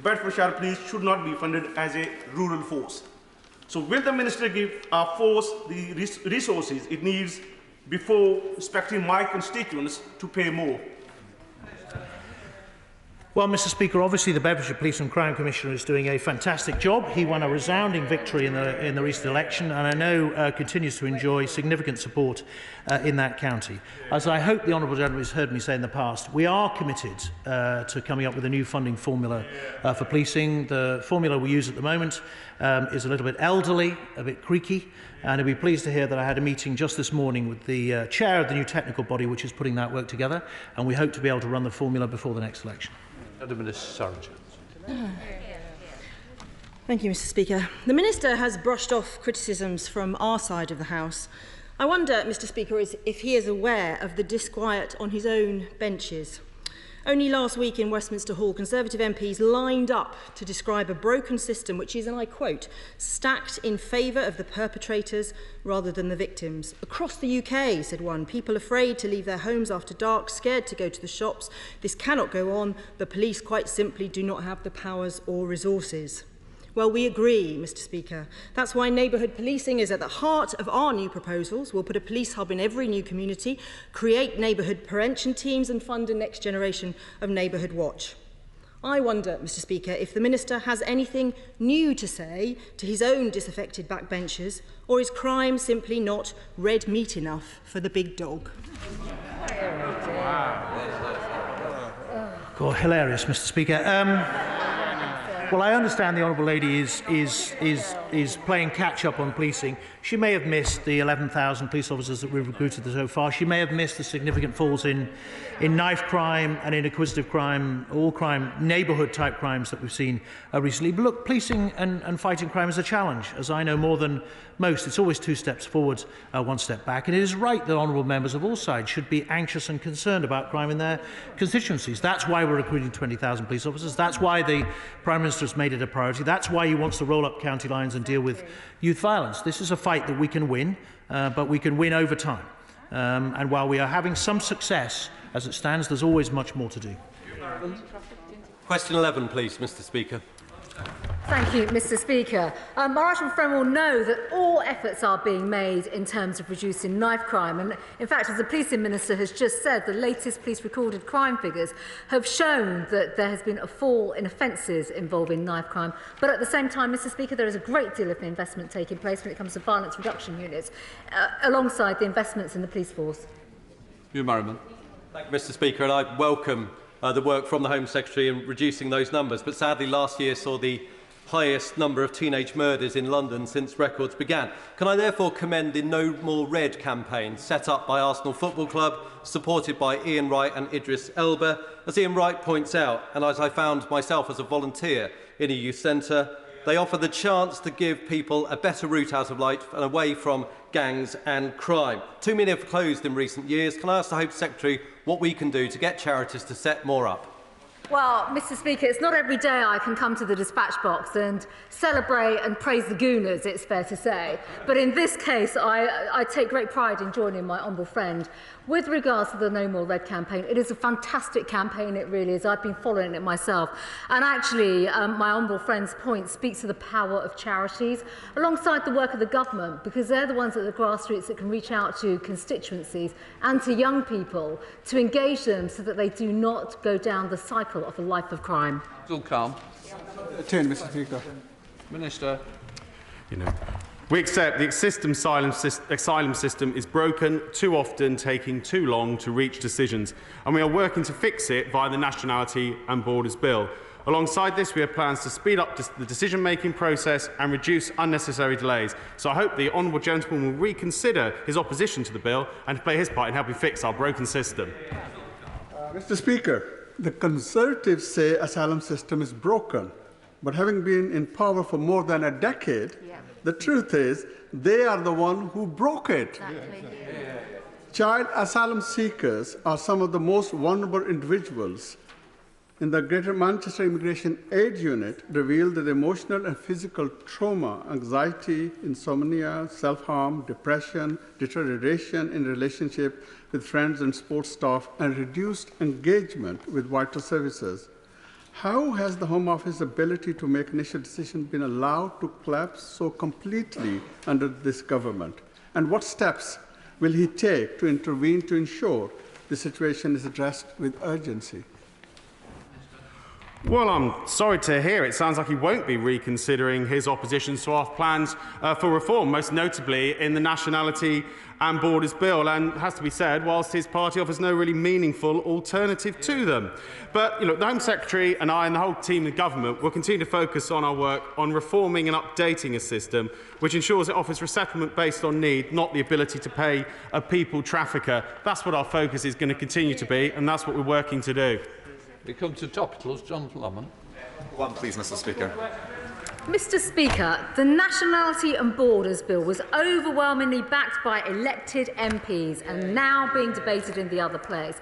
Bedfordshire Police should not be funded as a rural force. So will the Minister give our force the resources it needs before expecting my constituents to pay more? Well, Mr. Speaker, obviously the Bedfordshire Police and Crime Commissioner is doing a fantastic job. He won a resounding victory in the recent election, and I know continues to enjoy significant support in that county. As I hope the honourable gentleman has heard me say in the past, we are committed to coming up with a new funding formula for policing. The formula we use at the moment is a little bit elderly, a bit creaky, and I'll be pleased to hear that I had a meeting just this morning with the chair of the new technical body which is putting that work together, and we hope to be able to run the formula before the next election. Thank you, Mr. Speaker. The Minister has brushed off criticisms from our side of the House. I wonder, Mr. Speaker, if he is aware of the disquiet on his own benches. Only last week in Westminster Hall, Conservative MPs lined up to describe a broken system which is, and I quote, stacked in favour of the perpetrators rather than the victims. Across the UK, said one, people afraid to leave their homes after dark, scared to go to the shops. This cannot go on. The police quite simply do not have the powers or resources. Well, we agree, Mr. Speaker. That's why neighbourhood policing is at the heart of our new proposals. We'll put a police hub in every new community, create neighbourhood prevention teams and fund a next generation of neighbourhood watch. I wonder, Mr. Speaker, if the Minister has anything new to say to his own disaffected backbenchers, or is crime simply not red meat enough for the big dog? God, hilarious, Mr. Speaker. Well, I understand the honourable lady is playing catch-up on policing. She may have missed the 11,000 police officers that we've recruited so far. She may have missed the significant falls in knife crime and in acquisitive crime, all crime, neighbourhood-type crimes that we've seen recently. But look, policing and fighting crime is a challenge. As I know more than most, it's always 2 steps forward, 1 step back. And it is right that honourable members of all sides should be anxious and concerned about crime in their constituencies. That's why we're recruiting 20,000 police officers. That's why the Prime Minister has made it a priority. That's why he wants to roll up county lines and deal with youth violence. This is a fight that we can win, but we can win over time. And while we are having some success, as it stands, there's always much more to do. Question 11, please, Mr. Speaker. Thank you, Mr. Speaker. My right friend will know that all efforts are being made in terms of reducing knife crime. And in fact, as the Policing Minister has just said, the latest police recorded crime figures have shown that there has been a fall in offences involving knife crime. But at the same time, Mr. Speaker, there is a great deal of investment taking place when it comes to violence reduction units, alongside the investments in the police force. Hugh Merriman. Thank you, Mr. Speaker, and I welcome the work from the Home Secretary in reducing those numbers. But sadly, last year saw the highest number of teenage murders in London since records began. Can I therefore commend the No More Red campaign set up by Arsenal Football Club, supported by Ian Wright and Idris Elba? As Ian Wright points out, and as I found myself as a volunteer in a youth centre, they offer the chance to give people a better route out of life and away from gangs and crime. Too many have closed in recent years. Can I ask the Home Secretary what we can do to get charities to set more up? Well, Mr. Speaker, it's not every day I can come to the dispatch box and celebrate and praise the Gooners, it's fair to say. But in this case, I take great pride in joining my honourable friend. With regards to the No More Red campaign, it is a fantastic campaign, it really is. I've been following it myself. And actually, my honourable friend's point speaks to the power of charities, alongside the work of the government, because they're the ones at the grassroots that can reach out to constituencies and to young people to engage them so that they do not go down the cycle of a life of crime. Still calm. Attend, Mr. Speaker. Minister. We accept the existing asylum system is broken, too often taking too long to reach decisions, and we are working to fix it via the Nationality and Borders Bill. Alongside this, we have plans to speed up the decision-making process and reduce unnecessary delays. So I hope the honourable gentleman will reconsider his opposition to the bill and play his part in helping fix our broken system. Mr. Speaker, the Conservatives say the asylum system is broken, but having been in power for more than a decade, the truth is they are the one who broke it. Exactly. Child asylum seekers are some of the most vulnerable individuals. In the Greater Manchester Immigration Aid Unit revealed that emotional and physical trauma, anxiety, insomnia, self-harm, depression, deterioration in relationship with friends and sports staff, and reduced engagement with vital services How has the Home Office's ability to make initial decisions been allowed to collapse so completely under this government? And what steps will he take to intervene to ensure the situation is addressed with urgency? Well, I'm sorry to hear it sounds like he won't be reconsidering his opposition to our plans for reform, most notably in the Nationality and Borders Bill. And it has to be said, whilst his party offers no really meaningful alternative to them. But the Home Secretary and I and the whole team in government will continue to focus on our work on reforming and updating a system which ensures it offers resettlement based on need, not the ability to pay a people trafficker. That's what our focus is going to continue to be, and that's what we're working to do. We come to topicals. John Lamont. One, please, Mr. Speaker. Mr. Speaker, the Nationality and Borders Bill was overwhelmingly backed by elected MPs and now being debated in the other place.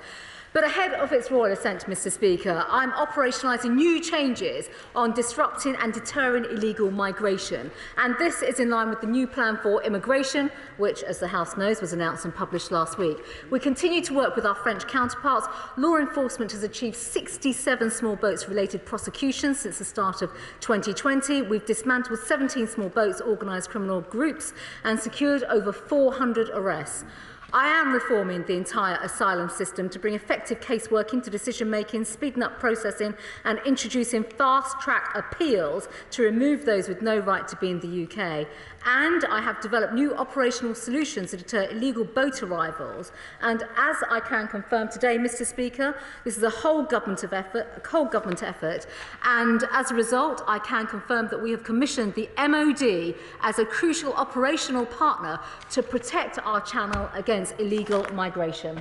But ahead of its royal assent, Mr. Speaker, I'm operationalising new changes on disrupting and deterring illegal migration. And this is in line with the new plan for immigration, which, as the House knows, was announced and published last week. We continue to work with our French counterparts. Law enforcement has achieved 67 small boats-related prosecutions since the start of 2020. We've dismantled 17 small boats, organised criminal groups, and secured over 400 arrests. I am reforming the entire asylum system to bring effective caseworking to decision-making, speeding up processing and introducing fast-track appeals to remove those with no right to be in the UK. And I have developed new operational solutions to deter illegal boat arrivals. And as I can confirm today, Mr. Speaker, this is a whole government effort. And as a result, I can confirm that we have commissioned the MOD as a crucial operational partner to protect our channel against illegal migration.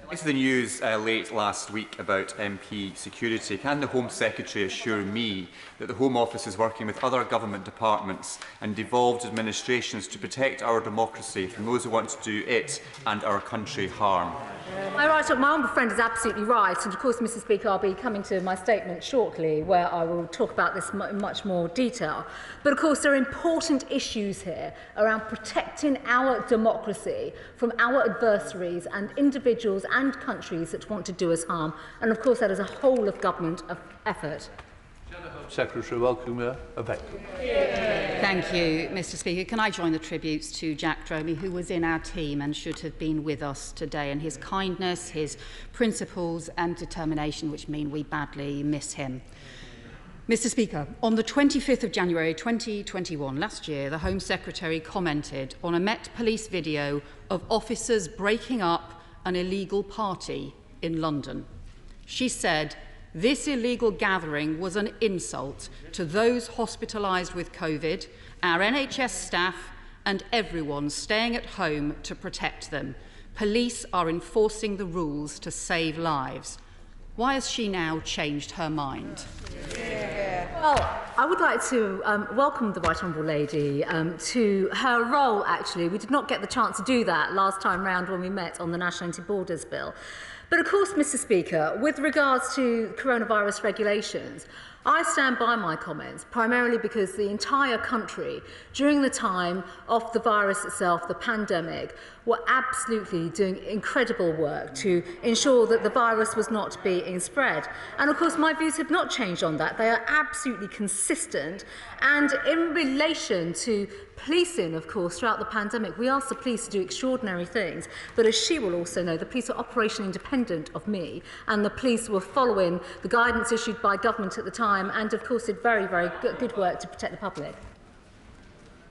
Thanks to the news late last week about MP security, can the Home Secretary assure me that the Home Office is working with other government departments and devolved administrations to protect our democracy from those who want to do it and our country harm? My honourable friend is absolutely right, and of course, Mr. Speaker, I'll be coming to my statement shortly where I will talk about this in much more detail. But of course, there are important issues here around protecting our democracy from our adversaries and individuals and countries that want to do us harm. And of course, that is a whole of government effort. Secretary, welcome back. Thank you, Mr. Speaker. Can I join the tributes to Jack Dromey, who was in our team and should have been with us today, and his kindness, his principles and determination, which mean we badly miss him. Mr. Speaker, on the 25th of January 2021, last year, the Home Secretary commented on a Met Police video of officers breaking up an illegal party in London. She said, "This illegal gathering was an insult to those hospitalised with COVID, our NHS staff and everyone staying at home to protect them. Police are enforcing the rules to save lives." Why has she now changed her mind? Well, I would like to welcome the Right Honourable Lady to her role, actually. We did not get the chance to do that last time round when we met on the Nationality Borders Bill. But of course, Mr. Speaker, with regards to coronavirus regulations, I stand by my comments, primarily because the entire country, during the time of the virus itself, the pandemic, were absolutely doing incredible work to ensure that the virus was not being spread. And of course, my views have not changed on that. They are absolutely consistent. And in relation to policing, of course, throughout the pandemic, we asked the police to do extraordinary things. But as she will also know, the police are operationally independent of me, and the police were following the guidance issued by government at the time, and of course did very, very good work to protect the public.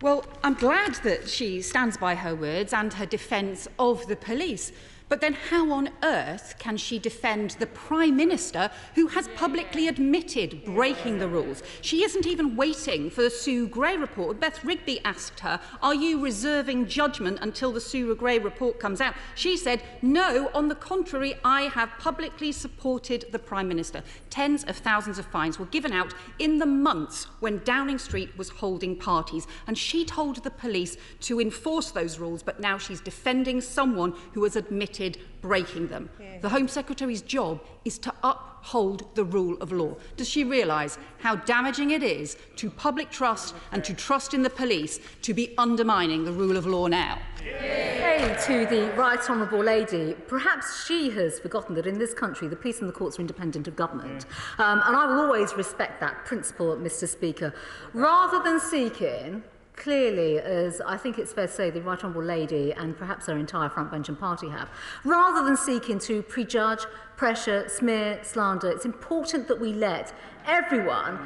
Well, I'm glad that she stands by her words and her defence of the police. But then how on earth can she defend the Prime Minister who has publicly admitted breaking the rules? She isn't even waiting for the Sue Gray report. Beth Rigby asked her, "Are you reserving judgment until the Sue Gray report comes out?" She said, "No, on the contrary, I have publicly supported the Prime Minister." Tens of thousands of fines were given out in the months when Downing Street was holding parties, and she told the police to enforce those rules, but now she's defending someone who has admitted convicted breaking them. The Home Secretary's job is to uphold the rule of law. Does she realise how damaging it is to public trust and to trust in the police to be undermining the rule of law now? Hey, to the right honourable lady, perhaps she has forgotten that in this country the police and the courts are independent of government. And I will always respect that principle, Mr Speaker. Rather than seeking, clearly, as I think it's fair to say the right honourable lady and perhaps her entire front bench and party have, rather than seeking to prejudge, pressure, smear, slander, it's important that we let everyone,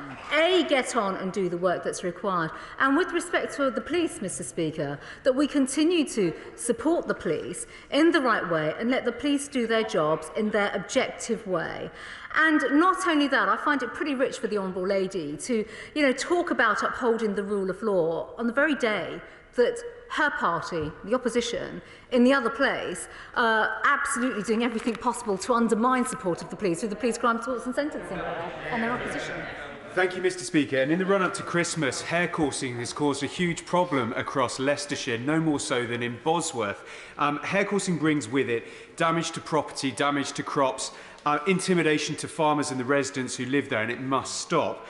get on and do the work that's required. And with respect to the police, Mr Speaker, that we continue to support the police in the right way and let the police do their jobs in their objective way. And not only that, I find it pretty rich for the honourable lady to, talk about upholding the rule of law on the very day that her party, the opposition, in the other place, are absolutely doing everything possible to undermine support of the police through the Police Crime Torts and Sentencing Bill and their opposition. Thank you, Mr Speaker. And in the run-up to Christmas, hair coursing has caused a huge problem across Leicestershire, no more so than in Bosworth. Hair coursing brings with it damage to property, damage to crops, intimidation to farmers and the residents who live there, and it must stop.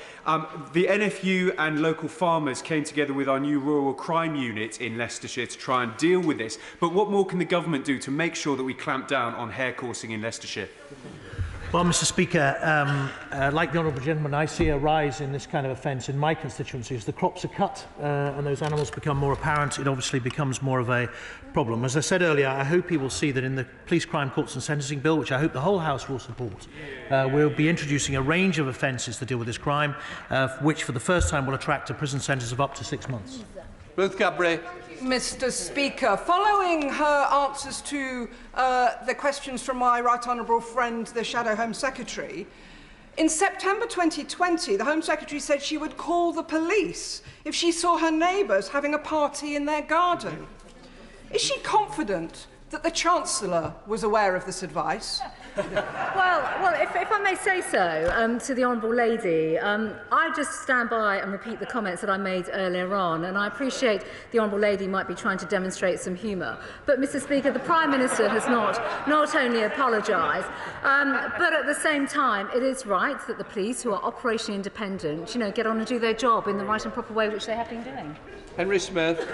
The NFU and local farmers came together with our new rural crime unit in Leicestershire to try and deal with this. But what more can the government do to make sure that we clamp down on hair coursing in Leicestershire? Well, Mr Speaker, like the honourable gentleman, I see a rise in this kind of offence in my constituency. As the crops are cut and those animals become more apparent, it obviously becomes more of a problem. As I said earlier, I hope he will see that in the Police Crime Courts and Sentencing Bill, which I hope the whole House will support, we'll be introducing a range of offences to deal with this crime, which for the first time will attract a prison sentence of up to 6 months. Ruth Cabray. Mr Speaker, following her answers to the questions from my right honourable friend, the Shadow Home Secretary, in September 2020, the Home Secretary said she would call the police if she saw her neighbours having a party in their garden. Is she confident that the Chancellor was aware of this advice? Well, if I may say so, to the honourable lady, I just stand by and repeat the comments that I made earlier on, and I appreciate the honourable lady might be trying to demonstrate some humour. But, Mr Speaker, the Prime Minister has not only apologised, but at the same time, it is right that the police, who are operationally independent, get on and do their job in the right and proper way, which they have been doing. Henry Smith.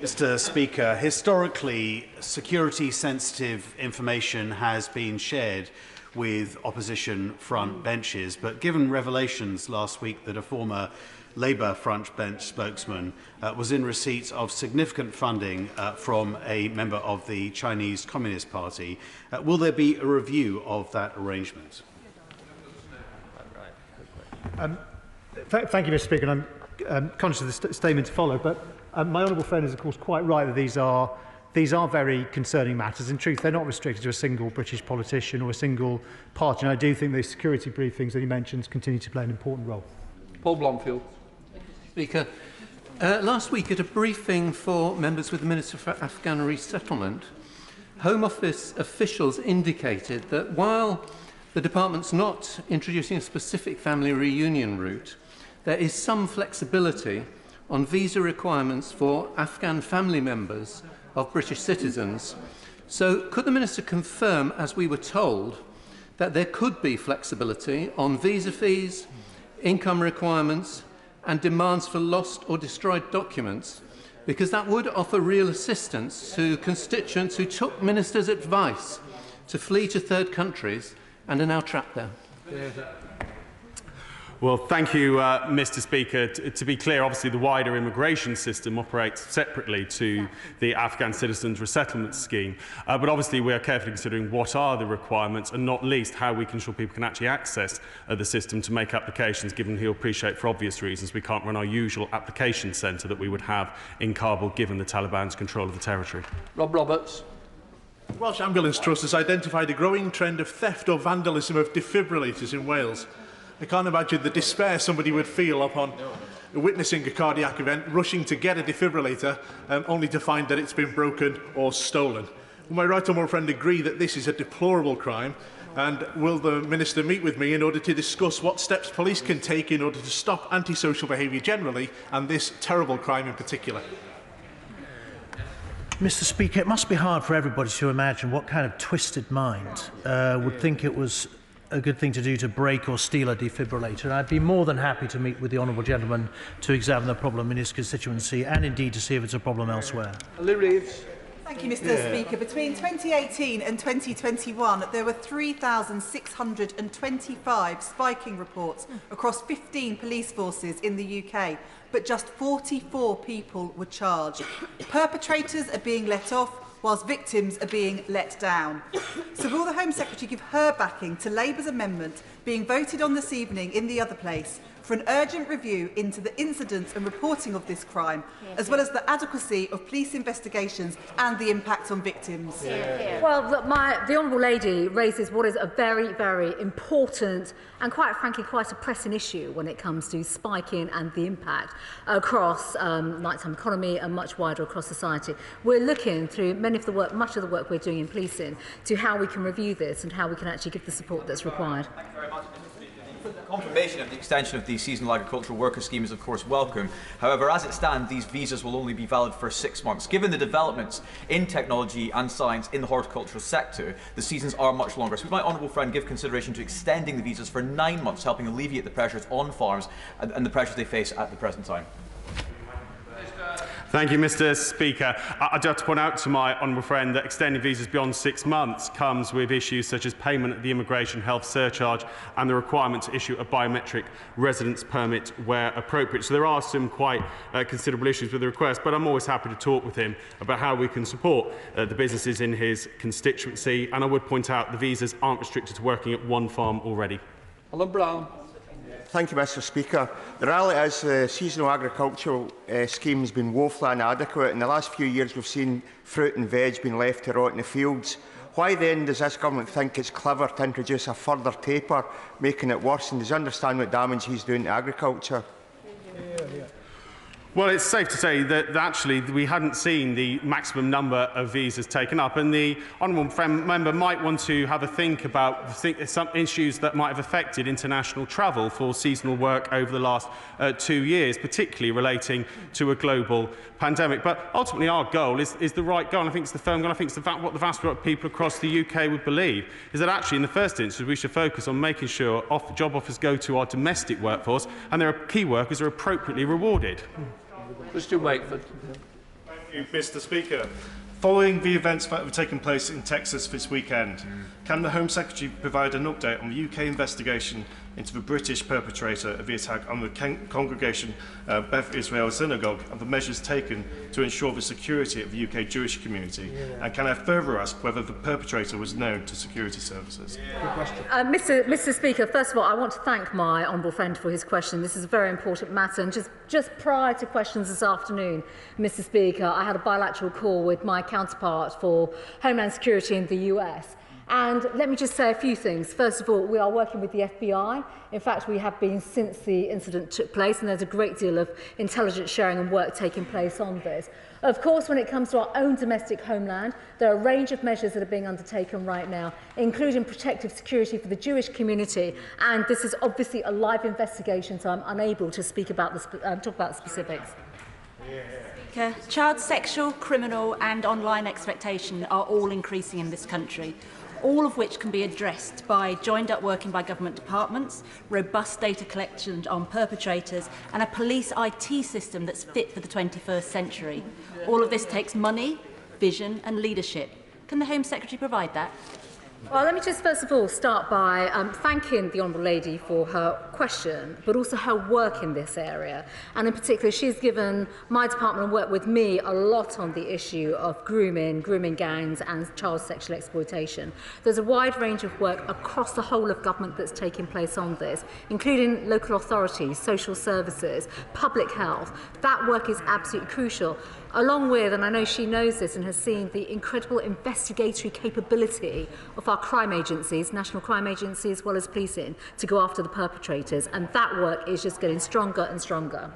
Mr Speaker, historically, security-sensitive information has been shared with opposition front benches, but given revelations last week that a former Labour front bench spokesman was in receipt of significant funding from a member of the Chinese Communist Party, will there be a review of that arrangement? Thank you, Mr Speaker, and I'm conscious of the statement to follow, but my honourable friend is, of course, quite right that these are very concerning matters. In truth, they're not restricted to a single British politician or a single party, and I do think the security briefings that he mentions continue to play an important role. Paul Blomfield. Speaker, last week at a briefing for members with the Minister for Afghan Resettlement, Home Office officials indicated that while the department's not introducing a specific family reunion route, there is some flexibility on visa requirements for Afghan family members of British citizens. So could the Minister confirm, as we were told, that there could be flexibility on visa fees, income requirements and demands for lost or destroyed documents, because that would offer real assistance to constituents who took Ministers' advice to flee to third countries and are now trapped there? Well, thank you, Mr Speaker. To be clear, obviously the wider immigration system operates separately to the Afghan Citizens Resettlement Scheme. But obviously we are carefully considering what are the requirements and not least how we can ensure people can actually access the system to make applications, given he'll appreciate for obvious reasons we can't run our usual application centre that we would have in Kabul given the Taliban's control of the territory. Rob Roberts. Welsh Ambulance Trust has identified a growing trend of theft or vandalism of defibrillators in Wales. I can't imagine the despair somebody would feel upon witnessing a cardiac event, rushing to get a defibrillator, only to find that it's been broken or stolen. Will my right honourable friend agree that this is a deplorable crime, and will the Minister meet with me in order to discuss what steps police can take in order to stop antisocial behaviour generally and this terrible crime in particular? Mr. Speaker, it must be hard for everybody to imagine what kind of twisted mind would think it was a good thing to do to break or steal a defibrillator. And I'd be more than happy to meet with the honourable gentleman to examine the problem in his constituency and indeed to see if it's a problem elsewhere. Lee Reeves. Thank you, Mr. Speaker. Between 2018 and 2021, there were 3,625 spiking reports across 15 police forces in the UK, but just 44 people were charged. Perpetrators are being let off, whilst victims are being let down. So will the Home Secretary give her backing to Labour's amendment being voted on this evening in the other place for an urgent review into the incidence and reporting of this crime, as well as the adequacy of police investigations and the impact on victims? Well, the Honourable Lady raises what is a very, very important and, quite frankly, quite a pressing issue when it comes to spiking and the impact across nighttime economy and much wider across society. We're looking through much of the work we're doing in policing to how we can review this and how we can actually give the support that's required. Confirmation of the extension of the seasonal agricultural worker scheme is of course welcome. However, as it stands, these visas will only be valid for 6 months. Given the developments in technology and science in the horticultural sector, the seasons are much longer. So would my honourable friend give consideration to extending the visas for 9 months, helping alleviate the pressures on farms and the pressures they face at the present time? Thank you, Mr. Speaker. I do have to point out to my honourable friend that extending visas beyond 6 months comes with issues such as payment of the immigration health surcharge and the requirement to issue a biometric residence permit where appropriate. So there are some quite considerable issues with the request, but I'm always happy to talk with him about how we can support the businesses in his constituency. And I would point out the visas aren't restricted to working at one farm already. Alan Brown. Thank you, Mr. Speaker. The reality is the seasonal agricultural scheme has been woefully inadequate. In the last few years, we've seen fruit and veg being left to rot in the fields. Why then does this government think it's clever to introduce a further taper, making it worse? And does he understand what damage he's doing to agriculture? Well, it's safe to say that actually we hadn't seen the maximum number of visas taken up, and the honourable member might want to have a think about some issues that might have affected international travel for seasonal work over the last 2 years, particularly relating to a global pandemic. But ultimately our goal is the right goal, and I think it's the firm goal. I think it's what the vast majority of people across the UK would believe, is that actually in the first instance we should focus on making sure job offers go to our domestic workforce and their key workers are appropriately rewarded. Mr. Wakeford. Thank you, Mr. Speaker. Following the events that have taken place in Texas this weekend, can the Home Secretary provide an update on the UK investigation into the British perpetrator of the attack on the congregation Beth Israel Synagogue and the measures taken to ensure the security of the UK Jewish community? And can I further ask whether the perpetrator was known to security services? Mr. Speaker, first of all, I want to thank my honourable friend for his question. This is a very important matter. And just prior to questions this afternoon, Mr. Speaker, I had a bilateral call with my counterpart for Homeland Security in the US. And let me just say a few things. First of all, we are working with the FBI. In fact, we have been since the incident took place, and there's a great deal of intelligence sharing and work taking place on this. Of course, when it comes to our own domestic homeland, there are a range of measures that are being undertaken right now, including protective security for the Jewish community. And this is obviously a live investigation, so I'm unable to speak about talk about the specifics. Child sexual, criminal and online exploitation are all increasing in this country, all of which can be addressed by joined-up working by government departments, robust data collection on perpetrators and a police IT system that's fit for the 21st century. All of this takes money, vision and leadership. Can the Home Secretary provide that? Well, let me just first of all start by thanking the Honourable Lady for her question, but also her work in this area. And in particular, she's given my department and worked with me a lot on the issue of grooming gangs and child sexual exploitation. There's a wide range of work across the whole of government that's taking place on this, including local authorities, social services, public health. That work is absolutely crucial. Along with, and I know she knows this and has seen the incredible investigatory capability of our crime agencies, national crime agency as well as policing, to go after the perpetrators. And that work is just getting stronger and stronger.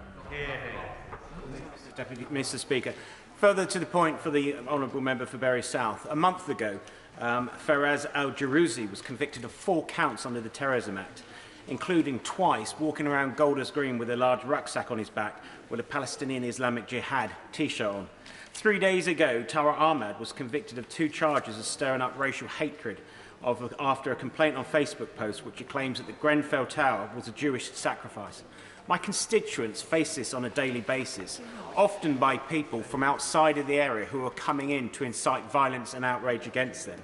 Mr. Speaker, further to the point for the Honourable Member for Bury South, a month ago, Faraz al-Jarouzi was convicted of 4 counts under the Terrorism Act. including twice walking around Golders Green with a large rucksack on his back with a Palestinian Islamic Jihad t-shirt on. 3 days ago, Tara Ahmad was convicted of 2 charges of stirring up racial hatred after a complaint on Facebook post which claims that the Grenfell Tower was a Jewish sacrifice. My constituents face this on a daily basis, often by people from outside of the area who are coming in to incite violence and outrage against them.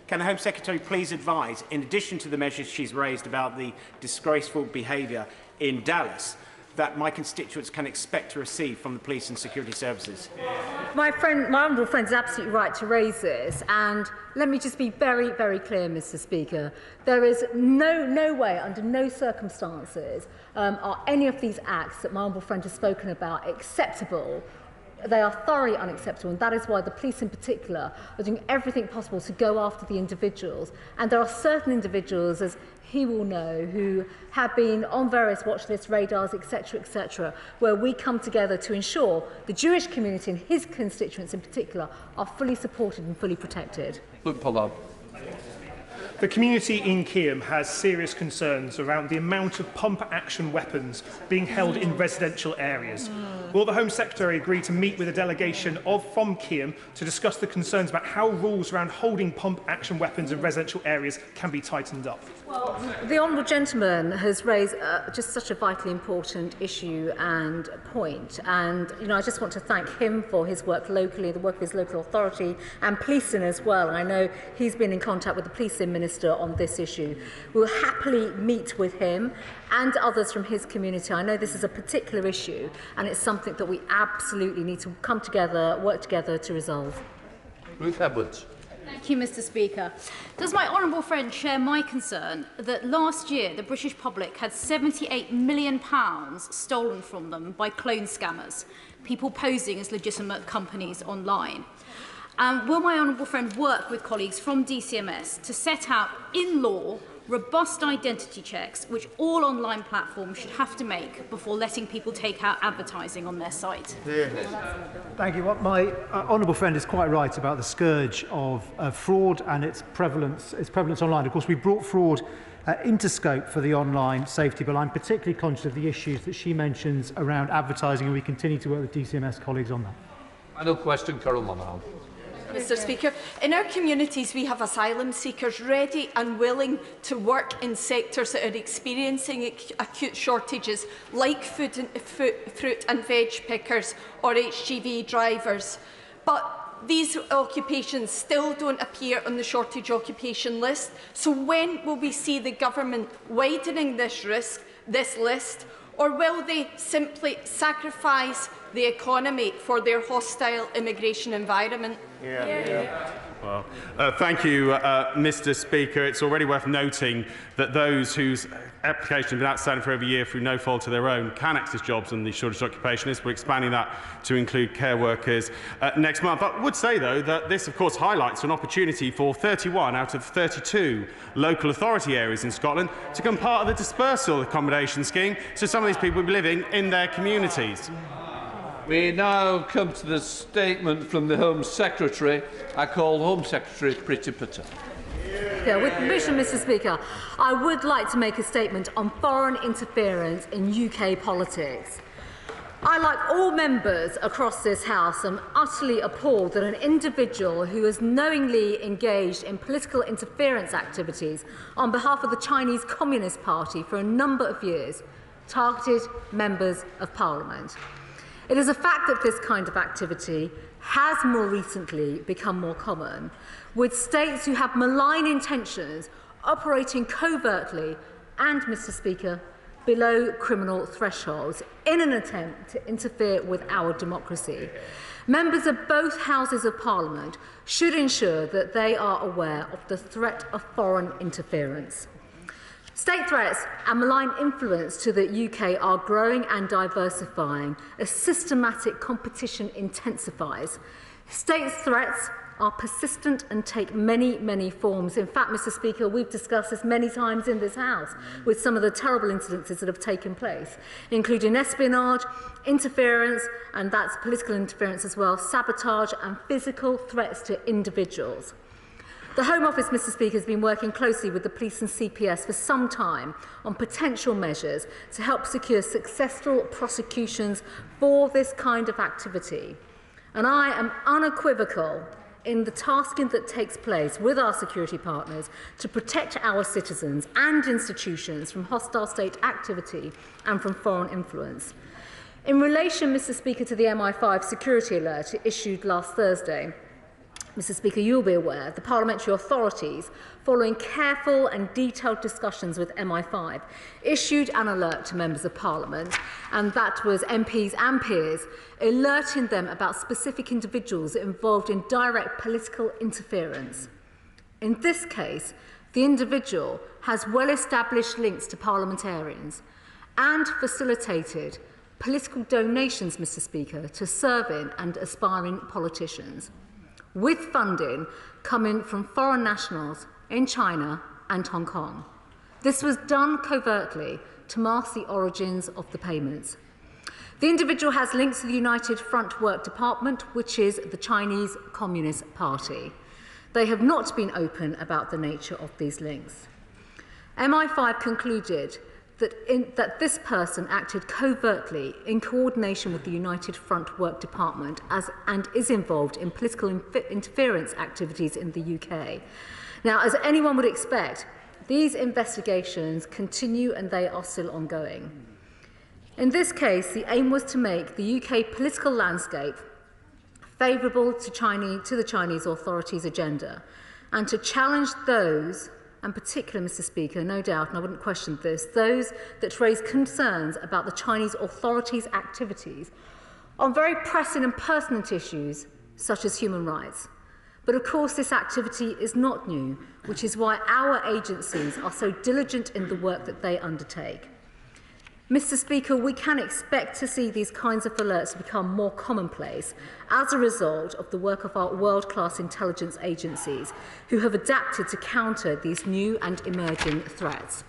Can the Home Secretary please advise, in addition to the measures she's raised about the disgraceful behaviour in Dallas, that my constituents can expect to receive from the police and security services? My honourable friend is absolutely right to raise this, and let me just be very, very clear, Mr. Speaker. There is no way, under no circumstances, are any of these acts that my honourable friend has spoken about acceptable. They are thoroughly unacceptable, and that is why the police in particular are doing everything possible to go after the individuals. And there are certain individuals, as he will know, who have been on various watch lists, radars, etc., where we come together to ensure the Jewish community and his constituents in particular are fully supported and fully protected. Luke Pollard. The community in Keyham has serious concerns around the amount of pump-action weapons being held in residential areas. Will the Home Secretary agree to meet with a delegation from Keyham to discuss the concerns about how rules around holding pump-action weapons in residential areas can be tightened up? Well, the honourable gentleman has raised just such a vitally important issue and point, and I just want to thank him for his work locally, the work of his local authority and policing as well. And I know he's been in contact with the policing minister on this issue. We'll happily meet with him and others from his community. I know this is a particular issue, and it's something that we absolutely need to come together, work together to resolve. Ruth Edwards. Thank you, Mr. Speaker. Does my honourable friend share my concern that last year the British public had £78 million stolen from them by clone scammers, people posing as legitimate companies online? Will my honourable friend work with colleagues from DCMS to set out in law robust identity checks which all online platforms should have to make before letting people take out advertising on their site? Thank you. Well, my honourable friend is quite right about the scourge of fraud and its prevalence online. Of course, we brought fraud into scope for the online safety bill. I'm particularly conscious of the issues that she mentions around advertising, and we continue to work with DCMS colleagues on that. Final question, Carol Monaghan. Mr. Speaker, in our communities we have asylum seekers ready and willing to work in sectors that are experiencing acute shortages, like fruit and veg pickers or HGV drivers. But these occupations still don't appear on the shortage occupation list. So when will we see the government widening this list, or will they simply sacrifice the economy for their hostile immigration environment? Well, thank you, Mr. Speaker. It's already worth noting that those whose application has been outstanding for over a year through no fault of their own can access jobs on the shortage occupation list. We're expanding that to include care workers next month. I would say, though, that this, of course, highlights an opportunity for 31 out of 32 local authority areas in Scotland to become part of the dispersal accommodation scheme, so some of these people will be living in their communities. We now come to the statement from the Home Secretary. I call Home Secretary Priti Patel. With permission, Mr. Speaker, I would like to make a statement on foreign interference in UK politics. I, like all members across this House, am utterly appalled that an individual who has knowingly engaged in political interference activities on behalf of the Chinese Communist Party for a number of years targeted members of Parliament. It is a fact that this kind of activity has more recently become more common, with states who have malign intentions operating covertly and, Mr. Speaker, below criminal thresholds in an attempt to interfere with our democracy. Members of both Houses of Parliament should ensure that they are aware of the threat of foreign interference. State threats and malign influence to the UK are growing and diversifying as systematic competition intensifies. State threats are persistent and take many, many forms. In fact, Mr. Speaker, we've discussed this many times in this House with some of the terrible incidences that have taken place, including espionage, interference, and that's political interference as well, sabotage and physical threats to individuals. The Home Office, Mr Speaker, has been working closely with the police and CPS for some time on potential measures to help secure successful prosecutions for this kind of activity. And I am unequivocal in the tasking that takes place with our security partners to protect our citizens and institutions from hostile state activity and from foreign influence. In relation, Mr Speaker, to the MI5 security alert issued last Thursday, Mr Speaker, you'll be aware the parliamentary authorities, following careful and detailed discussions with MI5, issued an alert to members of Parliament, and that was MPs and peers, alerting them about specific individuals involved in direct political interference. In this case, the individual has well-established links to parliamentarians and facilitated political donations, Mr Speaker, to serving and aspiring politicians, with funding coming from foreign nationals in China and Hong Kong. This was done covertly to mask the origins of the payments. The individual has links to the United Front Work Department, which is the Chinese Communist Party. They have not been open about the nature of these links. MI5 concluded that this person acted covertly in coordination with the United Front Work Department and is involved in political interference activities in the UK. Now, as anyone would expect, these investigations continue and they are still ongoing. In this case, the aim was to make the UK political landscape favourable to the Chinese authorities' agenda and to challenge those, and particularly, Mr Speaker, no doubt, and I wouldn't question this, those that raise concerns about the Chinese authorities' activities on very pressing and pertinent issues such as human rights. But of course this activity is not new, which is why our agencies are so diligent in the work that they undertake. Mr Speaker, we can expect to see these kinds of alerts become more commonplace as a result of the work of our world-class intelligence agencies who have adapted to counter these new and emerging threats.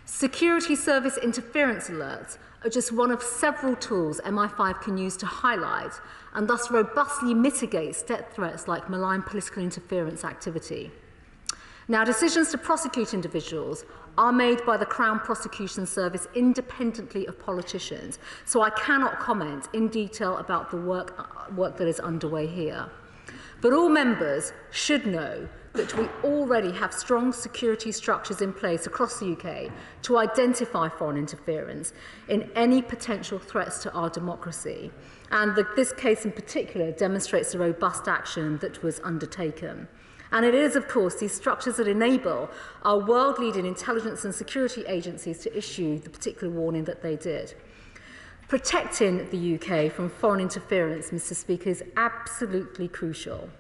Security service interference alerts are just one of several tools MI5 can use to highlight and thus robustly mitigate state threats like malign political interference activity. Now, decisions to prosecute individuals are made by the Crown Prosecution Service independently of politicians, so I cannot comment in detail about the work that is underway here. But all members should know that we already have strong security structures in place across the UK to identify foreign interference in any potential threats to our democracy. And this case in particular demonstrates the robust action that was undertaken. And it is, of course, these structures that enable our world-leading intelligence and security agencies to issue the particular warning that they did. Protecting the UK from foreign interference, Mr Speaker, is absolutely crucial.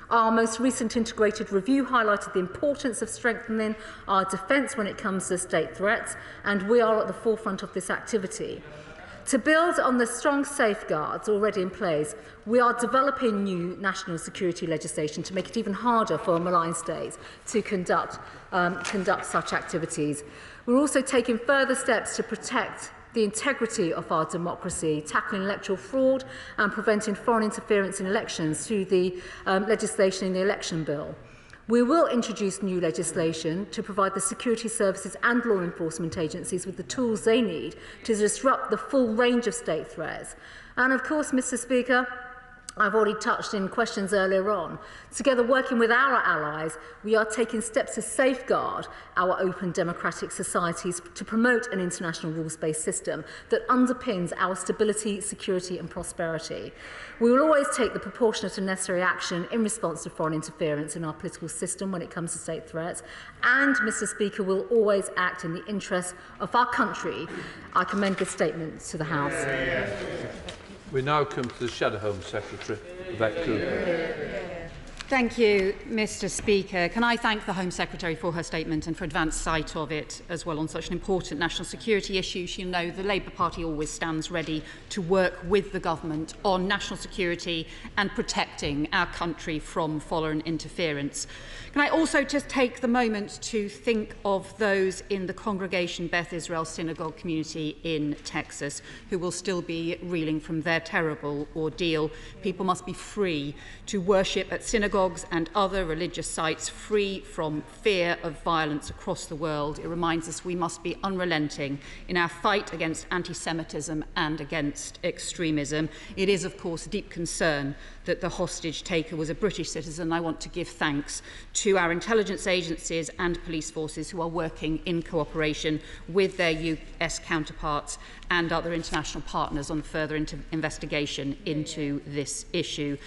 Our most recent integrated review highlighted the importance of strengthening our defence when it comes to state threats, and we are at the forefront of this activity. To build on the strong safeguards already in place, we are developing new national security legislation to make it even harder for malign states to conduct such activities. We're also taking further steps to protect the integrity of our democracy, tackling electoral fraud and preventing foreign interference in elections through the legislation in the election bill. We will introduce new legislation to provide the security services and law enforcement agencies with the tools they need to disrupt the full range of state threats. And of course, Mr Speaker, I've already touched in questions earlier on. Together, working with our allies, we are taking steps to safeguard our open democratic societies to promote an international rules-based system that underpins our stability, security and prosperity. We will always take the proportionate and necessary action in response to foreign interference in our political system when it comes to state threats. And, Mr Speaker, will always act in the interests of our country. I commend this statement to the House. We now come to the Shadow Home Secretary, Yvette Cooper. Thank you, Mr Speaker. Can I thank the Home Secretary for her statement and for advanced sight of it as well on such an important national security issue. She'll know the Labour Party always stands ready to work with the government on national security and protecting our country from foreign interference. Can I also just take the moment to think of those in the Congregation Beth Israel Synagogue community in Texas who will still be reeling from their terrible ordeal. People must be free to worship at synagogue synagogues and other religious sites free from fear of violence across the world. It reminds us we must be unrelenting in our fight against anti-Semitism and against extremism. It is, of course, a deep concern that the hostage taker was a British citizen. I want to give thanks to our intelligence agencies and police forces who are working in cooperation with their US counterparts and other international partners on further investigation into this issue.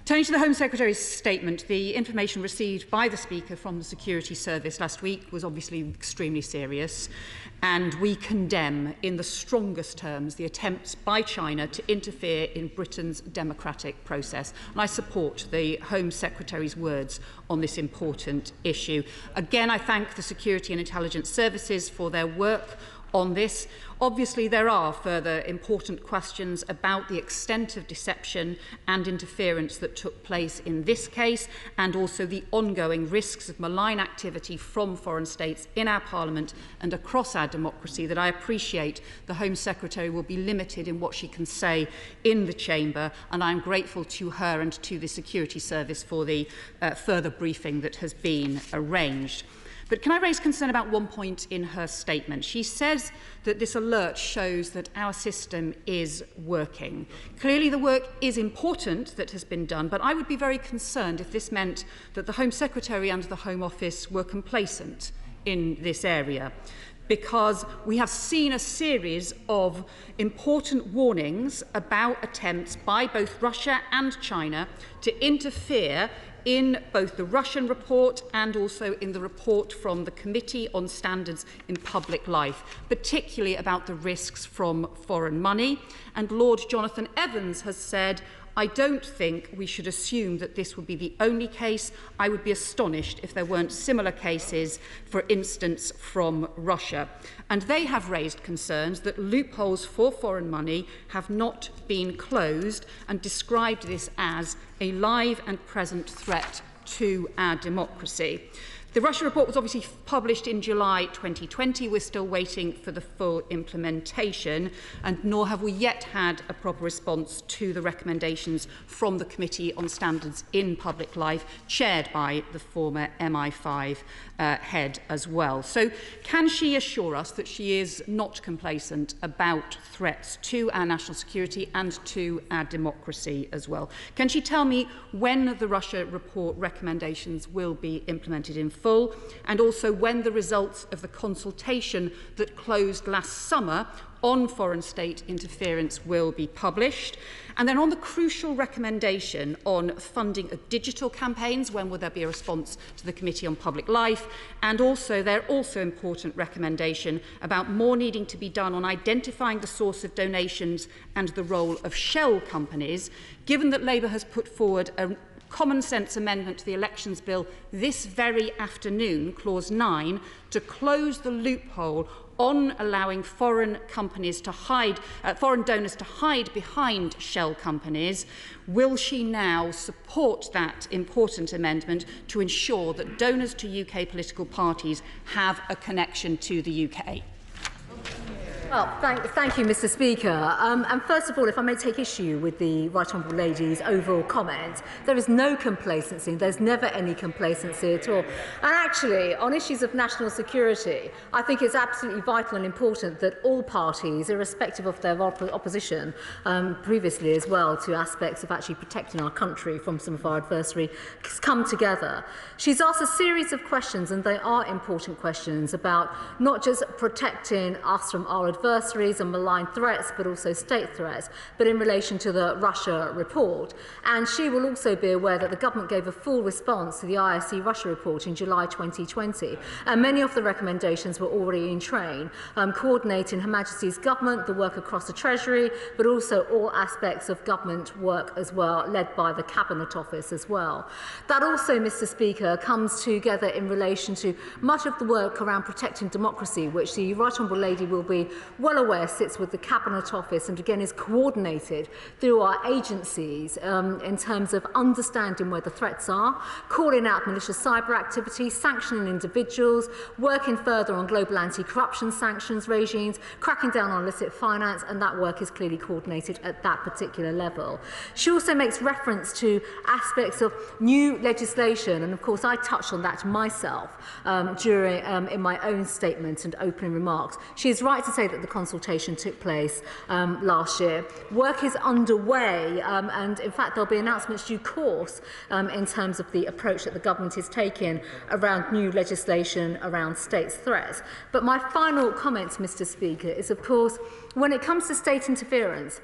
Turning to the Home Secretary's statement, the information received by the Speaker from the Security Service last week was obviously extremely serious, and we condemn in the strongest terms the attempts by China to interfere in Britain's democratic process. And I support the Home Secretary's words on this important issue. Again, I thank the Security and Intelligence Services for their work on this. Obviously, there are further important questions about the extent of deception and interference that took place in this case, and also the ongoing risks of malign activity from foreign states in our Parliament and across our democracy that I appreciate the Home Secretary will be limited in what she can say in the Chamber, and I'm grateful to her and to the Security Service for the further briefing that has been arranged. But can I raise concern about one point in her statement? She says that this alert shows that our system is working. Clearly the work is important that has been done, but I would be very concerned if this meant that the Home Secretary and the Home Office were complacent in this area, because we have seen a series of important warnings about attempts by both Russia and China to interfere in both the Russian report and also in the report from the Committee on Standards in Public Life, particularly about the risks from foreign money. And Lord Jonathan Evans has said, I don't think we should assume that this would be the only case. I would be astonished if there weren't similar cases, for instance, from Russia. And they have raised concerns that loopholes for foreign money have not been closed and described this as a live and present threat to our democracy. The Russia report was obviously published in July 2020. We're still waiting for the full implementation, and nor have we yet had a proper response to the recommendations from the Committee on Standards in Public Life, chaired by the former MI5 head as well. So can she assure us that she is not complacent about threats to our national security and to our democracy as well? Can she tell me when the Russia report recommendations will be implemented in full, and also when the results of the consultation that closed last summer on foreign state interference will be published? And then on the crucial recommendation on funding of digital campaigns, when will there be a response to the Committee on Public Life? And also, their also important recommendation about more needing to be done on identifying the source of donations and the role of shell companies, given that Labour has put forward a common sense amendment to the Elections Bill this very afternoon, Clause 9, to close the loophole on allowing foreign companies to hide, foreign donors to hide behind shell companies. Will she now support that important amendment to ensure that donors to UK political parties have a connection to the UK? Well, thank you, Mr. Speaker. And first of all, if I may take issue with the Right Honourable Lady's overall comment, there is no complacency. There's never any complacency at all. And actually, on issues of national security, I think it's absolutely vital and important that all parties, irrespective of their opposition, previously as well, to aspects of actually protecting our country from some of our adversaries, come together. She's asked a series of questions, and they are important questions, about not just protecting us from our adversaries and malign threats, but also state threats, but in relation to the Russia report. And she will also be aware that the government gave a full response to the ISC Russia report in July 2020. And many of the recommendations were already in train, coordinating Her Majesty's government, the work across the Treasury, but also all aspects of government work as well, led by the Cabinet Office as well. That also, Mr. Speaker, comes together in relation to much of the work around protecting democracy, which the Right Honourable Lady will be well aware sits with the Cabinet Office and again is coordinated through our agencies in terms of understanding where the threats are, calling out malicious cyber activity, sanctioning individuals, working further on global anti-corruption sanctions regimes, cracking down on illicit finance, and that work is clearly coordinated at that particular level. She also makes reference to aspects of new legislation, and of course I touched on that myself during in my own statement and opening remarks. She is right to say that the consultation took place last year. Work is underway, and in fact there'll be announcements due course in terms of the approach that the government is taking around new legislation around state threats. But my final comment, Mr. Speaker, is of course when it comes to state interference,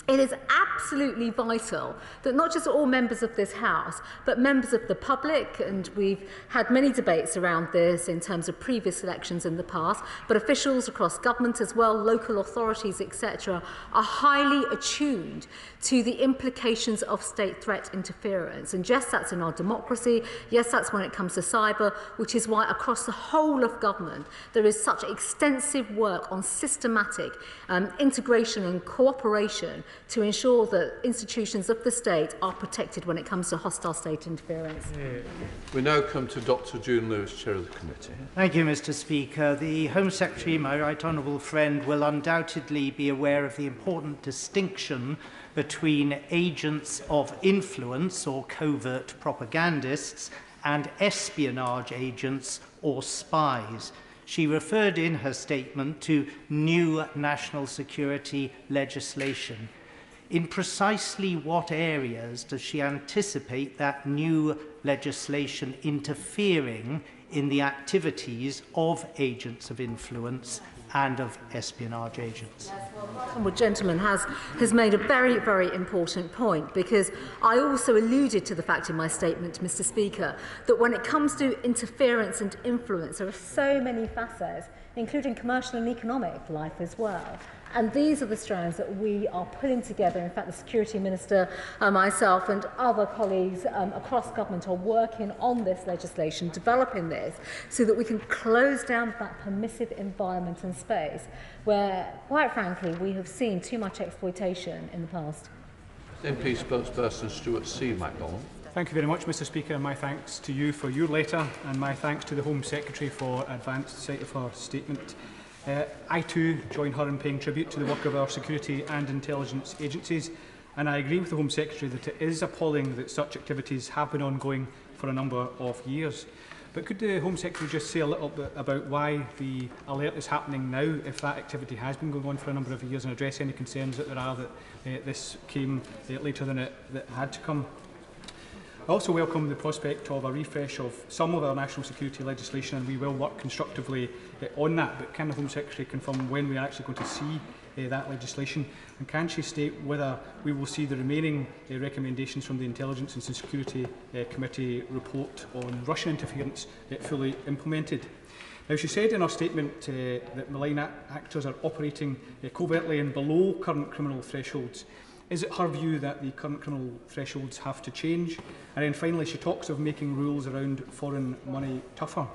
it is absolutely vital that not just all members of this House, but members of the public, and we've had many debates around this in terms of previous elections in the past, but officials across government as well, local authorities, etc., are highly attuned to the implications of state threat interference. And yes, that's in our democracy. Yes, that's when it comes to cyber, which is why across the whole of government, there is such extensive work on systematic integration and cooperation to ensure that institutions of the state are protected when it comes to hostile state interference. We now come to Dr. June Lewis, Chair of the Committee. Thank you, Mr. Speaker. The Home Secretary, my right honourable friend, will undoubtedly be aware of the important distinction between agents of influence or covert propagandists and espionage agents or spies. She referred in her statement to new national security legislation. In precisely what areas does she anticipate that new legislation interfering in the activities of agents of influence and of espionage agents? The gentleman has made a very, very important point, because I also alluded to the fact in my statement, Mr. Speaker, that when it comes to interference and influence, there are so many facets, including commercial and economic life as well. And these are the strands that we are pulling together. In fact, the Security Minister, myself and other colleagues across government are working on this legislation, developing this, so that we can close down that permissive environment and space where, quite frankly, we have seen too much exploitation in the past. MP spokesperson Stuart C. MacDonald. Thank you very much, Mr. Speaker. My thanks to you for your letter, and my thanks to the Home Secretary for advanced sight of her statement. I too join her in paying tribute to the work of our security and intelligence agencies, and I agree with the Home Secretary that it is appalling that such activities have been ongoing for a number of years. But could the Home Secretary just say a little bit about why the alert is happening now, if that activity has been going on for a number of years, and address any concerns that there are that this came later than it had to come? I also welcome the prospect of a refresh of some of our national security legislation, and we will work constructively on that. But can the Home Secretary confirm when we are actually going to see that legislation? And can she state whether we will see the remaining recommendations from the Intelligence and Security Committee report on Russian interference fully implemented? Now, she said in her statement that malign actors are operating covertly and below current criminal thresholds. Is it her view that the current criminal thresholds have to change? And then finally, she talks of making rules around foreign money tougher.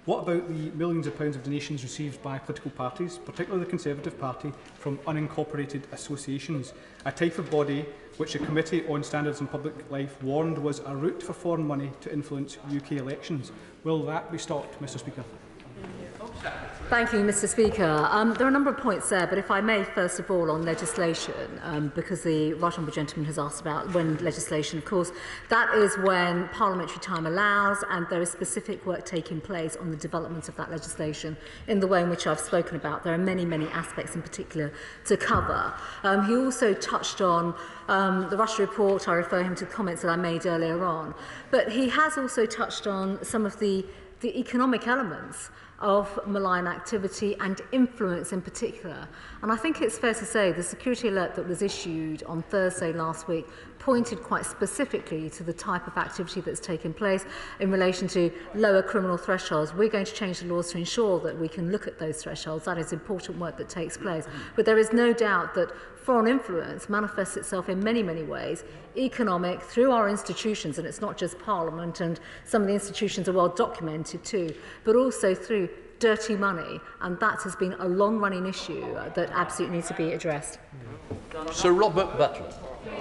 What about the millions of pounds of donations received by political parties, particularly the Conservative Party, from unincorporated associations, a type of body which the Committee on Standards in Public Life warned was a route for foreign money to influence UK elections? Will that be stopped, Mr. Speaker? Thank you, Mr. Speaker. There are a number of points there, but if I may, first of all, on legislation, because the right honourable gentleman has asked about when legislation, of course, that is when parliamentary time allows, and there is specific work taking place on the development of that legislation in the way in which I've spoken about. There are many, many aspects in particular to cover. He also touched on the Russia report. I refer him to the comments that I made earlier on. But he has also touched on some of the economic elements of malign activity and influence in particular. And I think it's fair to say the security alert that was issued on Thursday last week pointed quite specifically to the type of activity that's taken place in relation to lower criminal thresholds. We're going to change the laws to ensure that we can look at those thresholds. That is important work that takes place. But there is no doubt that foreign influence manifests itself in many, many ways, economic, through our institutions, and it's not just Parliament, and some of the institutions are well documented too, but also through dirty money, and that has been a long-running issue that absolutely needs to be addressed. Sir Robert Butler.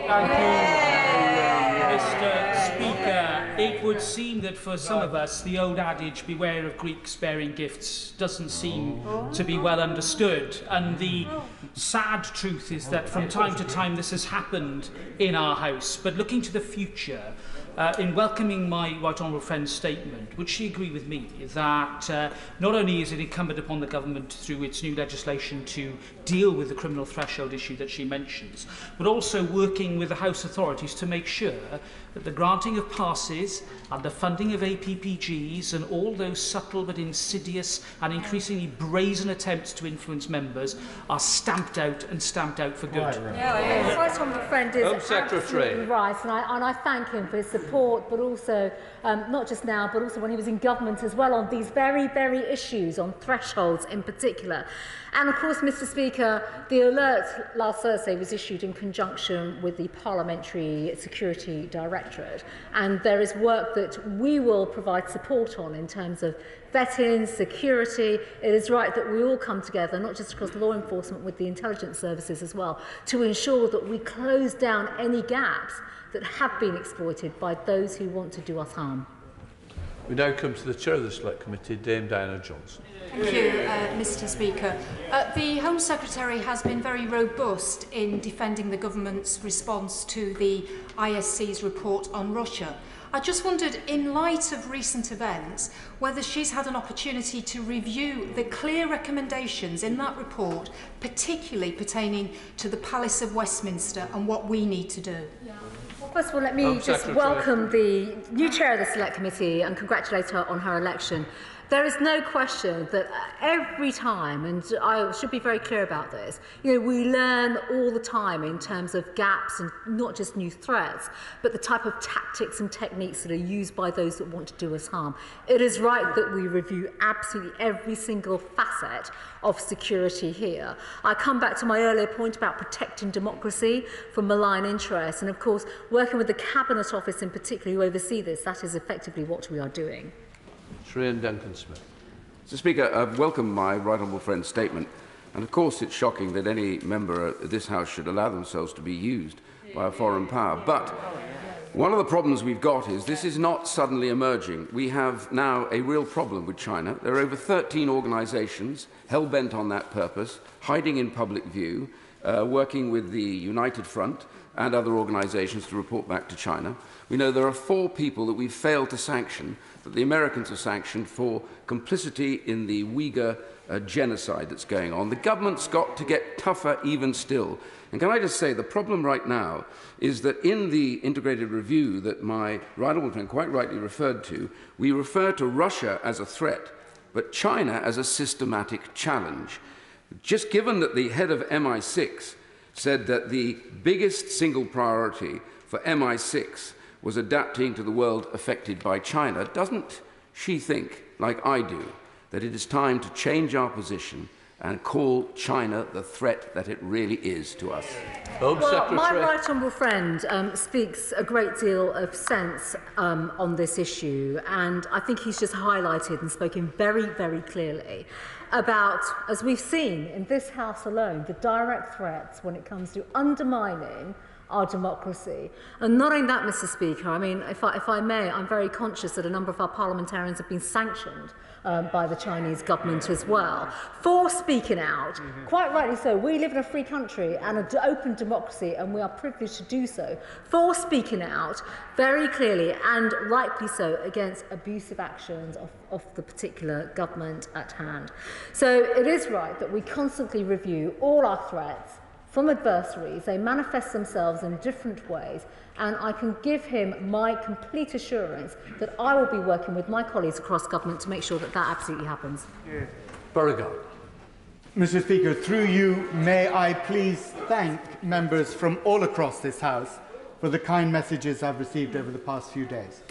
Thank you, Mr. Speaker. It would seem that for some of us, the old adage, beware of Greeks bearing gifts, doesn't seem to be well understood. And the sad truth is that from time to time this has happened in our House. But looking to the future, in welcoming my right honourable friend's statement, would she agree with me that not only is it incumbent upon the government through its new legislation to deal with the criminal threshold issue that she mentions, but also working with the House authorities to make sure that the granting of passes and the funding of APPGs and all those subtle but insidious and increasingly brazen attempts to influence members are stamped out for good? Yeah, right honourable friend is absolutely right, and I thank him for his support, but also not just now, but also when he was in government as well on these very, very issues, on thresholds in particular. And of course, Mr. Speaker, the alert last Thursday was issued in conjunction with the Parliamentary Security Directorate, and there is work that we will provide support on in terms of vetting, security. It is right that we all come together, not just across law enforcement, with the intelligence services as well, to ensure that we close down any gaps that have been exploited by those who want to do us harm. We now come to the Chair of the Select Committee, Dame Diana Johnson. Thank you, Mr. Speaker. The Home Secretary has been very robust in defending the government's response to the ISC's report on Russia. I just wondered, in light of recent events, whether she's had an opportunity to review the clear recommendations in that report, particularly pertaining to the Palace of Westminster and what we need to do. Well, first of all, let me just welcome the new chair of the Select Committee and congratulate her on her election. There is no question that every time, and I should be very clear about this, we learn all the time in terms of gaps and not just new threats, but the type of tactics and techniques that are used by those that want to do us harm. It is right that we review absolutely every single facet of security here. I come back to my earlier point about protecting democracy from malign interests, and of course, working with the Cabinet Office in particular who oversee this, that is effectively what we are doing. Shreen Duncan-Smith. Mr. Speaker, I welcome my right honourable friend's statement, and of course it's shocking that any member of this House should allow themselves to be used by a foreign power. But one of the problems we've got is this is not suddenly emerging. We have now a real problem with China. There are over 13 organisations hell-bent on that purpose, hiding in public view, working with the United Front and other organisations to report back to China. We know there are 4 people that we've failed to sanction, that the Americans have sanctioned for complicity in the Uyghur genocide that's going on. The government's got to get tougher even still. And can I just say, the problem right now is that in the integrated review that my right honourable friend quite rightly referred to, we refer to Russia as a threat, but China as a systematic challenge. Just given that the head of MI6 said that the biggest single priority for MI6 was adapting to the world affected by China, doesn't she think, like I do, that it is time to change our position and call China the threat that it really is to us? Well, my right honourable friend speaks a great deal of sense on this issue, and I think he's just highlighted and spoken very, very clearly about, as we've seen in this House alone, the direct threats when it comes to undermining our democracy. And not only that, Mr. Speaker, I mean, if I may, I'm very conscious that a number of our parliamentarians have been sanctioned by the Chinese government as well for speaking out. Quite rightly so. We live in a free country and an open democracy, and we are privileged to do so, for speaking out very clearly and rightly so against abusive actions of the particular government at hand. So it is right that we constantly review all our threats from adversaries. They manifest themselves in different ways, and I can give him my complete assurance that I will be working with my colleagues across government to make sure that that absolutely happens. Beauregard. Mr. Speaker, through you, may I please thank members from all across this House for the kind messages I've received over the past few days.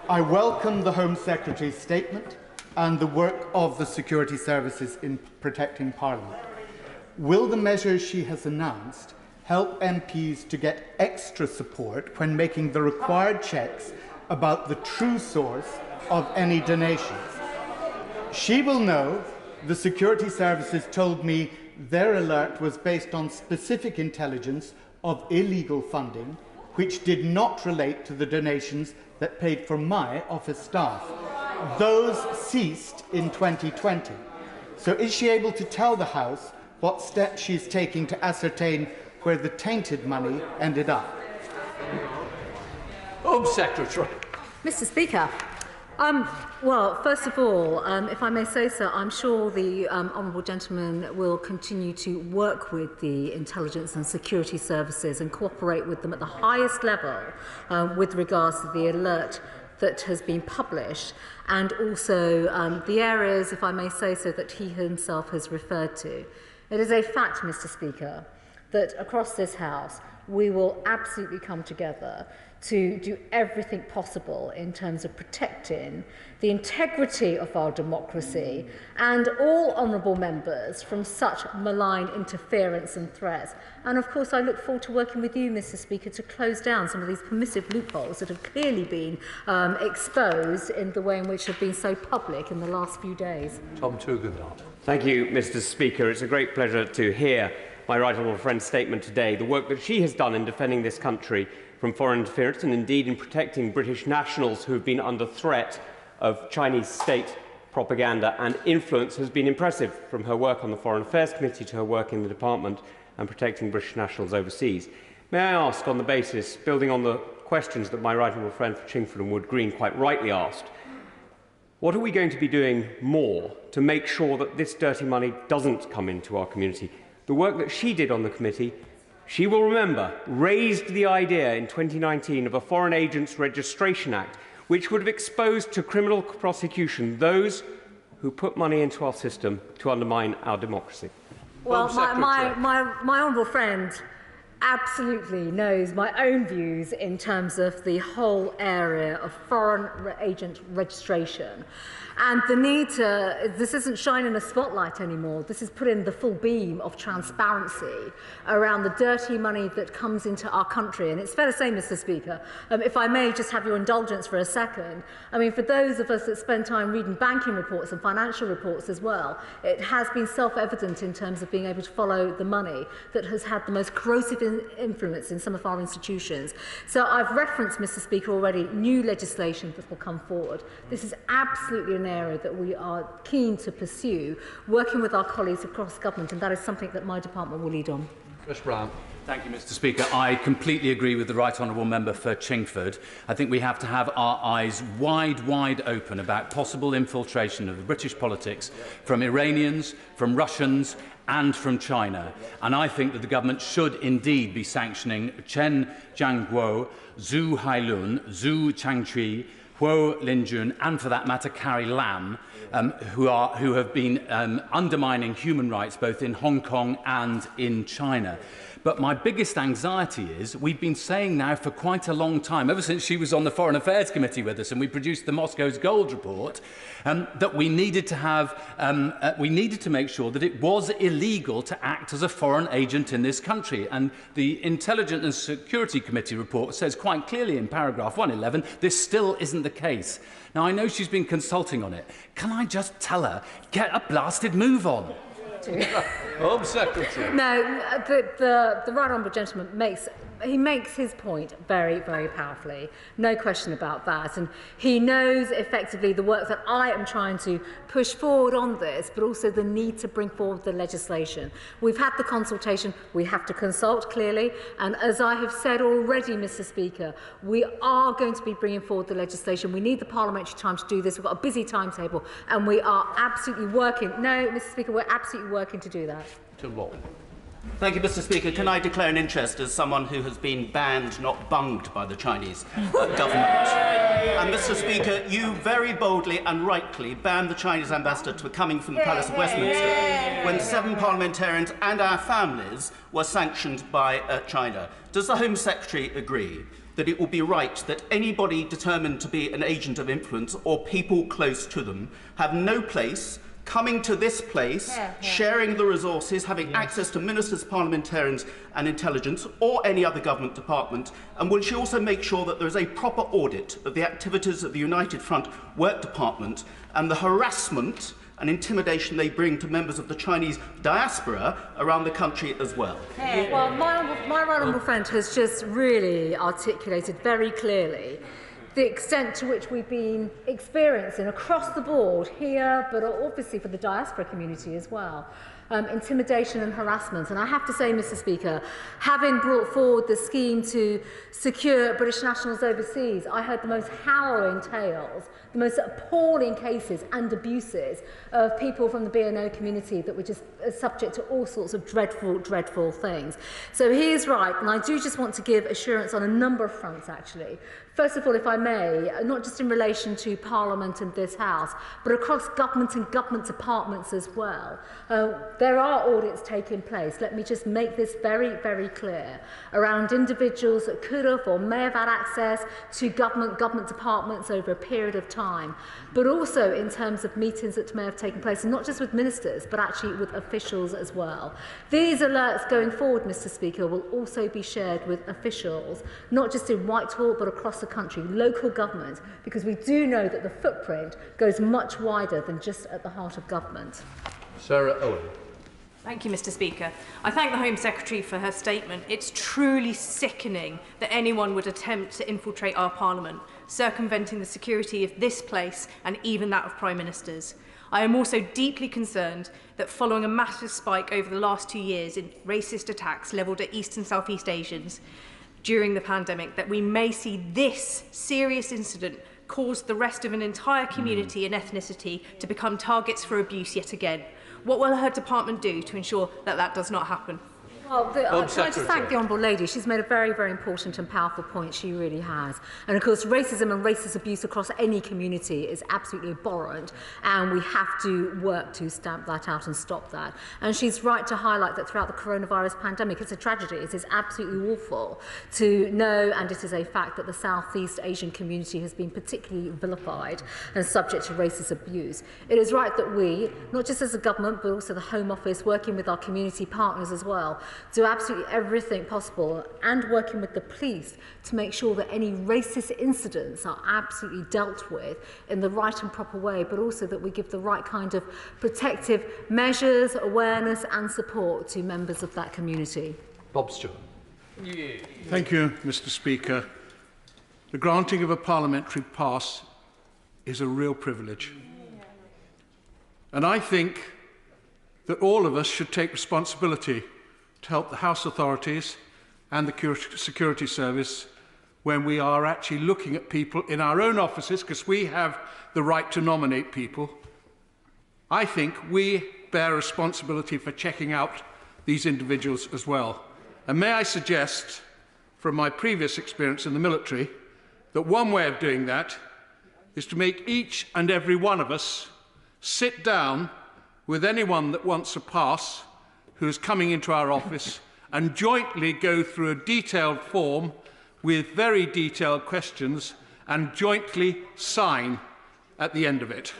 I welcome the Home Secretary's statement and the work of the security services in protecting Parliament. Will the measures she has announced help MPs to get extra support when making the required checks about the true source of any donations? She will know the security services told me their alert was based on specific intelligence of illegal funding, which did not relate to the donations that paid for my office staff. Those ceased in 2020. So is she able to tell the House what steps she's taking to ascertain where the tainted money ended up? Home Secretary. Mr. Speaker, well, first of all, if I may say so, I'm sure the honourable gentleman will continue to work with the intelligence and security services and cooperate with them at the highest level with regards to the alert that has been published, and also the areas, if I may say so, that he himself has referred to. It is a fact, Mr. Speaker, that across this House we will absolutely come together to do everything possible in terms of protecting the integrity of our democracy and all honourable members from such malign interference and threats. And of course I look forward to working with you, Mr. Speaker, to close down some of these permissive loopholes that have clearly been exposed in the way in which have been so public in the last few days. Tom Tugendhat. Thank you, Mr. Speaker. It's a great pleasure to hear my right honourable friend's statement today. The work that she has done in defending this country from foreign interference and indeed in protecting British nationals who have been under threat of Chinese state propaganda and influence has been impressive, from her work on the Foreign Affairs Committee to her work in the Department and protecting British nationals overseas. May I ask, on the basis, building on the questions that my right honourable friend for Chingford and Wood Green quite rightly asked, what are we going to be doing more to make sure that this dirty money doesn't come into our community? The work that she did on the committee, she will remember, raised the idea in 2019 of a Foreign Agents Registration Act, which would have exposed to criminal prosecution those who put money into our system to undermine our democracy. Well, my honourable friend absolutely knows my own views in terms of the whole area of foreign agent registration. And the need to, this isn't shining a spotlight anymore, this is putting the full beam of transparency around the dirty money that comes into our country. And it's fair to say, Mr. Speaker, if I may just have your indulgence for a second, I mean, for those of us that spend time reading banking reports and financial reports as well, it has been self-evident in terms of being able to follow the money that has had the most corrosive influence in some of our institutions. So I've referenced, Mr. Speaker, already new legislation that will come forward. This is absolutely an area that we are keen to pursue, working with our colleagues across government, and that is something that my department will lead on. Chris Brown. Thank you, Mr. Speaker. I completely agree with the Right Honourable Member for Chingford. I think we have to have our eyes wide open about possible infiltration of British politics from Iranians, from Russians and from China. And I think that the government should indeed be sanctioning Chen Jianguo, Zhu Hailun, Zhu Changqi, Huo Linjun, and for that matter, Carrie Lam, who have been undermining human rights both in Hong Kong and in China. But my biggest anxiety is, we've been saying now for quite a long time, ever since she was on the Foreign Affairs Committee with us and we produced the Moscow's Gold Report, that we needed to make sure that it was illegal to act as a foreign agent in this country. And the Intelligence and Security Committee report says quite clearly in paragraph 111, this still isn't the case. Now, I know she's been consulting on it. Can I just tell her, get a blasted move on? Home Secretary. No, the right honourable gentleman makes his point very powerfully. No question about that. And he knows effectively the work that I am trying to push forward on this, but also the need to bring forward the legislation. We've had the consultation. We have to consult clearly. And as I have said already, Mr. Speaker, we are going to be bringing forward the legislation. We need the parliamentary time to do this. We've got a busy timetable, and we are absolutely working. No, Mr. Speaker, we're absolutely working to do that. To Law. Thank you, Mr. Speaker. Can I declare an interest as someone who has been banned, not bunged, by the Chinese government? And, Mr. Speaker, you very boldly and rightly banned the Chinese ambassador to coming from the Palace of Westminster when 7 parliamentarians and our families were sanctioned by China. Does the Home Secretary agree that it would be right that anybody determined to be an agent of influence or people close to them have no place, coming to this place, sharing the resources, having access to ministers, parliamentarians and intelligence or any other government department? And will she also make sure that there is a proper audit of the activities of the United Front Work Department and the harassment and intimidation they bring to members of the Chinese diaspora around the country as well? Well, my right honourable friend has just really articulated very clearly the extent to which we've been experiencing across the board here, but obviously for the diaspora community as well, intimidation and harassment. And I have to say, Mr. Speaker, having brought forward the scheme to secure British nationals overseas, I heard the most harrowing tales, the most appalling cases and abuses of people from the B&O community that were just subject to all sorts of dreadful, dreadful things. So he is right, and I do just want to give assurance on a number of fronts, actually. First of all, if I may, not just in relation to Parliament and this House, but across government and government departments as well. There are audits taking place. Let me just make this very, very clear around individuals that could have or may have had access to government departments over a period of time, but also in terms of meetings that may have taken place, and not just with ministers, but actually with officials as well. These alerts going forward, Mr. Speaker, will also be shared with officials, not just in Whitehall, but across the country, local government, because we do know that the footprint goes much wider than just at the heart of government. Sarah Owen. Thank you, Mr. Speaker. I thank the Home Secretary for her statement. It's truly sickening that anyone would attempt to infiltrate our Parliament, circumventing the security of this place and even that of Prime Ministers. I am also deeply concerned that following a massive spike over the last 2 years in racist attacks levelled at East and South East Asians during the pandemic, that we may see this serious incident cause the rest of an entire community and ethnicity to become targets for abuse yet again. What will her department do to ensure that that does not happen? Well, can I just thank the Honourable Lady? She's made a very, very important and powerful point. She really has. And of course, racism and racist abuse across any community is absolutely abhorrent, and we have to work to stamp that out and stop that. And she's right to highlight that throughout the coronavirus pandemic, it's a tragedy. It is absolutely awful to know, and it is a fact, that the Southeast Asian community has been particularly vilified and subject to racist abuse. It is right that we, not just as a government, but also the Home Office, working with our community partners as well, do absolutely everything possible, and working with the police to make sure that any racist incidents are absolutely dealt with in the right and proper way, but also that we give the right kind of protective measures, awareness and support to members of that community. Bob Stewart. Thank you, Mr. Speaker. The granting of a parliamentary pass is a real privilege. And I think that all of us should take responsibility to help the House authorities and the security service when we are actually looking at people in our own offices, because we have the right to nominate people. I think we bear responsibility for checking out these individuals as well. And may I suggest, from my previous experience in the military, that one way of doing that is to make each and every one of us sit down with anyone that wants a pass who is coming into our office and jointly go through a detailed form with very detailed questions and jointly sign at the end of it.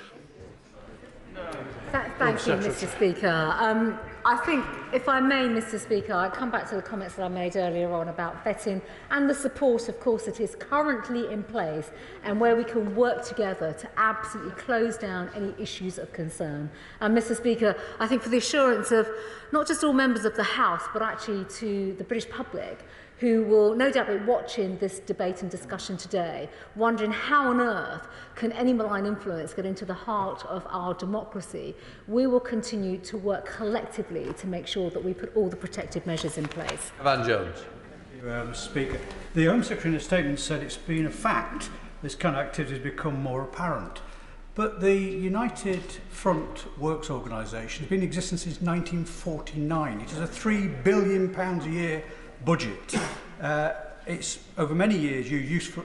Thank you, Mr. Speaker. I think, if I may, Mr. Speaker, I come back to the comments that I made earlier on about vetting and the support, of course, that is currently in place, and where we can work together to absolutely close down any issues of concern. And, Mr. Speaker, I think for the assurance of not just all members of the House, but actually to the British public, who will no doubt be watching this debate and discussion today, wondering how on earth can any malign influence get into the heart of our democracy, we will continue to work collectively to make sure that we put all the protective measures in place. Van Jones. Thank you, Mr. Speaker. The Home Secretary in a statement said it's been a fact this kind of activity has become more apparent. But the United Front Works Organisation has been in existence since 1949. It is a £3 billion a year budget. It's over many years used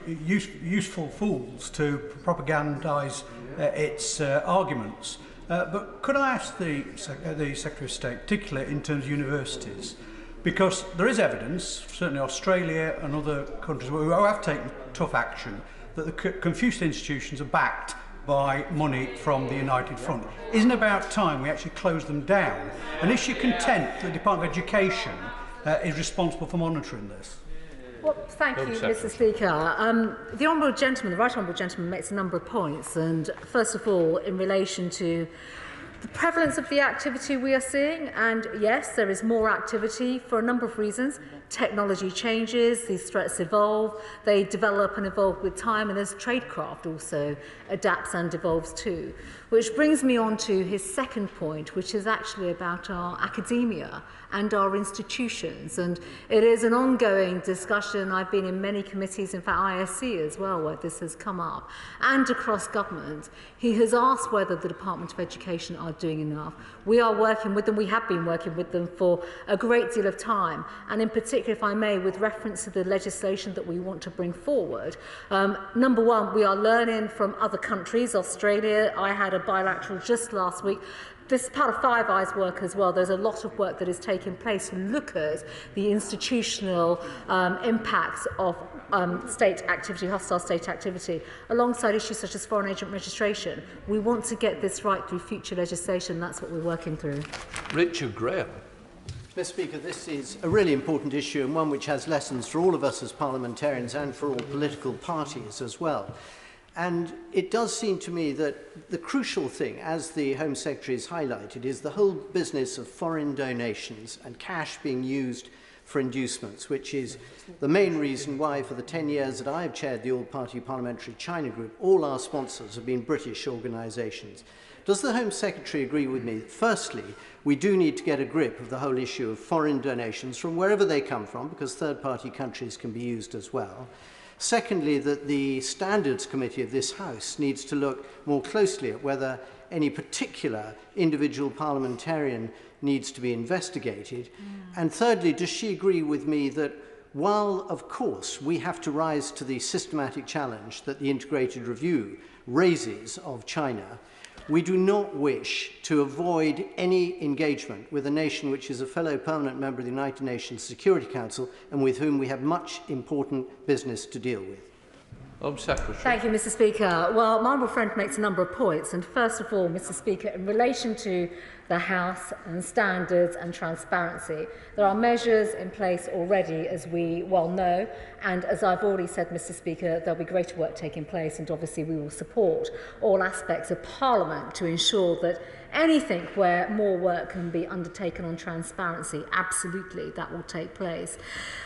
useful fools to propagandise its arguments. But could I ask the Secretary of State, particularly in terms of universities, because there is evidence, certainly Australia and other countries who have taken tough action, that the Confucius institutions are backed by money from the United Front. Isn't it about time we actually close them down? And is she content that the Department of Education is responsible for monitoring this? Well, thank you, Mr. Speaker. The Honourable Gentleman, the Right Honourable Gentleman, makes a number of points. And first of all, in relation to the prevalence of the activity we are seeing, and yes, there is more activity for a number of reasons. Technology changes, these threats evolve, they develop and evolve with time, and as tradecraft also adapts and evolves too. Which brings me on to his second point, which is actually about our academia and our institutions. And it is an ongoing discussion. I've been in many committees, in fact ISC as well, where this has come up, and across government. He has asked whether the Department of Education are doing enough. We are working with them, we have been working with them for a great deal of time, and in particular, if I may, with reference to the legislation that we want to bring forward. Number one, we are learning from other countries. Australia, I had a bilateral just last week. This is part of Five Eyes work as well. There's a lot of work that is taking place to look at the institutional impacts of state activity, hostile state activity, alongside issues such as foreign agent registration. We want to get this right through future legislation. That's what we're working through. Richard Graham. Mr. Speaker, this is a really important issue and one which has lessons for all of us as parliamentarians and for all political parties as well. And it does seem to me that the crucial thing, as the Home Secretary has highlighted, is the whole business of foreign donations and cash being used for inducements, which is the main reason why for the 10 years that I have chaired the All-Party Parliamentary China Group, all our sponsors have been British organisations. Does the Home Secretary agree with me that, firstly, we do need to get a grip of the whole issue of foreign donations from wherever they come from, because third-party countries can be used as well? Secondly, that the Standards Committee of this House needs to look more closely at whether any particular individual parliamentarian needs to be investigated. And thirdly, does she agree with me that while, of course, we have to rise to the systematic challenge that the integrated review raises of China, we do not wish to avoid any engagement with a nation which is a fellow permanent member of the United Nations Security Council and with whom we have much important business to deal with? Home Secretary. Thank you, Mr. Speaker. Well, my honourable friend makes a number of points. And first of all, Mr. Speaker, in relation to the House and standards and transparency, there are measures in place already, as we well know. And as I've already said, Mr. Speaker, there'll be greater work taking place. And obviously, we will support all aspects of Parliament to ensure that anything where more work can be undertaken on transparency, absolutely, that will take place.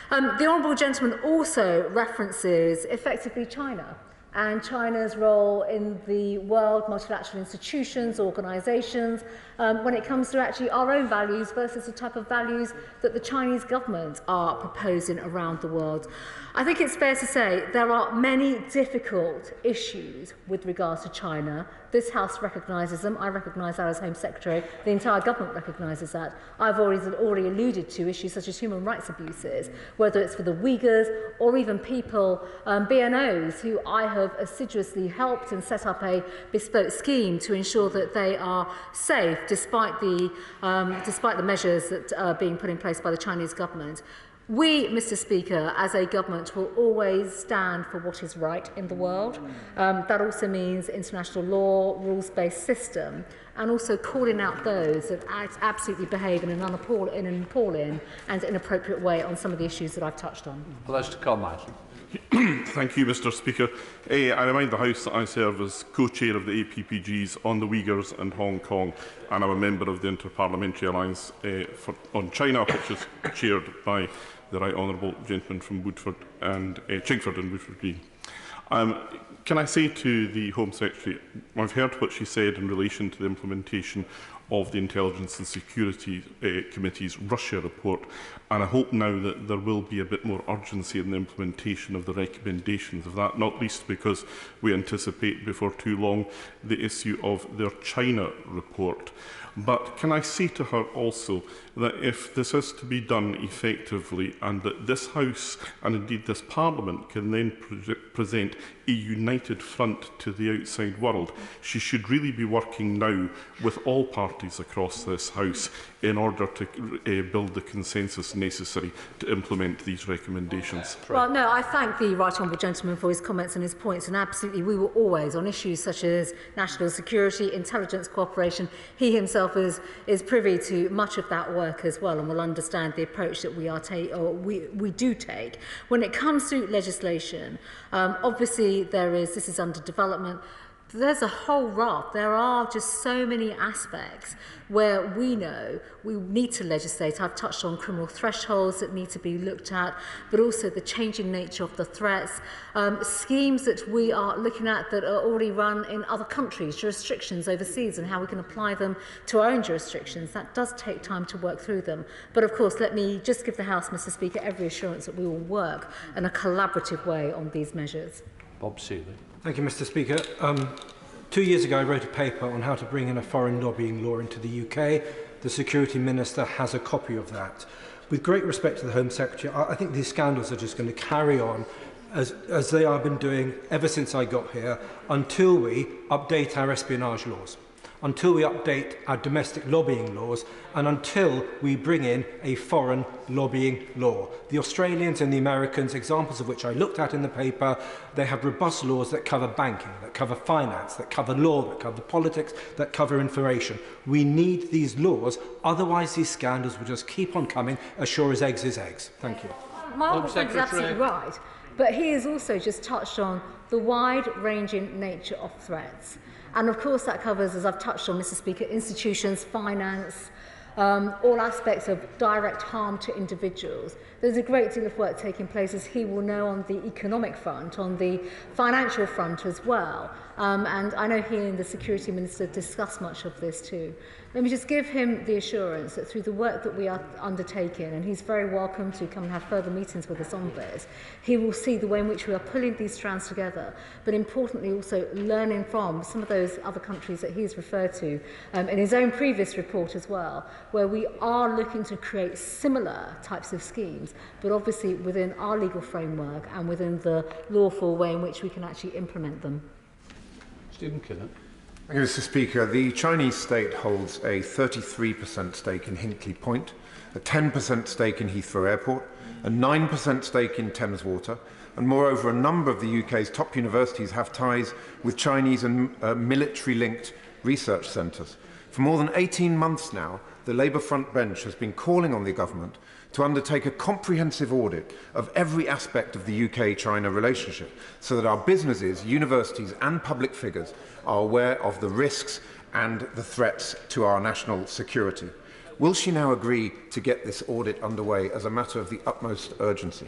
The Honourable Gentleman also references effectively China and China's role in the world, multilateral institutions, organisations, when it comes to actually our own values versus the type of values that the Chinese government are proposing around the world. I think it's fair to say there are many difficult issues with regards to China. This House recognises them. I recognise that as Home Secretary. The entire government recognises that. I've already alluded to issues such as human rights abuses, whether it's for the Uyghurs or even people, BNOs, who I have assiduously helped and set up a bespoke scheme to ensure that they are safe despite the measures that are being put in place by the Chinese government. We, Mr. Speaker, as a government, will always stand for what is right in the world. That also means international law, rules-based system, and also calling out those that absolutely behave in an appalling and inappropriate way on some of the issues that I've touched on. Mr. Conrad. Thank you, Mr. Speaker. I remind the House that I serve as co-chair of the APPGs on the Uyghurs and Hong Kong, and I'm a member of the Inter-Parliamentary Alliance on China, which is chaired by the Right Honourable Gentleman from Woodford and Chingford and Woodford Green. Can I say to the Home Secretary, I've heard what she said in relation to the implementation of the Intelligence and Security Committee's Russia report, and I hope now that there will be a bit more urgency in the implementation of the recommendations of that, not least because we anticipate before too long the issue of their China report. But can I say to her also that if this is to be done effectively and that this House and indeed this Parliament can then present a united front to the outside world, she should really be working now with all parties parties across this House in order to build the consensus necessary to implement these recommendations. Well, no, I thank the Right Honourable Gentleman for his comments and his points, and absolutely we will always, on issues such as national security, intelligence cooperation, he himself is privy to much of that work as well, and will understand the approach that we do take. When it comes to legislation, obviously this is under development. There's a whole raft. There are just so many aspects where we know we need to legislate. I've touched on criminal thresholds that need to be looked at, but also the changing nature of the threats, schemes that we are looking at that are already run in other countries, jurisdictions overseas, and how we can apply them to our own jurisdictions. That does take time to work through them. But of course, let me just give the House, Mr. Speaker, every assurance that we will work in a collaborative way on these measures. Bob Seeley. Thank you, Mr. Speaker. 2 years ago, I wrote a paper on how to bring in a foreign lobbying law into the UK. The Security Minister has a copy of that. With great respect to the Home Secretary, I think these scandals are just going to carry on as they have been doing ever since I got here, until we update our espionage laws, until we update our domestic lobbying laws, and until we bring in a foreign lobbying law. The Australians and the Americans, examples of which I looked at in the paper, they have robust laws that cover banking, that cover finance, that cover law, that cover politics, that cover information. We need these laws, otherwise these scandals will just keep on coming, as sure as eggs is eggs. Thank you. My is absolutely right, but he has also just touched on the wide-ranging nature of threats. And of course that covers, as I've touched on, Mr. Speaker, institutions, finance, all aspects of direct harm to individuals. There's a great deal of work taking place, as he will know, on the economic front, on the financial front as well. And I know he and the Security Minister discuss much of this too. Let me just give him the assurance that through the work that we are undertaking, and he's very welcome to come and have further meetings with us on this, he will see the way in which we are pulling these strands together, but importantly also learning from some of those other countries that he's referred to in his own previous report as well, where we are looking to create similar types of schemes, but obviously within our legal framework and within the lawful way in which we can actually implement them. Stephen Kinnock. Thank you, Mr. Speaker. The Chinese state holds a 33% stake in Hinkley Point, a 10% stake in Heathrow Airport, a 9% stake in Thames Water, and moreover, a number of the UK's top universities have ties with Chinese and military-linked research centres. For more than 18 months now, the Labour front bench has been calling on the government to undertake a comprehensive audit of every aspect of the UK-China relationship so that our businesses, universities and public figures are aware of the risks and the threats to our national security. Will she now agree to get this audit underway as a matter of the utmost urgency?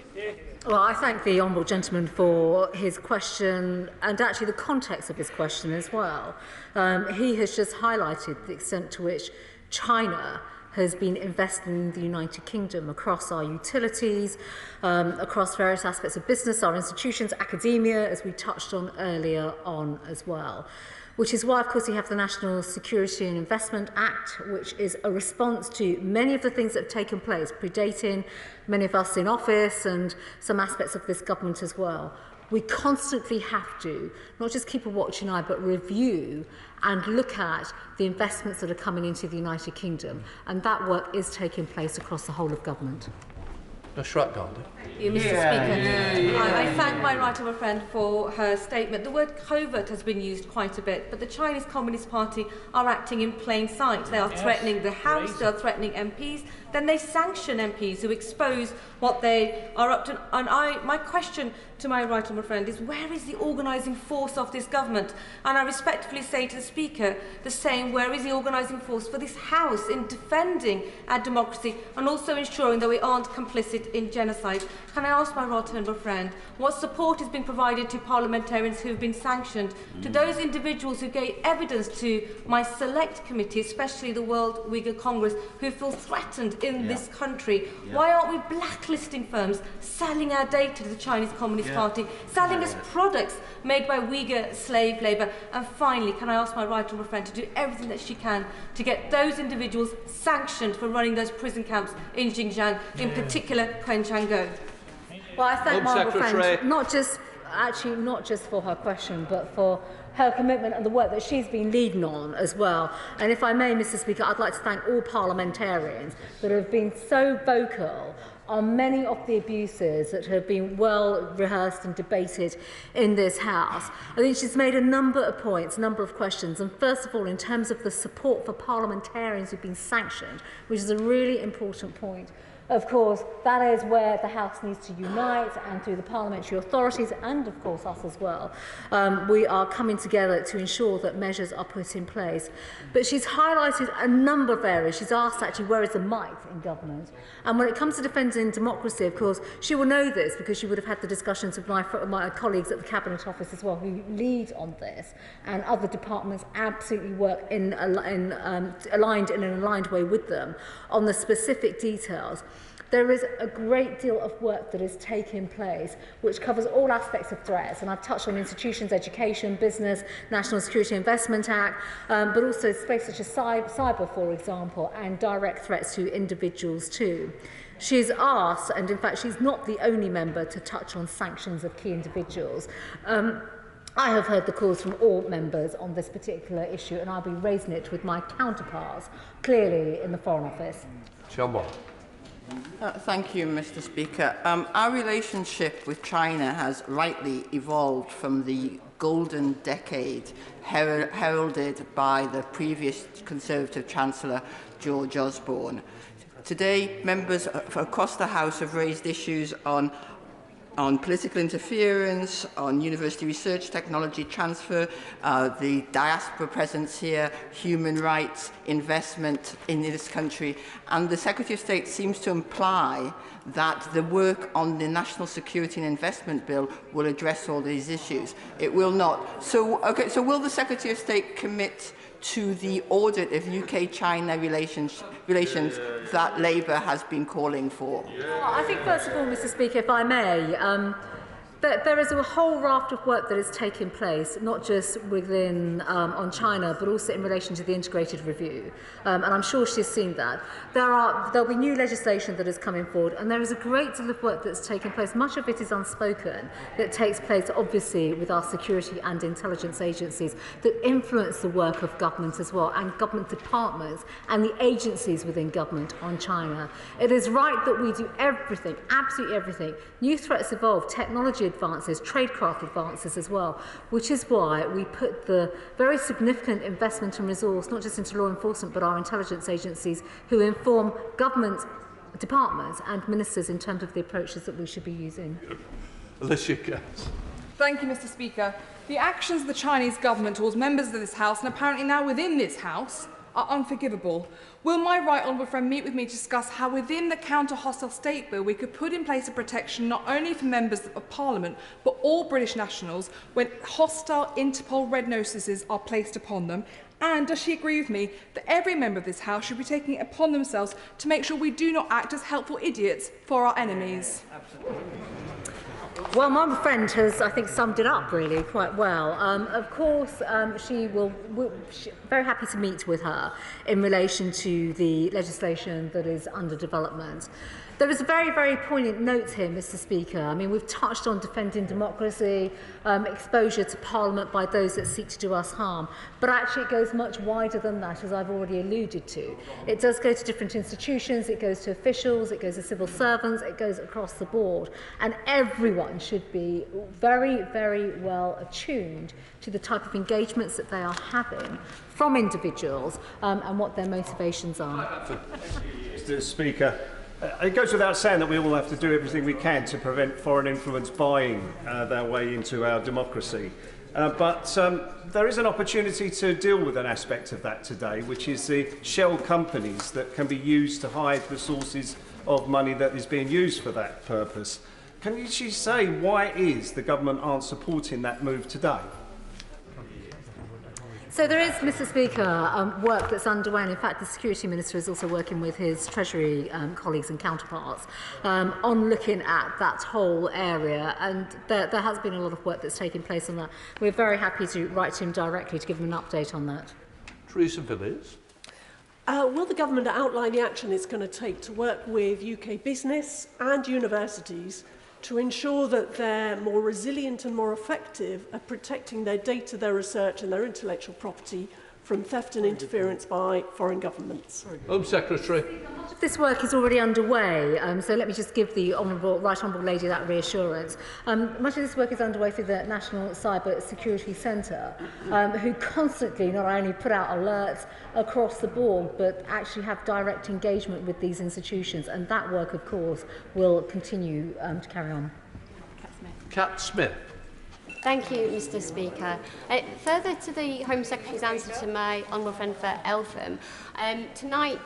Well, I thank the Honourable Gentleman for his question and actually the context of his question as well. He has just highlighted the extent to which China has been investing in the United Kingdom across our utilities, across various aspects of business, our institutions, academia, as we touched on earlier on as well. Which is why, of course, we have the National Security and Investment Act, which is a response to many of the things that have taken place, predating many of us in office and some aspects of this government as well. We constantly have to not just keep a watching eye, but review and look at the investments that are coming into the United Kingdom. And that work is taking place across the whole of government. Ashrat Gandhi. Mr. Speaker. I thank my right honourable friend for her statement. The word covert has been used quite a bit, but the Chinese Communist Party are acting in plain sight. They are threatening the House, they are threatening MPs, then they sanction MPs who expose what they are up to. And my question to my right honourable friend is, where is the organising force of this government? And I respectfully say to the Speaker the same, where is the organising force for this House in defending our democracy and also ensuring that we aren't complicit in genocide? Can I ask my right honourable friend what support is being provided to parliamentarians who have been sanctioned, to those individuals who gave evidence to my select committee, especially the World Uyghur Congress, who feel threatened in this country? Why aren't we blacklisting firms selling our data to the Chinese Communist Party, selling us products made by Uyghur slave labour? And finally, can I ask my right honourable friend to do everything that she can to get those individuals sanctioned for running those prison camps in Xinjiang, in particular Quenchango? Well, I thank my honourable friend not just for her question, but for her commitment and the work that she's been leading on as well. And if I may, Mr. Speaker, I'd like to thank all parliamentarians that have been so vocal on many of the abuses that have been well rehearsed and debated in this House. I think she's made a number of points, a number of questions, and first of all, in terms of the support for parliamentarians who've been sanctioned, which is a really important point. Of course, that is where the House needs to unite, and through the parliamentary authorities and, of course, us as well, we are coming together to ensure that measures are put in place. But she's highlighted a number of areas. She's asked, actually, where is the might in government? And when it comes to defending democracy, of course, she will know this because she would have had the discussions with my colleagues at the Cabinet Office as well, who lead on this, and other departments absolutely work aligned in an aligned way with them on the specific details. There is a great deal of work that is taking place which covers all aspects of threats, and I've touched on institutions, education, business, National Security Investment Act, but also space such as cyber, for example, and direct threats to individuals too. She's asked, and in fact she's not the only member to touch on sanctions of key individuals. I have heard the calls from all members on this particular issue, and I'll be raising it with my counterparts, clearly in the Foreign Office. Thank you, Mr. Speaker. Our relationship with China has rightly evolved from the golden decade heralded by the previous Conservative Chancellor, George Osborne. Today, members across the House have raised issues on political interference, on university research technology transfer, the diaspora presence here, human rights, investment in this country. And the Secretary of State seems to imply that the work on the National Security and Investment Bill will address all these issues. It will not. So will the Secretary of State commit to the audit of UK-China relations that Labour has been calling for? Well, I think, first of all, Mr. Speaker, if I may, there is a whole raft of work that is taking place, not just within on China, but also in relation to the integrated review. And I'm sure she's seen that. There'll be new legislation that is coming forward, and there is a great deal of work that's taking place. Much of it is unspoken, that takes place, obviously, with our security and intelligence agencies that influence the work of government as well, and government departments and the agencies within government on China. It is right that we do everything, absolutely everything. New threats evolve, technology advances, tradecraft advances as well, which is why we put the very significant investment and resource, not just into law enforcement, but our intelligence agencies who inform government departments and ministers in terms of the approaches that we should be using. Alicia Katz. Thank you, Mr. Speaker. The actions of the Chinese government towards members of this House, and apparently now within this House, are unforgivable. Will my right honourable friend meet with me to discuss how within the counter-hostile state bill we could put in place a protection not only for members of Parliament but all British nationals when hostile Interpol red notices are placed upon them? And does she agree with me that every member of this House should be taking it upon themselves to make sure we do not act as helpful idiots for our enemies? Well, my friend has, I think, summed it up really quite well. Of course, she will very happy to meet with her in relation to the legislation that is under development. There is a very, very poignant note here, Mr. Speaker. I mean, we've touched on defending democracy, exposure to Parliament by those that seek to do us harm. But actually, it goes much wider than that, as I've already alluded to. It does go to different institutions, it goes to officials, it goes to civil servants, it goes across the board. And everyone should be very, very well attuned to the type of engagements that they are having from individuals and what their motivations are. Mr. Speaker, it goes without saying that we all have to do everything we can to prevent foreign influence buying their way into our democracy. But there is an opportunity to deal with an aspect of that today, which is the shell companies that can be used to hide the sources of money that is being used for that purpose. Can you say why it is the government aren't supporting that move today? So there is, Mr. Speaker, work that's underway, and in fact the Security Minister is also working with his Treasury colleagues and counterparts on looking at that whole area, and there has been a lot of work that's taking place on that. We're very happy to write to him directly to give him an update on that. Teresa Villiers. Will the government outline the action it's going to take to work with UK business and universities to ensure that they're more resilient and more effective at protecting their data, their research and their intellectual property from theft and interference by foreign governments. Home Secretary. This work is already underway, so let me just give the Right Honourable Lady that reassurance. Much of this work is underway through the National Cyber Security Centre, who constantly not only put out alerts across the board, but actually have direct engagement with these institutions, and that work, of course, will continue to carry on. Cat Smith. Thank you, Mr Speaker. Further to the Home Secretary's answer to my honourable friend for Eltham, tonight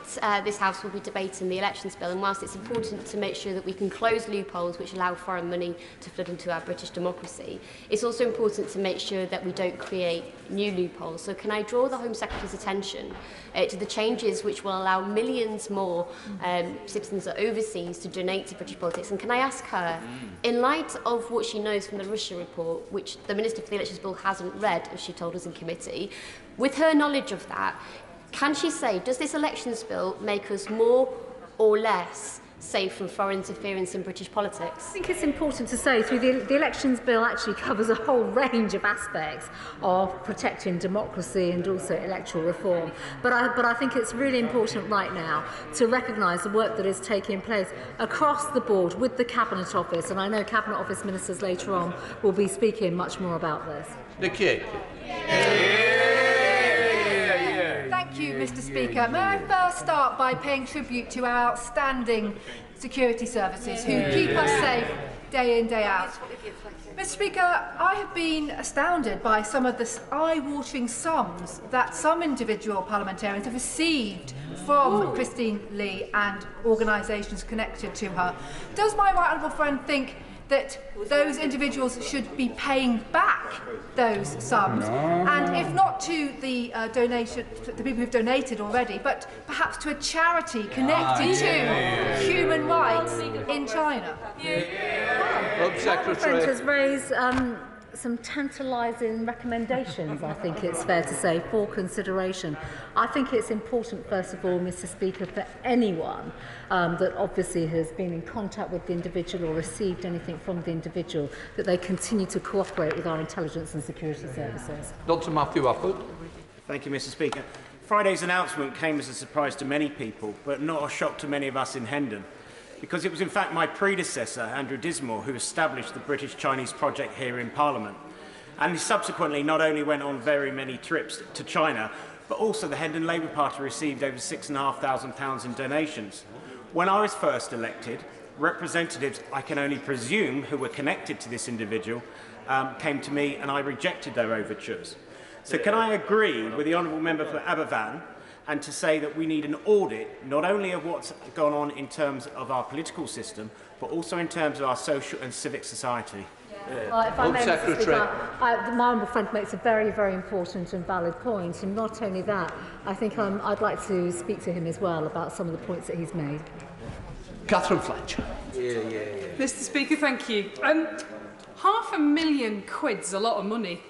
this House will be debating the Elections Bill, and whilst it's important to make sure that we can close loopholes which allow foreign money to flood into our British democracy, it's also important to make sure that we don't create new loopholes. So can I draw the Home Secretary's attention to the changes which will allow millions more citizens overseas to donate to British politics? And can I ask her, in light of what she knows from the Russia report, which the Minister for the Elections Bill hasn't read, as she told us in committee, with her knowledge of that, can she say, does this Elections Bill make us more or less safe from foreign interference in British politics? I think it's important to say through the Elections Bill actually covers a whole range of aspects of protecting democracy and also electoral reform. But I think it's really important right now to recognise the work that is taking place across the board with the Cabinet Office, and I know Cabinet Office ministers later on will be speaking much more about this. Nikki. Thank you, Mr Speaker. May I first start by paying tribute to our outstanding security services who keep us safe day in, day out. Mr Speaker, I have been astounded by some of the eye-watering sums that some individual parliamentarians have received from Christine Lee and organisations connected to her. Does my right honourable friend think that those individuals should be paying back those sums, and if not to the the people who've donated already, but perhaps to a charity connected to human rights in China? Home Secretary. has raised some tantalising recommendations, I think it's fair to say, for consideration. I think it's important, first of all, Mr Speaker, for anyone that obviously has been in contact with the individual or received anything from the individual, that they continue to cooperate with our intelligence and security services. Dr Matthew Appel. Thank you, Mr Speaker. Friday's announcement came as a surprise to many people, but not a shock to many of us in Hendon, because it was in fact my predecessor, Andrew Dismore, who established the British-Chinese project here in Parliament. And he subsequently not only went on very many trips to China, but also the Hendon Labour Party received over £6,500 in donations. When I was first elected, representatives, I can only presume, who were connected to this individual, came to me and I rejected their overtures. So can I agree with the Honourable Member for Aberfan and to say that we need an audit not only of what's gone on in terms of our political system, but also in terms of our social and civic society? If I may, Mr. Speaker, my honourable friend makes a very, very important and valid point, and not only that, I think I'd like to speak to him as well about some of the points that he's made. Catherine Fletcher. Mr Speaker, thank you. £500,000's a lot of money.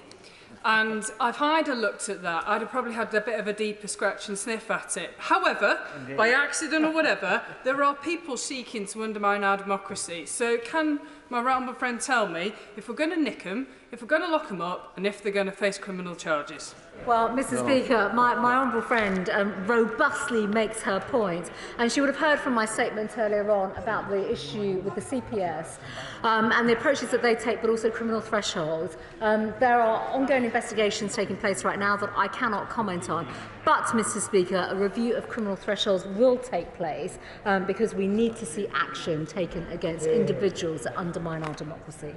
And if I'd have looked at that, I'd have probably had a bit of a deeper scratch and sniff at it. However, by accident or whatever, there are people seeking to undermine our democracy. So can my right honourable friend tell me if we're going to nick them, if we're going to lock them up, and if they're going to face criminal charges? Well, Mr Speaker, my honourable friend robustly makes her point, and she would have heard from my statement earlier on about the issue with the CPS and the approaches that they take, but also criminal thresholds. There are ongoing investigations taking place right now that I cannot comment on, but, Mr Speaker, a review of criminal thresholds will take place because we need to see action taken against individuals that undermine our democracy.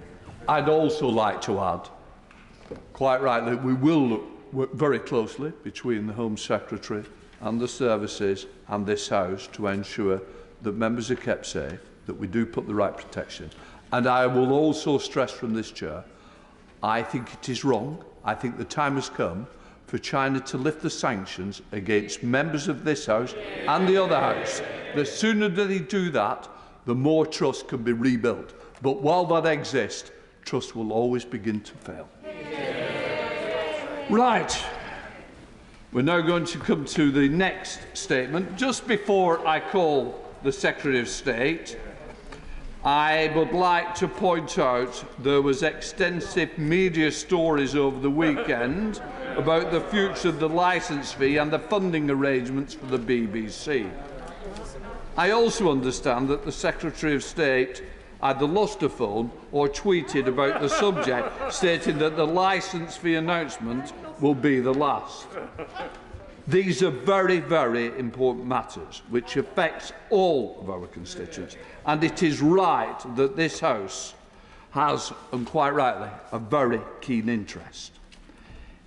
I'd also like to add, quite rightly, we will work very closely between the Home Secretary and the services and this House to ensure that members are kept safe, that we do put the right protection. And I will also stress from this chair, I think it is wrong. I think the time has come for China to lift the sanctions against members of this House and the other House. The sooner that they do that, the more trust can be rebuilt. But while that exists, trust will always begin to fail. Right. We're now going to come to the next statement. Just before I call the Secretary of State, I would like to point out there was extensive media stories over the weekend about the future of the licence fee and the funding arrangements for the BBC. I also understand that the Secretary of State either lost a phone or tweeted about the subject, stating that the licence fee announcement will be the last. These are very, very important matters which affect all of our constituents, and it is right that this House has, and quite rightly, a very keen interest.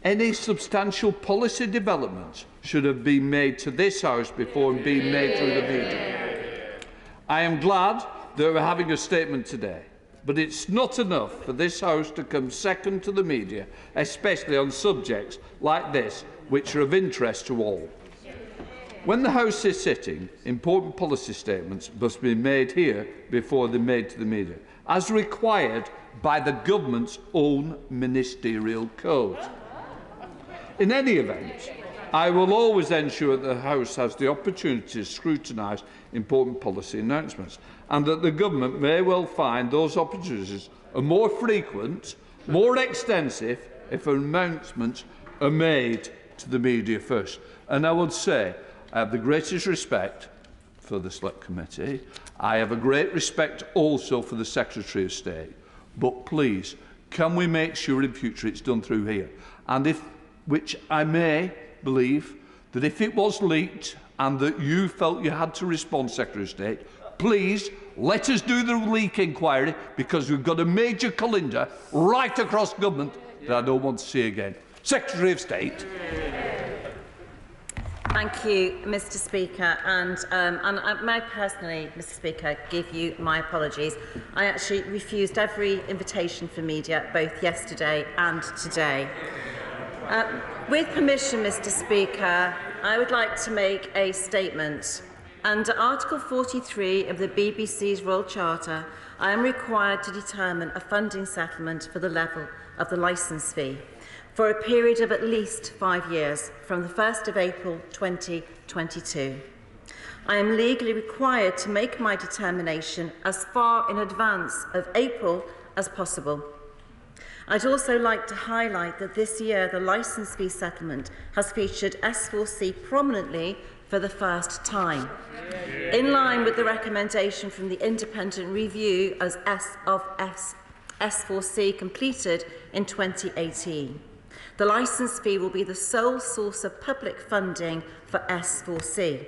Any substantial policy developments should have been made to this House before being made through the media. I am glad that we're having a statement today, but it's not enough for this House to come second to the media, especially on subjects like this, which are of interest to all. When the House is sitting, important policy statements must be made here before they're made to the media, as required by the government's own ministerial code. In any event, I will always ensure that the House has the opportunity to scrutinise important policy announcements, and that the government may well find those opportunities are more frequent, more extensive, if announcements are made to the media first. And I would say I have the greatest respect for the Select Committee. I have a great respect also for the Secretary of State. But please, can we make sure in future it's done through here? And if, which I may believe, that if it was leaked and that you felt you had to respond, Secretary of State, please let us do the leak inquiry, because we've got a major colander right across government that I don't want to see again. Secretary of State. Thank you, Mr. Speaker. And may I personally, Mr. Speaker, give you my apologies. I actually refused every invitation for media, both yesterday and today. With permission, Mr. Speaker, I would like to make a statement. Under Article 43 of the BBC's Royal Charter, I am required to determine a funding settlement for the level of the licence fee for a period of at least 5 years, from the 1st of April 2022. I am legally required to make my determination as far in advance of April as possible. I'd also like to highlight that this year the licence fee settlement has featured S4C prominently for the first time, in line with the recommendation from the independent review as S4C completed in 2018. The licence fee will be the sole source of public funding for S4C.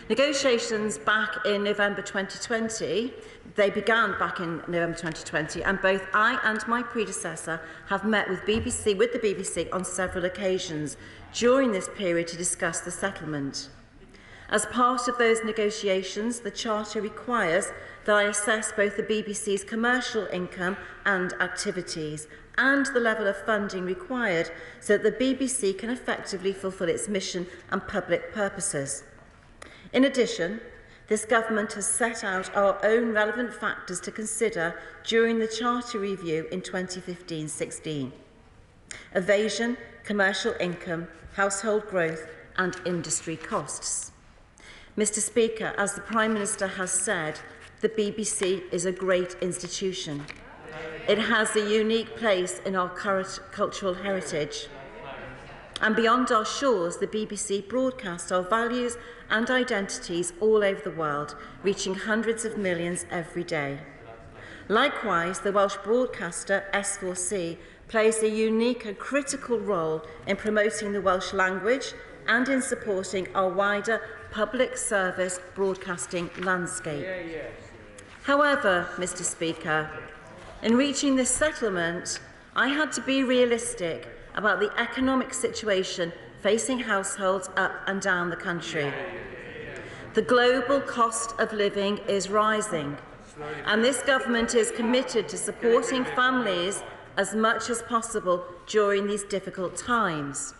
Negotiations back in November 2020, they began back in November 2020, and both I and my predecessor have met with the BBC on several occasions during this period to discuss the settlement. As part of those negotiations, the Charter requires that I assess both the BBC's commercial income and activities and the level of funding required so that the BBC can effectively fulfil its mission and public purposes. In addition, this government has set out our own relevant factors to consider during the Charter review in 2015-16. Evasion, commercial income, household growth and industry costs. Mr. Speaker, as the Prime Minister has said, the BBC is a great institution. It has a unique place in our current cultural heritage. And beyond our shores, the BBC broadcasts our values and identities all over the world, reaching hundreds of millions every day. Likewise, the Welsh broadcaster S4C plays a unique and critical role in promoting the Welsh language and in supporting our wider public service broadcasting landscape. However, Mr. Speaker, in reaching this settlement, I had to be realistic about the economic situation facing households up and down the country. The global cost of living is rising, and this government is committed to supporting families as much as possible during these difficult times.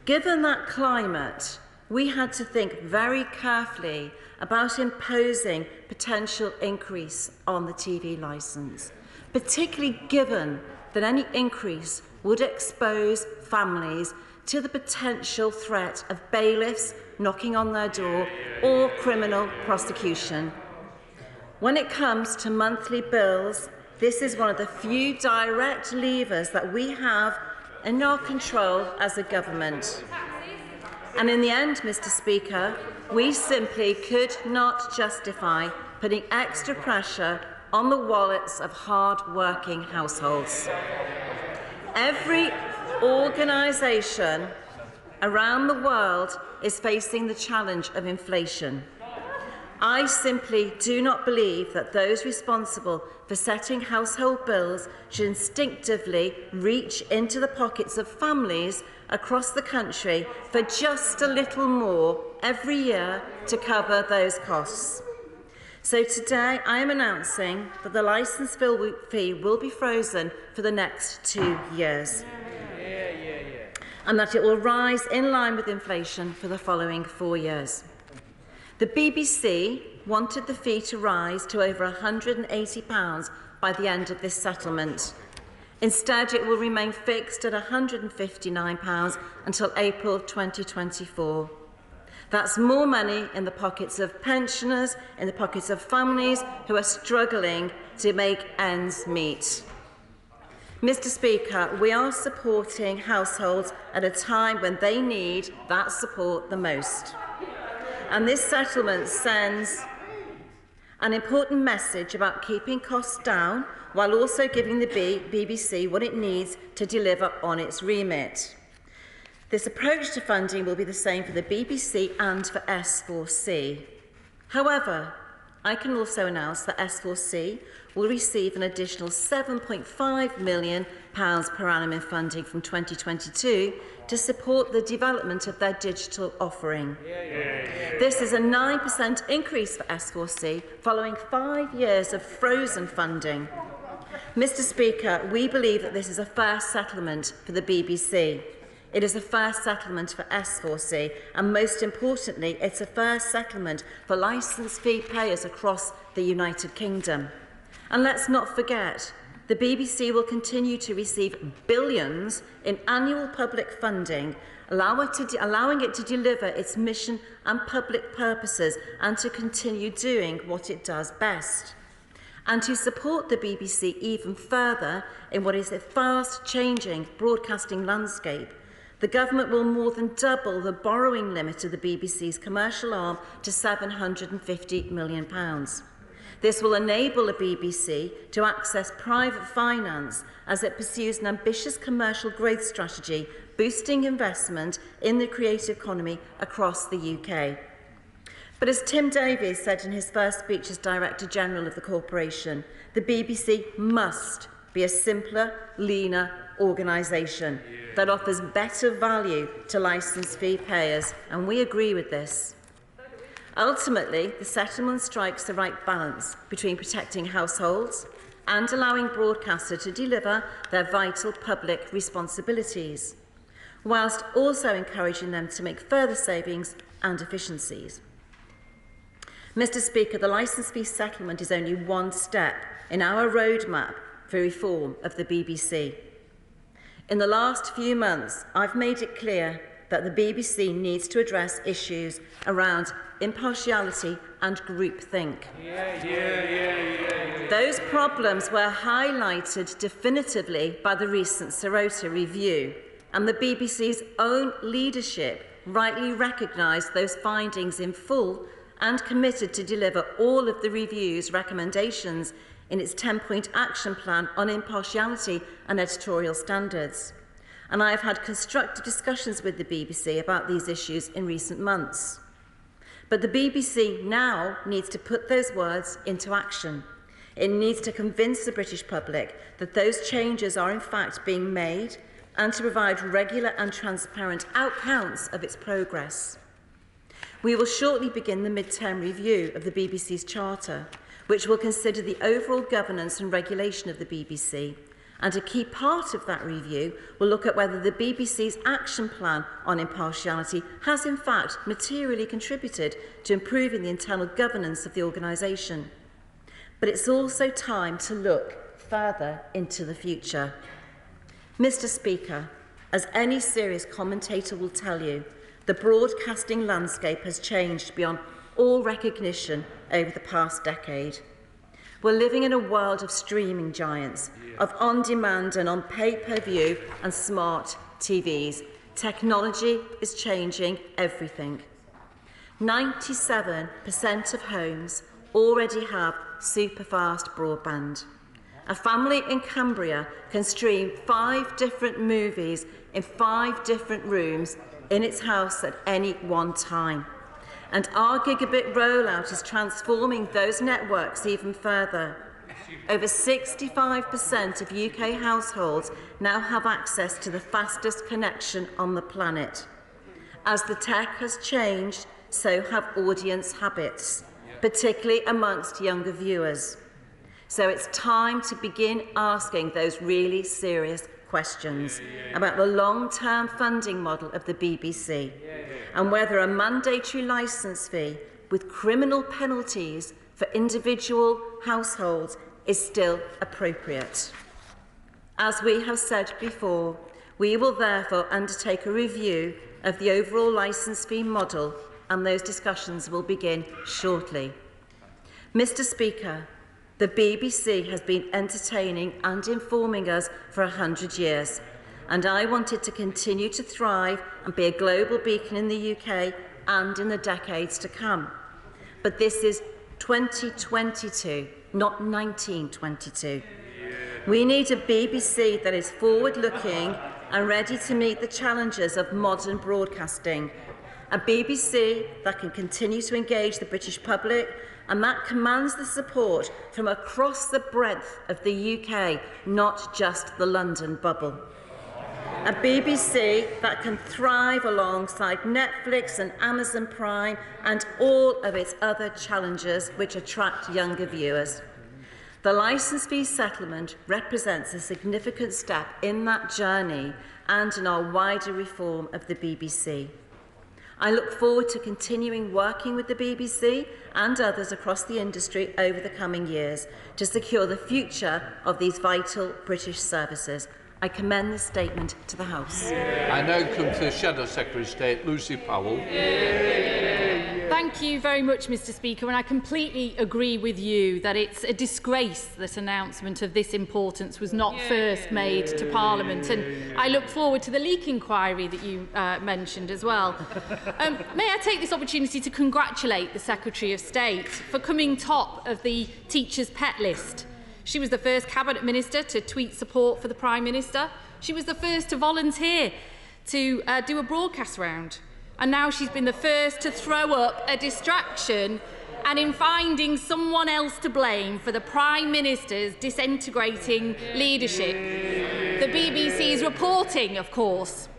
Given that climate, we had to think very carefully about imposing potential increase on the TV licence, particularly given that any increase would expose families to the potential threat of bailiffs knocking on their door or criminal prosecution. When it comes to monthly bills, this is one of the few direct levers that we have in our control as a government. And in the end, Mr. Speaker, we simply could not justify putting extra pressure on the wallets of hard-working households. Every organisation around the world is facing the challenge of inflation. I simply do not believe that those responsible for setting household bills should instinctively reach into the pockets of families across the country for just a little more every year to cover those costs. So today I am announcing that the licence fee will be frozen for the next 2 years. And that it will rise in line with inflation for the following 4 years. The BBC wanted the fee to rise to over £180 by the end of this settlement. Instead, it will remain fixed at £159 until April 2024. That's more money in the pockets of pensioners, in the pockets of families who are struggling to make ends meet. Mr. Speaker, we are supporting households at a time when they need that support the most. And this settlement sends an important message about keeping costs down while also giving the BBC what it needs to deliver on its remit. This approach to funding will be the same for the BBC and for S4C. However, I can also announce that S4C will receive an additional £7.5 million per annum in funding from 2022 to support the development of their digital offering. This is a 9% increase for S4C following 5 years of frozen funding. Mr. Speaker, we believe that this is a fair settlement for the BBC. It is a fair settlement for S4C, and most importantly, it's a fair settlement for licence fee payers across the United Kingdom. And let's not forget, the BBC will continue to receive billions in annual public funding, allowing it to deliver its mission and public purposes and to continue doing what it does best. And to support the BBC even further in what is a fast-changing broadcasting landscape, the government will more than double the borrowing limit of the BBC's commercial arm to £750 million. This will enable the BBC to access private finance as it pursues an ambitious commercial growth strategy, boosting investment in the creative economy across the UK. But as Tim Davies said in his first speech as Director General of the corporation, the BBC must be a simpler, leaner organisation that offers better value to licence fee payers, and we agree with this. Ultimately, the settlement strikes the right balance between protecting households and allowing broadcasters to deliver their vital public responsibilities, whilst also encouraging them to make further savings and efficiencies. Mr. Speaker, the licence fee settlement is only one step in our roadmap for reform of the BBC. In the last few months, I've made it clear that the BBC needs to address issues around impartiality and groupthink. Those problems were highlighted definitively by the recent Sirota review, and the BBC's own leadership rightly recognised those findings in full and committed to deliver all of the review's recommendations in its 10-point action plan on impartiality and editorial standards. And I have had constructive discussions with the BBC about these issues in recent months. But the BBC now needs to put those words into action. It needs to convince the British public that those changes are in fact being made and to provide regular and transparent accounts of its progress. We will shortly begin the mid-term review of the BBC's charter, which will consider the overall governance and regulation of the BBC. And a key part of that review will look at whether the BBC's action plan on impartiality has in fact materially contributed to improving the internal governance of the organisation. But it's also time to look further into the future. Mr. Speaker, as any serious commentator will tell you, the broadcasting landscape has changed beyond all recognition over the past decade. We're living in a world of streaming giants, of on-demand and on pay-per-view and smart TVs. Technology is changing everything. 97% of homes already have super-fast broadband. A family in Cumbria can stream 5 different movies in 5 different rooms in its house at any one time. And our gigabit rollout is transforming those networks even further. Over 65% of UK households now have access to the fastest connection on the planet. As the tech has changed, so have audience habits, particularly amongst younger viewers. So it's time to begin asking those really serious questions about the long-term funding model of the BBC and whether a mandatory licence fee with criminal penalties for individual households is still appropriate. As we have said before, we will therefore undertake a review of the overall licence fee model, and those discussions will begin shortly. Mr. Speaker, the BBC has been entertaining and informing us for 100 years, and I want it to continue to thrive and be a global beacon in the UK and in the decades to come. But this is 2022, not 1922. We need a BBC that is forward-looking and ready to meet the challenges of modern broadcasting. A BBC that can continue to engage the British public and that commands the support from across the breadth of the UK, not just the London bubble. A BBC that can thrive alongside Netflix and Amazon Prime and all of its other challenges which attract younger viewers. The licence fee settlement represents a significant step in that journey and in our wider reform of the BBC. I look forward to continuing working with the BBC and others across the industry over the coming years to secure the future of these vital British services. I commend this statement to the House. I now come to the Shadow Secretary of State, Lucy Powell. Thank you very much, Mr. Speaker, and I completely agree with you that it's a disgrace that announcement of this importance was not first made to Parliament, and I look forward to the leak inquiry that you mentioned as well. May I take this opportunity to congratulate the Secretary of State for coming top of the teacher's pet list. She was the first Cabinet Minister to tweet support for the Prime Minister. She was the first to volunteer to do a broadcast round. And now she's been the first to throw up a distraction and in finding someone else to blame for the Prime Minister's disintegrating leadership. The BBC's reporting, of course.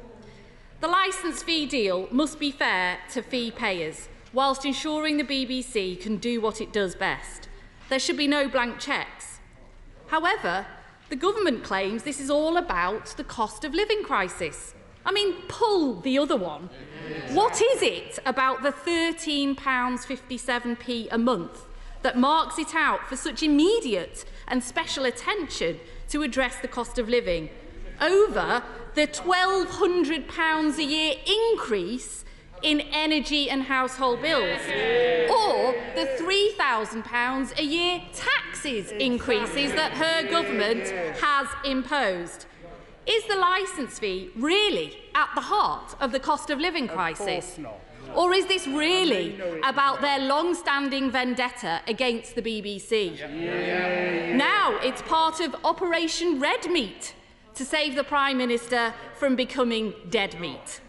The licence fee deal must be fair to fee payers, whilst ensuring the BBC can do what it does best. There should be no blank cheques. However, the government claims this is all about the cost of living crisis. I mean, pull the other one. What is it about the £13.57p a month that marks it out for such immediate and special attention to address the cost of living over the £1,200 a year increase in energy and household bills, or the £3,000 a year taxes increases that her government has imposed? Is the licence fee really at the heart of the cost of living crisis? Or is this really about their long-standing vendetta against the BBC? Now it's part of Operation Red Meat to save the Prime Minister from becoming dead meat.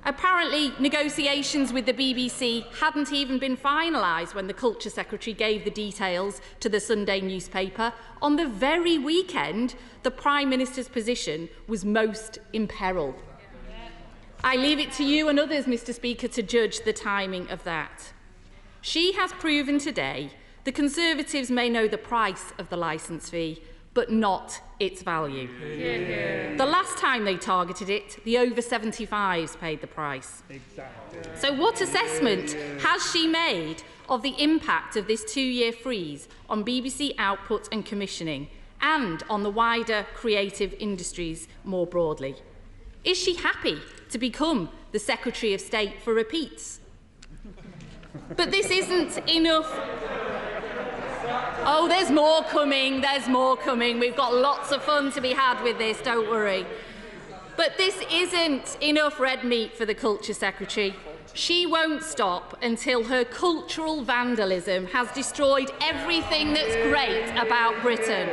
Apparently, negotiations with the BBC hadn't even been finalised when the Culture Secretary gave the details to the Sunday newspaper on the very weekend the Prime Minister's position was most in peril. I leave it to you and others, Mr. Speaker, to judge the timing of that. She has proven today the Conservatives may know the price of the licence fee, but not its value. The last time they targeted it, the over 75s paid the price. So what assessment has she made of the impact of this 2-year freeze on BBC output and commissioning and on the wider creative industries more broadly? Is she happy to become the Secretary of State for repeats? But this isn't enough. Oh, there's more coming, there's more coming. We've got lots of fun to be had with this, don't worry. But this isn't enough red meat for the Culture Secretary. She won't stop until her cultural vandalism has destroyed everything that's great about Britain.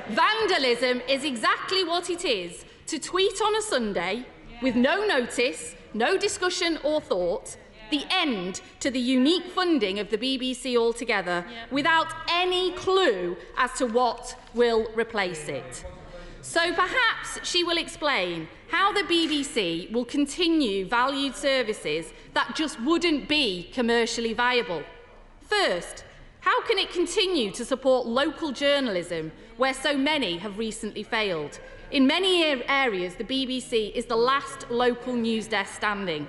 Vandalism is exactly what it is: to tweet on a Sunday with no notice, no discussion or thought, the end to the unique funding of the BBC altogether, without any clue as to what will replace it. So perhaps she will explain how the BBC will continue valued services that just wouldn't be commercially viable. First, how can it continue to support local journalism where so many have recently failed? In many areas, the BBC is the last local news desk standing.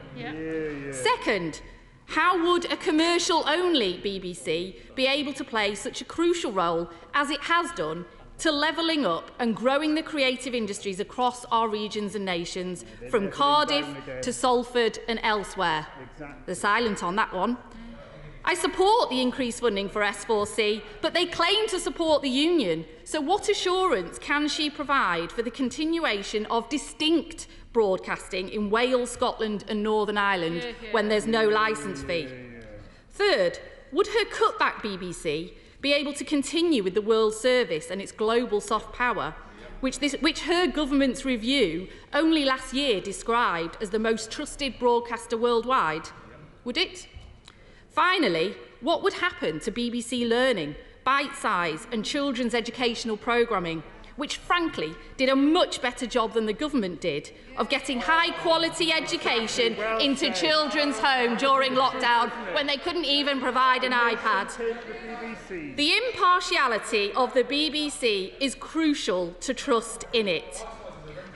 Second, how would a commercial-only BBC be able to play such a crucial role, as it has done, to levelling up and growing the creative industries across our regions and nations, from Cardiff to Salford and elsewhere? They're silent on that one. I support the increased funding for S4C, but they claim to support the union. So what assurance can she provide for the continuation of distinct broadcasting in Wales, Scotland and Northern Ireland when there's no licence fee? Third, would her cutback BBC be able to continue with the World Service and its global soft power, which her government's review only last year described as the most trusted broadcaster worldwide? Would it? Finally, what would happen to BBC Learning, Bite Size and children's educational programming, which frankly did a much better job than the government did of getting high-quality education into children's homes during lockdown when they couldn't even provide an iPad? The impartiality of the BBC is crucial to trust in it.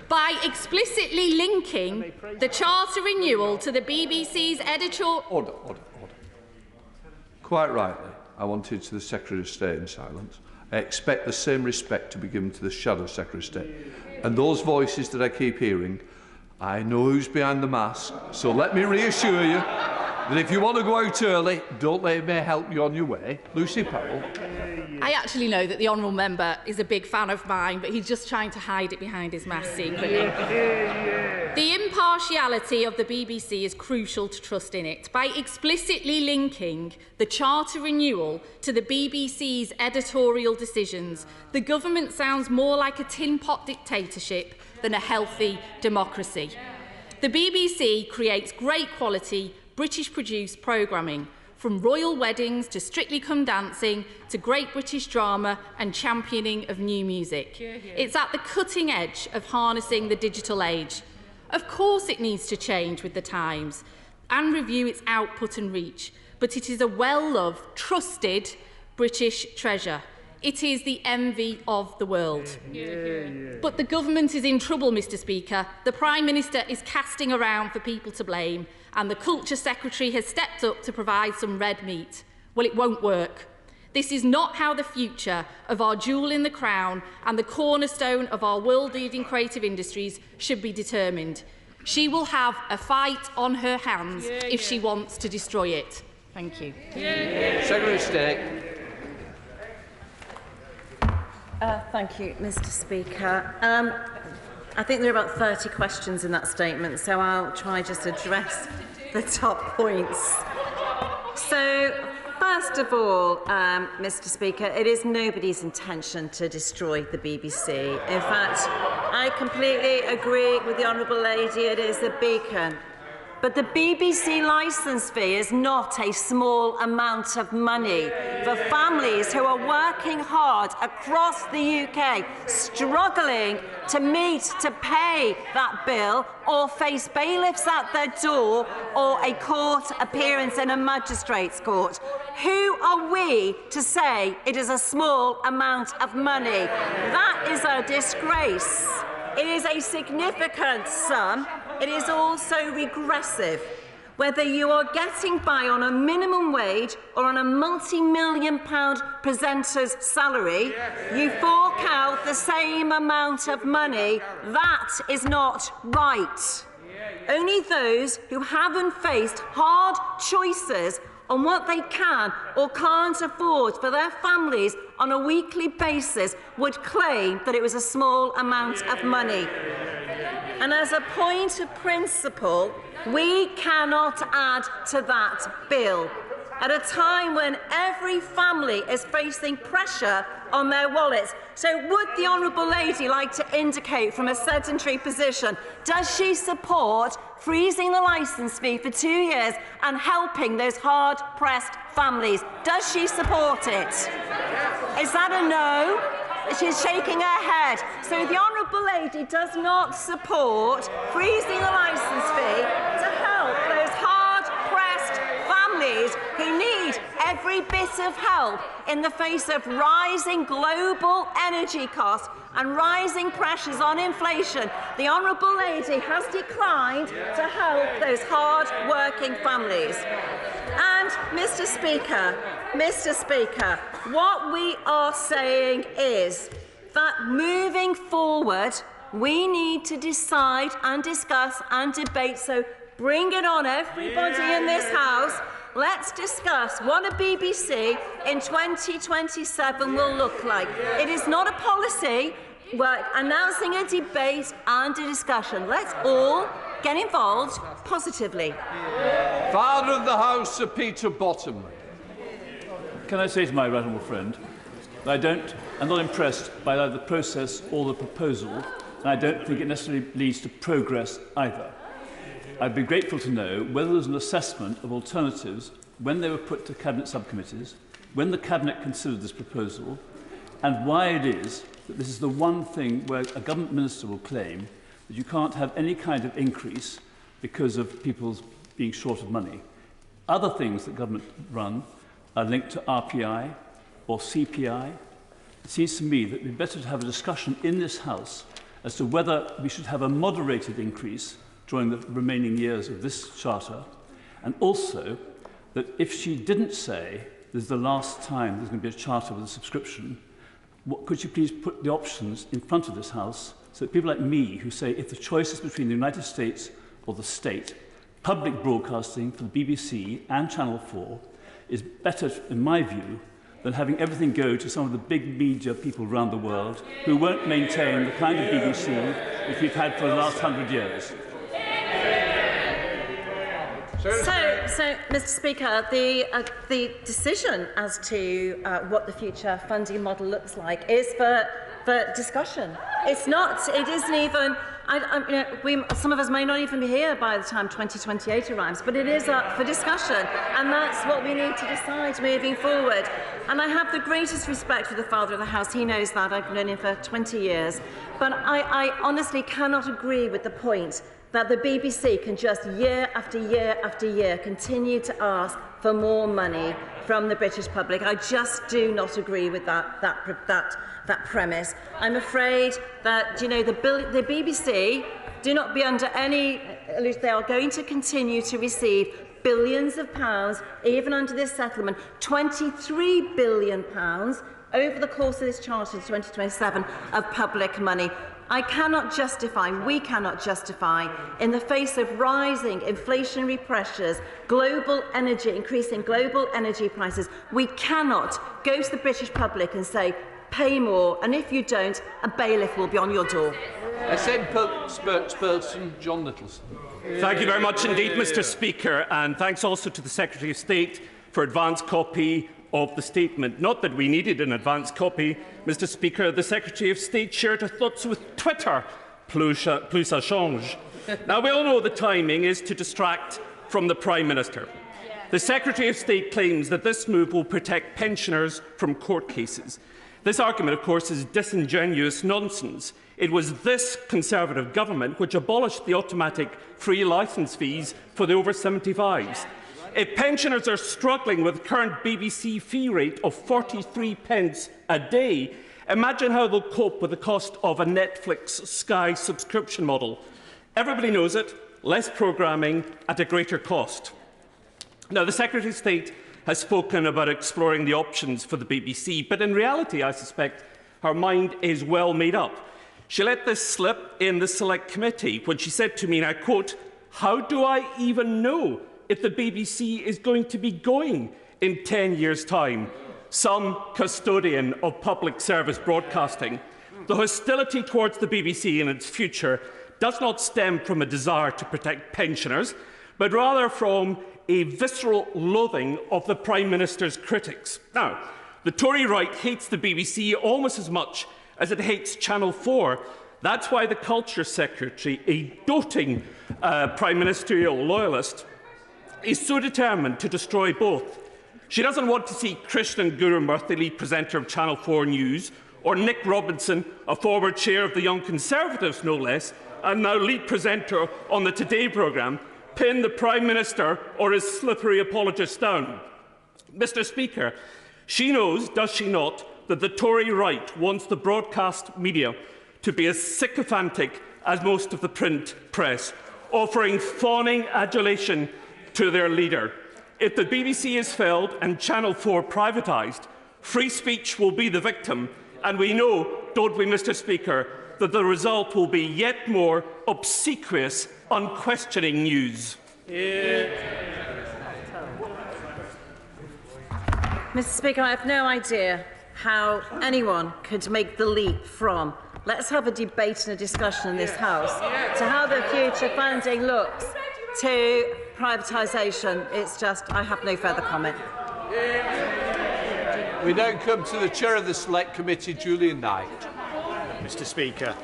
By explicitly linking the charter renewal to the BBC's editorial... Order. Quite rightly, I wanted to the Secretary of State in silence. I expect the same respect to be given to the Shadow Secretary of State. And those voices that I keep hearing, I know who's behind the mask, so let me reassure you that if you want to go out early, don't let me help you on your way. Lucy Powell. I actually know that the honourable member is a big fan of mine, but he's just trying to hide it behind his mask secretly. The impartiality of the BBC is crucial to trust in it. By explicitly linking the charter renewal to the BBC's editorial decisions, the government sounds more like a tin pot dictatorship than a healthy democracy. The BBC creates great quality British-produced programming, from royal weddings to Strictly Come Dancing to Great British Drama and championing of new music. It's at the cutting edge of harnessing the digital age. Of course it needs to change with the times and review its output and reach, but it is a well-loved, trusted British treasure. It is the envy of the world. But the government is in trouble, Mr. Speaker. The Prime Minister is casting around for people to blame, and the Culture Secretary has stepped up to provide some red meat. Well, it won't work. This is not how the future of our jewel in the crown and the cornerstone of our world-leading creative industries should be determined. She will have a fight on her hands if she wants to destroy it. Thank you. Secretary of State. Thank you, Mr. Speaker. I think there are about 30 questions in that statement, so I'll try just to address the top points. So, first of all, Mr. Speaker, it is nobody's intention to destroy the BBC. In fact, I completely agree with the Honourable Lady, it is a beacon. But the BBC licence fee is not a small amount of money for families who are working hard across the UK, struggling to pay that bill or face bailiffs at their door or a court appearance in a magistrate's court. Who are we to say it is a small amount of money? That is a disgrace. It is a significant sum. It is also regressive. Whether you are getting by on a minimum wage or on a multi-million-pound presenter's salary, you fork out the same amount of money. That is not right. Only those who haven't faced hard choices on what they can or can't afford for their families on a weekly basis would claim that it was a small amount of money. And as a point of principle, we cannot add to that bill at a time when every family is facing pressure on their wallets. So would the Honourable Lady like to indicate from a sedentary position, does she support freezing the licence fee for 2 years and helping those hard-pressed families? Does she support it? Is that a no? She's shaking her head. So the Honourable Lady does not support freezing the licence fee to help those hard-pressed families who need every bit of help in the face of rising global energy costs and rising pressures on inflation. The Honourable Lady has declined to help those hard-working families. And, Mr. Speaker, what we are saying is that moving forward, we need to decide and discuss and debate. So bring it on, everybody in this House. Let's discuss what a BBC in 2027 will look like. It is not a policy. We're announcing a debate and a discussion. Let's all get involved positively. Father of the House, Sir Peter Bottomley. Can I say to my right honourable friend that I'm not impressed by either the process or the proposal, and I don't think it necessarily leads to progress either. I'd be grateful to know whether there's an assessment of alternatives when they were put to Cabinet subcommittees, when the Cabinet considered this proposal, and why it is that this is the one thing where a government minister will claim that you can't have any kind of increase because of people being short of money. Other things that government run are linked to RPI or CPI. It seems to me that it would be better to have a discussion in this House as to whether we should have a moderated increase during the remaining years of this charter, and also that if she didn't say this is the last time there's going to be a charter with a subscription, could you please put the options in front of this House so that people like me who say if the choice is between the United States or the state, public broadcasting for the BBC and Channel 4 is better, in my view, than having everything go to some of the big media people around the world who won't maintain the kind of BBC which we've had for the last 100 years. So, Mr. Speaker, the decision as to what the future funding model looks like is for discussion. It's not. It isn't even. Some of us may not even be here by the time 2028 arrives, but it is up for discussion, and that's what we need to decide moving forward. And I have the greatest respect for the Father of the House. He knows that. I've known him for 20 years. But I honestly cannot agree with the point that the BBC can just year after year after year continue to ask for more money from the British public. I just do not agree with that premise. I'm afraid that the BBC do not be under any illusion. They are going to continue to receive billions of pounds, even under this settlement, £23 billion over the course of this charter to 2027 of public money. We cannot justify, in the face of rising inflationary pressures, increasing global energy prices, we cannot go to the British public and say, pay more, and if you don't, a bailiff will be on your door. Spokesperson John Nicholson. Thank you very much indeed, Mr. Speaker, and thanks also to the Secretary of State for advance copy of the statement. Not that we needed an advance copy, Mr. Speaker. The Secretary of State shared her thoughts with Twitter. Plus ça change. Now, we all know the timing is to distract from the Prime Minister. The Secretary of State claims that this move will protect pensioners from court cases. This argument, of course, is disingenuous nonsense. It was this Conservative government which abolished the automatic free licence fees for the over 75s. If pensioners are struggling with the current BBC fee rate of 43p a day, imagine how they'll cope with the cost of a Netflix Sky subscription model. Everybody knows it, less programming at a greater cost. Now, the Secretary of State has spoken about exploring the options for the BBC, but in reality, I suspect her mind is well made up. She let this slip in the Select Committee when she said to me, and I quote, "How do I even know if the BBC is going to be going in 10 years' time, some custodian of public service broadcasting. The hostility towards the BBC and its future does not stem from a desire to protect pensioners, but rather from a visceral loathing of the Prime Minister's critics. Now, the Tory right hates the BBC almost as much as it hates Channel 4. That's why the Culture Secretary, a doting Prime Ministerial loyalist, is so determined to destroy both. She doesn't want to see Krishnan Gurumurthy, lead presenter of Channel 4 News, or Nick Robinson, a former chair of the Young Conservatives, no less, and now lead presenter on the Today programme, pin the Prime Minister or his slippery apologists down. Mr. Speaker, she knows, does she not, that the Tory right wants the broadcast media to be as sycophantic as most of the print press, offering fawning adulation to their leader. If the BBC is felled and Channel 4 privatised, free speech will be the victim, and we know, don't we, Mr. Speaker, that the result will be yet more obsequious, unquestioning news. Mr. Speaker, I have no idea how anyone could make the leap from let's have a debate and a discussion in this House to how the future funding looks to privatisation. It's just, I have no further comment. We now come to the Chair of the Select Committee, Julian Knight. Mr. Speaker,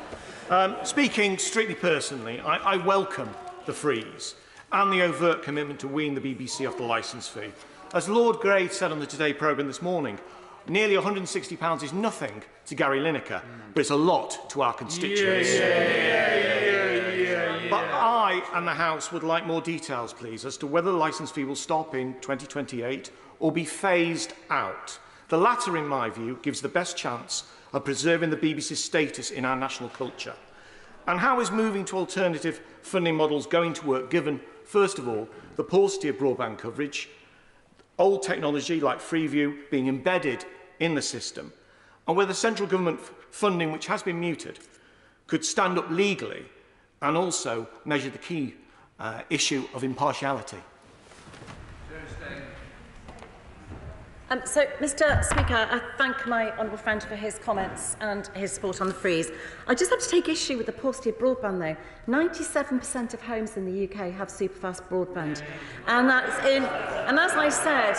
speaking strictly personally, I welcome the freeze and the overt commitment to wean the BBC off the licence fee. As Lord Grey said on the Today programme this morning, nearly £160 is nothing to Gary Lineker, but it's a lot to our constituents. But I and the House would like more details, please, as to whether the licence fee will stop in 2028 or be phased out. The latter, in my view, gives the best chance of preserving the BBC's status in our national culture. And how is moving to alternative funding models going to work, given, first of all, the paucity of broadband coverage, old technology like Freeview being embedded in the system, and whether central government funding, which has been muted, could stand up legally and also measure the key issue of impartiality? So, Mr. Speaker, I thank my honourable friend for his comments and his support on the freeze. I just have to take issue with the paucity of broadband, though. 97% of homes in the UK have superfast broadband, and that's in. And as I said,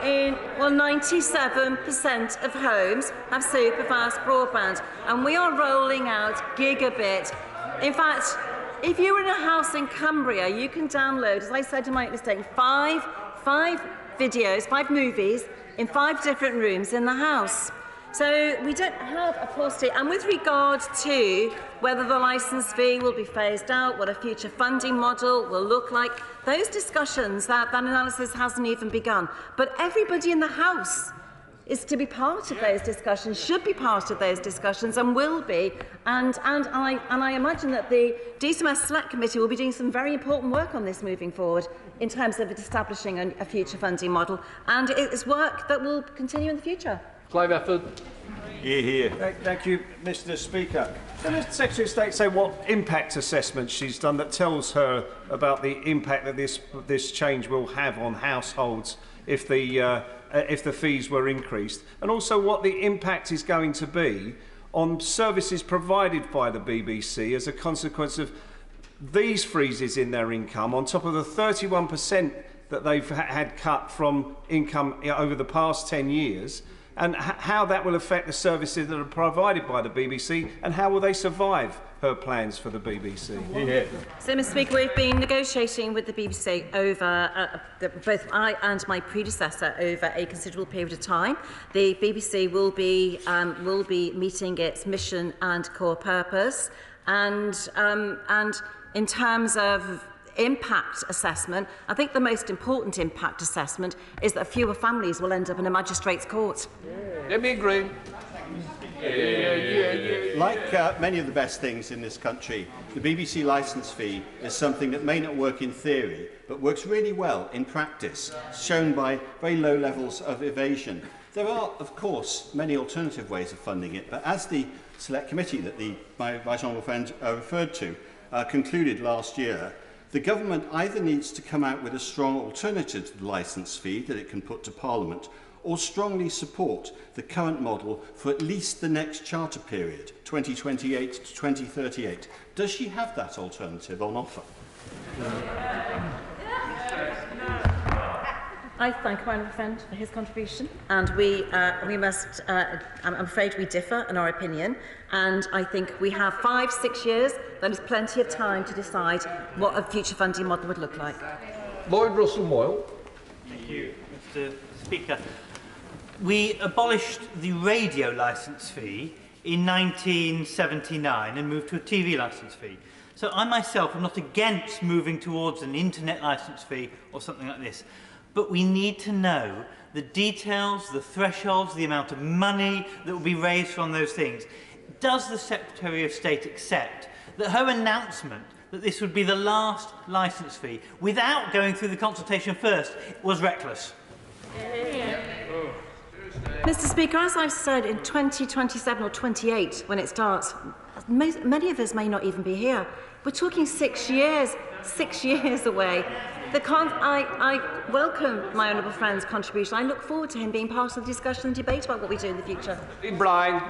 97% of homes have superfast broadband, and we are rolling out gigabit. In fact, if you're in a house in Cumbria, you can download, as I said in my mistake, five videos, 5 movies in 5 different rooms in the house. So we don't have a paucity. And with regard to whether the licence fee will be phased out, what a future funding model will look like, those discussions, that analysis hasn't even begun. But everybody in the House is to be part of those discussions, should be part of those discussions, and will be. And I imagine that the DCMS Select Committee will be doing some very important work on this moving forward in terms of establishing a future funding model. And it is work that will continue in the future. Clive Efford. Thank you, Mr. Speaker. Can the Secretary of State say what impact assessment she's done that tells her about the impact that this change will have on households if the fees were increased, and also what the impact is going to be on services provided by the BBC as a consequence of these freezes in their income, on top of the 31% that they've had cut from income over the past 10 years, and how that will affect the services that are provided by the BBC, and how will they survive her plans for the BBC? So, Mr. Speaker, we've been negotiating with the BBC over, both I and my predecessor, over a considerable period of time. The BBC will be meeting its mission and core purpose, and in terms of impact assessment, I think the most important impact assessment is that fewer families will end up in a magistrate's court. Debbie Green. Like many of the best things in this country, the BBC licence fee is something that may not work in theory, but works really well in practice, shown by very low levels of evasion. There are, of course, many alternative ways of funding it, but as the Select Committee that my Right Honourable friend referred to concluded last year, The government either needs to come out with a strong alternative to the licence fee that it can put to Parliament, or strongly support the current model for at least the next charter period, 2028 to 2038. Does she have that alternative on offer? I thank my friend for his contribution, and we must. I'm afraid we differ in our opinion, and I think we have 5-6 years. That is plenty of time to decide what a future funding model would look like. Lloyd Russell Moyle. Thank you, Mr. Speaker. We abolished the radio licence fee in 1979 and moved to a TV licence fee. So I myself am not against moving towards an internet licence fee or something like this. But we need to know the details, the thresholds, the amount of money that will be raised from those things. Does the Secretary of State accept that her announcement that this would be the last licence fee, without going through the consultation first, was reckless? Mr. Speaker, as I've said, in 2027 or 28, when it starts, many of us may not even be here. We're talking 6 years away. I welcome my honourable friend's contribution. I look forward to him being part of the discussion and debate about what we do in the future. Brian.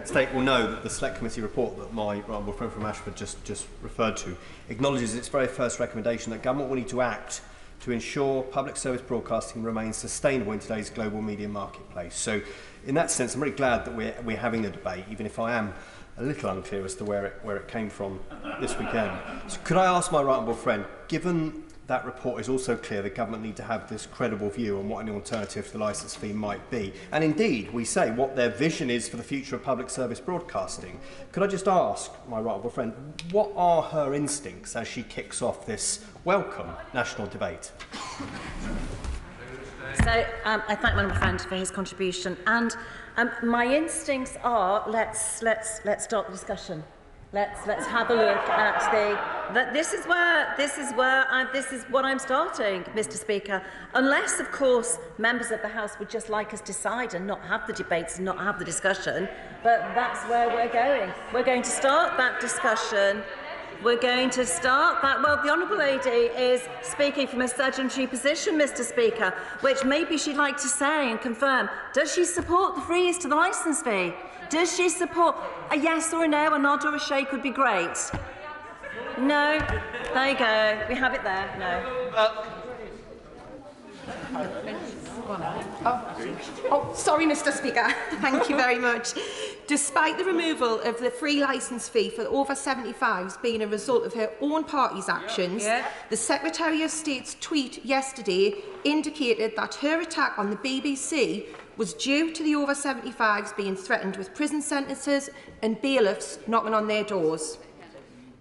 State will know that the Select Committee report that my honourable friend from Ashford just referred to acknowledges its very first recommendation that government will need to act to ensure public service broadcasting remains sustainable in today's global media marketplace. So in that sense, I'm really glad that we're having a debate, even if I am a little unclear as to where it came from this weekend. So could I ask my right honourable friend, given that report is also clear the government need to have this credible view on what an alternative to the licence fee might be, and indeed we say what their vision is for the future of public service broadcasting, could I just ask my right honourable friend, what are her instincts as she kicks off this welcome national debate? So I thank my honourable friend for his contribution, and my instincts are let's start the discussion. Let's have a look at this is what I'm starting, Mr. Speaker. Unless, of course, members of the House would just like us decide and not have the debates and not have the discussion, but that's where we're going. We're going to start that discussion. We're going to start that. Well, the Honourable Lady is speaking from a sedentary position, Mr. Speaker, which maybe she'd like to say and confirm. Does she support the freeze to the licence fee? Does she support a yes or a no, a nod or a shake would be great? No? There you go. We have it there. No. Sorry, Mr. Speaker. Thank you very much. Despite the removal of the free licence fee for over 75s being a result of her own party's actions, the Secretary of State's tweet yesterday indicated that her attack on the BBC was due to the over 75s being threatened with prison sentences and bailiffs knocking on their doors.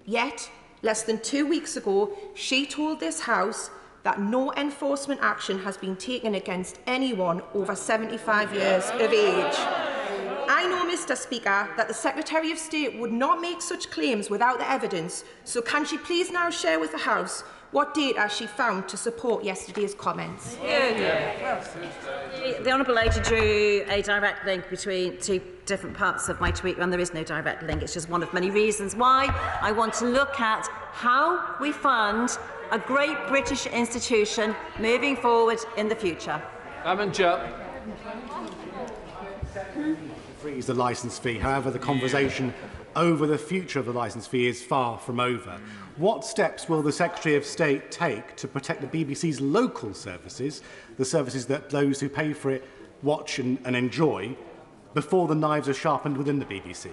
Yet, less than 2 weeks ago, she told this House that no enforcement action has been taken against anyone over 75 years of age. I know, Mr. Speaker, that the Secretary of State would not make such claims without the evidence, so can she please now share with the House what data she found to support yesterday's comments? The Honourable Lady drew a direct link between two different parts of my tweet, and there is no direct link. It's just one of many reasons why I want to look at how we fund a great British institution moving forward in the future. Freeze the licence fee. However, the conversation over the future of the licence fee is far from over. What steps will the Secretary of State take to protect the BBC's local services, the services that those who pay for it watch and enjoy, before the knives are sharpened within the BBC?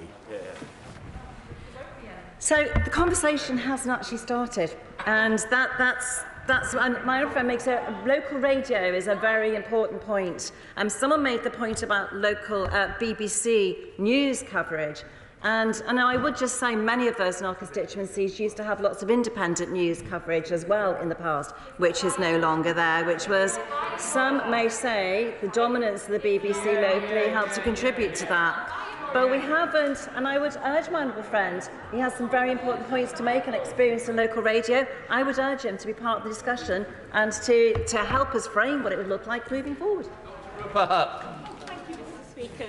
So the conversation hasn't actually started, and that's and my own friend makes local radio is a very important point. Someone made the point about local BBC news coverage. And I would just say many of those in our constituencies used to have lots of independent news coverage as well in the past, which is no longer there, which was, some may say, the dominance of the BBC locally helped to contribute to that. But we haven't, and I would urge my honourable friend, he has some very important points to make and experience in local radio. I would urge him to be part of the discussion and to help us frame what it would look like moving forward.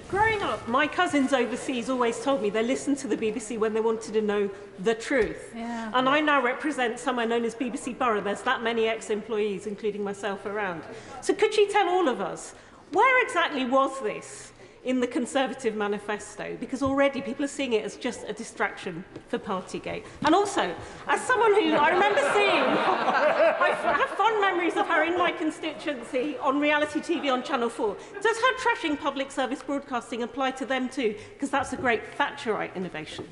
Growing up, my cousins overseas always told me they listened to the BBC when they wanted to know the truth. Yeah. And I now represent somewhere known as BBC Borough. There's that many ex-employees, including myself, around. So could you tell all of us, where exactly was this in the Conservative manifesto? Because already people are seeing it as just a distraction for Partygate. And also, as someone who I remember seeing, I have fond memories of her in my constituency on reality TV on Channel 4. Does her trashing public service broadcasting apply to them too? Because that's a great Thatcherite innovation.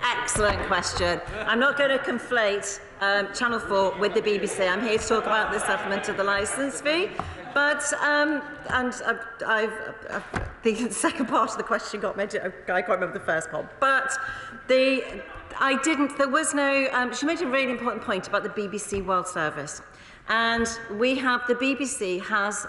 Excellent question. I'm not going to conflate Channel 4 with the BBC. I'm here to talk about the settlement of the licence fee. But, the second part of the question got me, I can't remember the first part. But there was no, she made a really important point about the BBC World Service. And we have, the BBC has,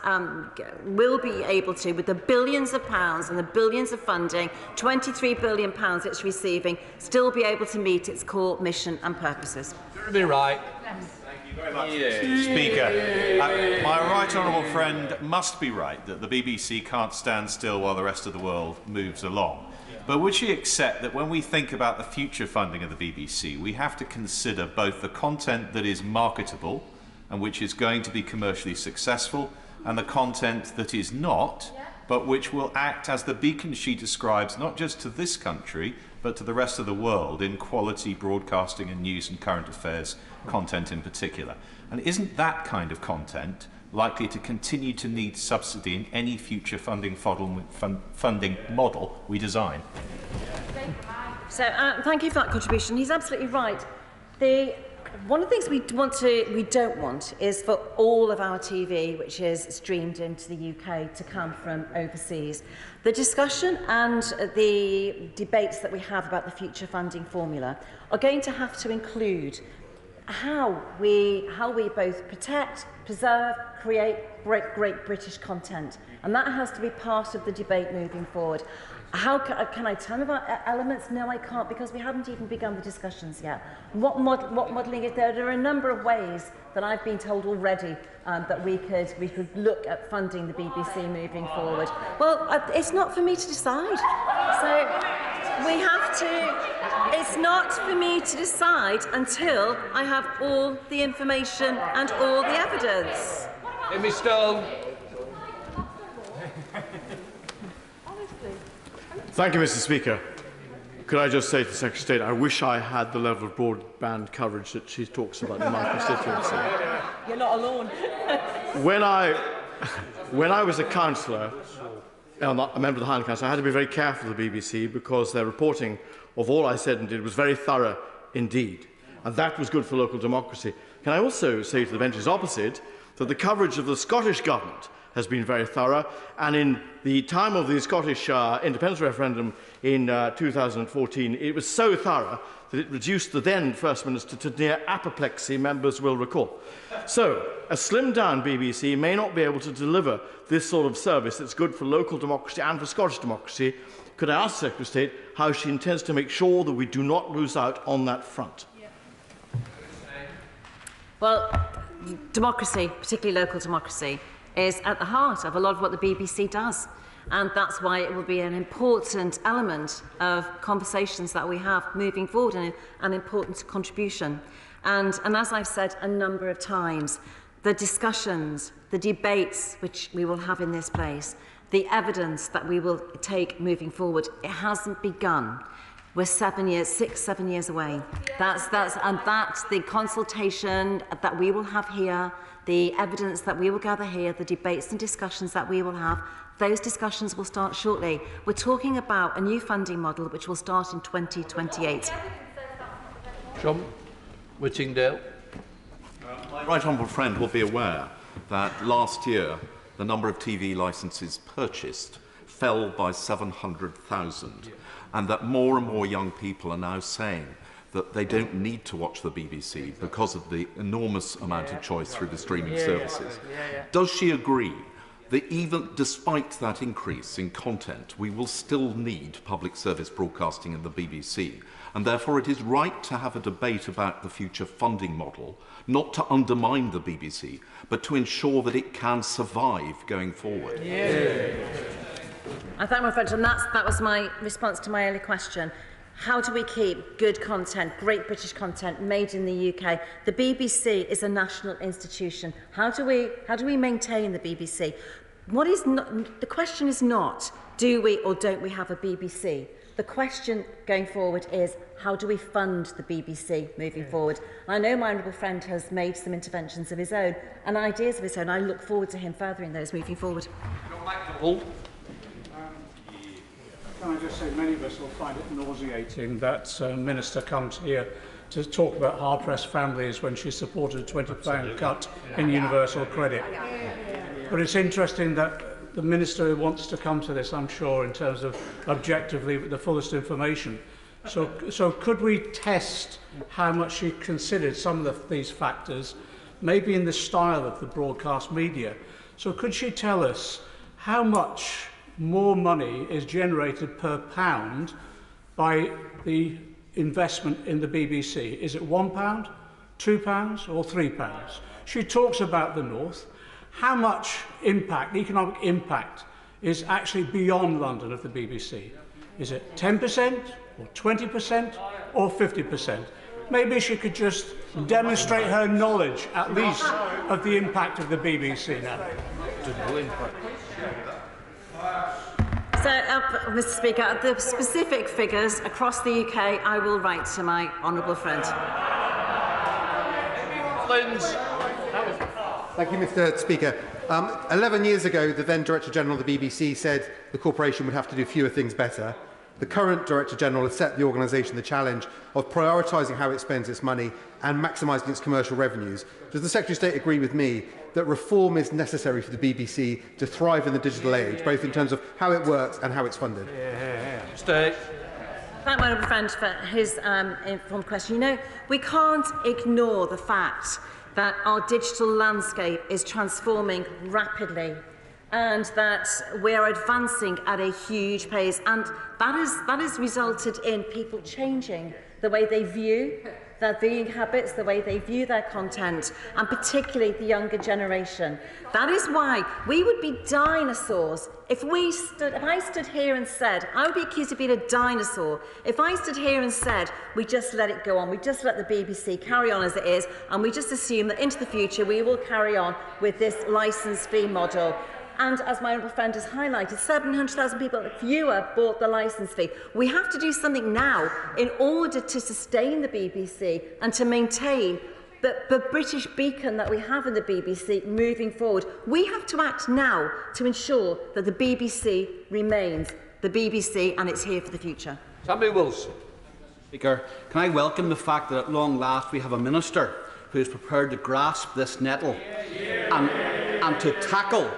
will be able to, with the billions of pounds and the billions of funding, £23 billion it's receiving, still be able to meet its core mission and purposes. Be right. Speaker, my right honourable friend must be right that the BBC can't stand still while the rest of the world moves along. But would she accept that when we think about the future funding of the BBC, we have to consider both the content that is marketable and which is going to be commercially successful, and the content that is not, but which will act as the beacon she describes not just to this country, but to the rest of the world in quality broadcasting and news and current affairs content in particular. And isn't that kind of content likely to continue to need subsidy in any future funding model we design? So thank you for that contribution. He's absolutely right. One of the things we don't want is for all of our TV, which is streamed into the UK, to come from overseas. The discussion and the debates that we have about the future funding formula are going to have to include how we both protect, preserve, create great British content. And that has to be part of the debate moving forward. How can I tell about elements? No, I can't, because we haven't even begun the discussions yet. What modelling is there? There are a number of ways that I've been told already that we could look at funding the BBC moving forward. Well, it's not for me to decide. So we have to. It's not for me to decide until I have all the information and all the evidence. Amy Stone. Thank you, Mr. Speaker. Could I just say to the Secretary of State, I wish I had the level of broadband coverage that she talks about in my constituency. You're not alone. When I was a councillor, a member of the Highland Council, I had to be very careful of the BBC because their reporting of all I said and did was very thorough indeed. And that was good for local democracy. Can I also say to the benches opposite that the coverage of the Scottish Government has been very thorough, and in the time of the Scottish independence referendum in 2014, it was so thorough that it reduced the then First Minister to near apoplexy, members will recall. So, a slimmed-down BBC may not be able to deliver this sort of service that's good for local democracy and for Scottish democracy. Could I ask the Secretary of State how she intends to make sure that we do not lose out on that front? Well, democracy, particularly local democracy, is at the heart of a lot of what the BBC does. And that's why it will be an important element of conversations that we have moving forward, and an important contribution. And as I've said a number of times, the discussions, the debates which we will have in this place, the evidence that we will take moving forward, it hasn't begun. We're 7 years away. That's the consultation that we will have here, the evidence that we will gather here, the debates and discussions that we will have. Those discussions will start shortly. We're talking about a new funding model which will start in 2028. John Whittingdale. My right honourable friend will be aware that last year the number of TV licences purchased fell by 700,000, and that more and more young people are now saying that they don't need to watch the BBC because of the enormous amount of choice through the streaming services. Does she agree that even despite that increase in content, we will still need public service broadcasting in the BBC. And therefore it is right to have a debate about the future funding model, not to undermine the BBC, but to ensure that it can survive going forward. I thank my friend, and that was my response to my earlier question. How do we keep good content, great British content made in the UK? The BBC is a national institution. How do we maintain the BBC? The question is not, do we or don't we have a BBC? The question going forward is, how do we fund the BBC moving forward? And I know my honourable friend has made some interventions of his own and ideas of his own. I look forward to him furthering those moving forward. Can I just say, many of us will find it nauseating that Minister comes here to talk about hard-pressed families when she supported a £20 cut in universal credit. But it's interesting that the Minister wants to come to this, I'm sure, in terms of objectively the fullest information. So could we test how much she considered some of these factors, maybe in the style of the broadcast media? So could she tell us how much more money is generated per pound by the investment in the BBC? Is it £1, £2 or £3? She talks about the North. How much impact, economic impact, is actually beyond London of the BBC? Is it 10% or 20% or 50%? Maybe she could just demonstrate her knowledge, at least, of the impact of the BBC now. So, Mr. Speaker, the specific figures across the UK I will write to my honourable friend. Thank you, Mr. Speaker. 11 years ago, the then Director General of the BBC said the corporation would have to do fewer things better. The current Director General has set the organisation the challenge of prioritising how it spends its money and maximising its commercial revenues. Does the Secretary of State agree with me that reform is necessary for the BBC to thrive in the digital age, both in terms of how it works and how it's funded? Thank my honourable friend for his informed question. You know, we can't ignore the fact that our digital landscape is transforming rapidly and that we are advancing at a huge pace, and that has resulted in people changing the way they view their viewing habits, the way they view their content, and particularly the younger generation. That is why we would be dinosaurs if I stood here and said, I would be accused of being a dinosaur if I stood here and said, we just let it go on, we just let the BBC carry on as it is, and we just assume that into the future we will carry on with this licence fee model. And as my honourable friend has highlighted, 700,000 people fewer bought the licence fee. We have to do something now in order to sustain the BBC and to maintain the British beacon that we have in the BBC moving forward. We have to act now to ensure that the BBC remains the BBC and it's here for the future. Sammy Wilson. Speaker, can I welcome the fact that at long last we have a minister who is prepared to grasp this nettle and to tackle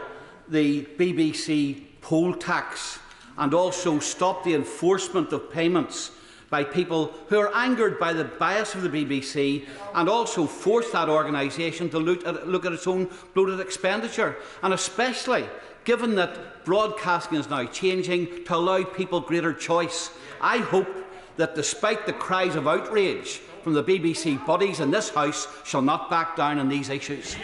the BBC poll tax and also stop the enforcement of payments by people who are angered by the bias of the BBC, and also force that organisation to look at its own bloated expenditure, and especially given that broadcasting is now changing to allow people greater choice. I hope that despite the cries of outrage from the BBC bodies in this House shall not back down on these issues.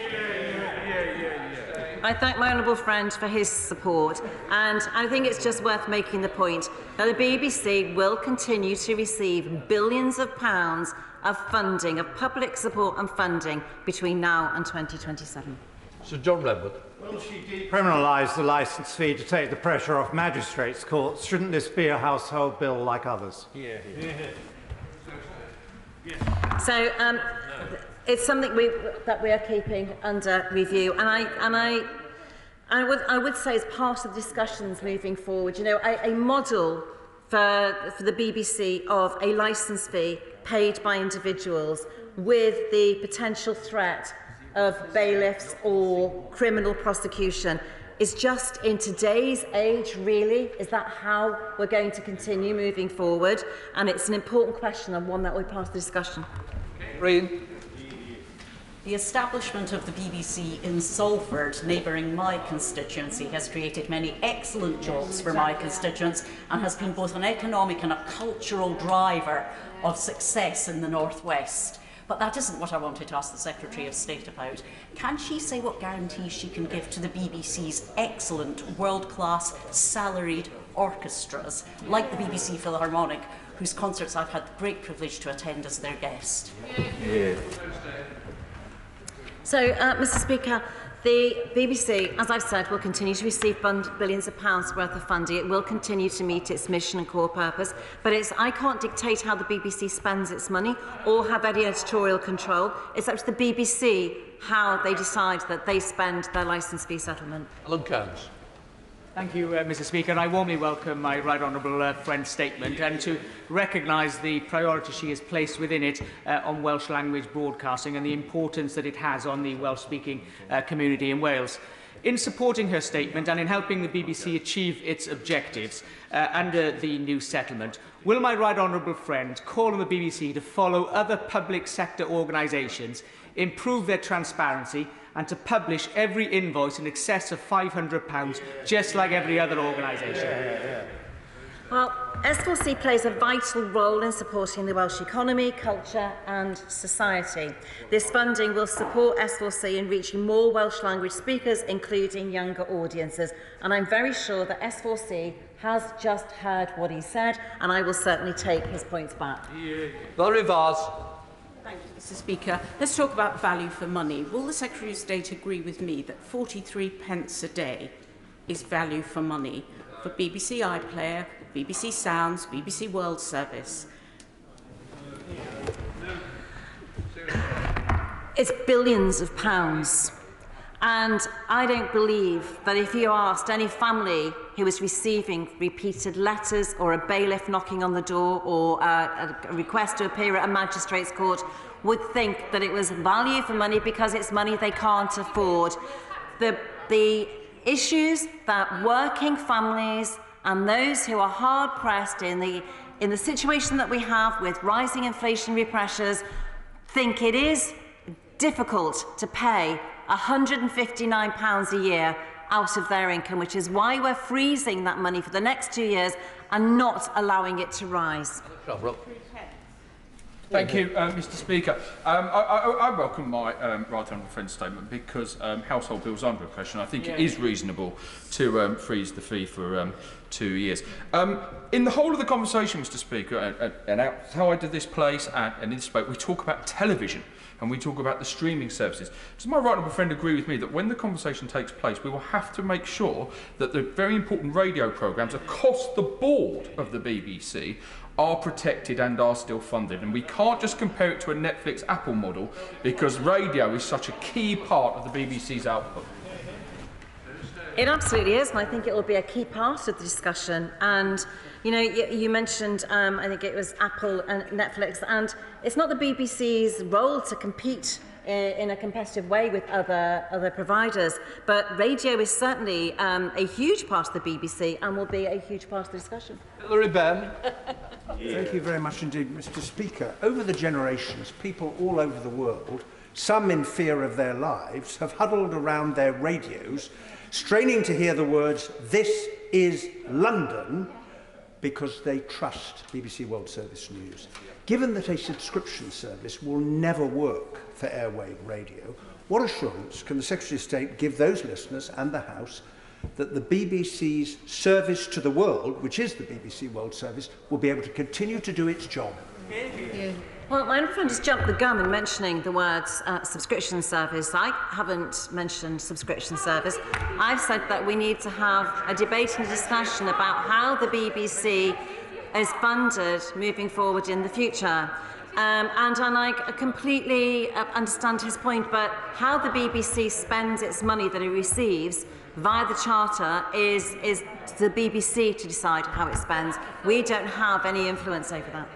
I thank my honourable friend for his support, and I think it's just worth making the point that the BBC will continue to receive billions of pounds of funding, of public support and funding between now and 2027. Sir John Redwood. Will she decriminalise the licence fee to take the pressure off magistrates' courts? Shouldn't this be a household bill like others? So it's something that we are keeping under review, and I would say as part of the discussions moving forward, you know, a model for the BBC of a licence fee paid by individuals with the potential threat of bailiffs or criminal prosecution is just in today's age, really. Is that how we're going to continue moving forward? And it's an important question and one that will be part of the discussion. Green. The establishment of the BBC in Salford, neighbouring my constituency, has created many excellent jobs for my constituents and has been both an economic and a cultural driver of success in the North West. But that isn't what I wanted to ask the Secretary of State about. Can she say what guarantees she can give to the BBC's excellent, world-class, salaried orchestras, like the BBC Philharmonic, whose concerts I've had the great privilege to attend as their guest? Yeah. So, Mr. Speaker, the BBC, as I've said, will continue to receive billions of pounds worth of funding. It will continue to meet its mission and core purpose, but I can't dictate how the BBC spends its money or have any editorial control. It's up to the BBC how they decide that they spend their licence fee settlement. Alan Cairns. Thank you, Mr. Speaker. I warmly welcome my right honourable friend's statement and to recognise the priority she has placed within it on Welsh language broadcasting and the importance that it has on the Welsh-speaking community in Wales. In supporting her statement and in helping the BBC achieve its objectives under the new settlement, will my right honourable friend call on the BBC to follow other public sector organisations, improve their transparency and to publish every invoice in excess of £500, just like every other organisation? Well, S4C plays a vital role in supporting the Welsh economy, culture and society. This funding will support S4C in reaching more Welsh language speakers, including younger audiences. And I'm very sure that S4C has just heard what he said, and I will certainly take his points back. Valerie Vaz. Thank you, Mr. Speaker. Let's talk about value for money. Will the Secretary of State agree with me that 43 pence a day is value for money for BBC iPlayer, BBC Sounds, BBC World Service? It's billions of pounds. And I don't believe that if you asked any family who was receiving repeated letters or a bailiff knocking on the door or a request to appear at a magistrate's court would think that it was value for money because it's money they can't afford. The issues that working families and those who are hard-pressed in the situation that we have with rising inflationary pressures think it is difficult to pay £159 a year out of their income, which is why we're freezing that money for the next 2 years and not allowing it to rise. Thank you, Mr. Speaker. I welcome my right honourable friend's statement because household bills are under pressure, and I think it is reasonable to freeze the fee for 2 years. In the whole of the conversation, Mr. Speaker, and outside of this place and in this debate, we talk about television and we talk about the streaming services. Does my right honourable friend agree with me that when the conversation takes place, we will have to make sure that the very important radio programmes across the board of the BBC are protected and are still funded, and we can't just compare it to a Netflix Apple model because radio is such a key part of the BBC's output? It absolutely is, and I think it will be a key part of the discussion. And you know, you mentioned, I think it was Apple and Netflix, and it's not the BBC's role to compete in a competitive way with other providers, but radio is certainly a huge part of the BBC and will be a huge part of the discussion. Hilary Benn. Thank you very much indeed, Mr. Speaker. Over the generations, people all over the world, some in fear of their lives, have huddled around their radios, straining to hear the words, "This is London," because they trust BBC World Service News. Given that a subscription service will never work for airwave radio, what assurance can the Secretary of State give those listeners and the House that the BBC's service to the world, which is the BBC World Service, will be able to continue to do its job? Well, my own friend has jumped the gun in mentioning the words subscription service. I haven't mentioned subscription service. I've said that we need to have a debate and a discussion about how the BBC is funded moving forward in the future. And I completely understand his point, but how the BBC spends its money that it receives via the Charter is the BBC to decide how it spends. We don't have any influence over that.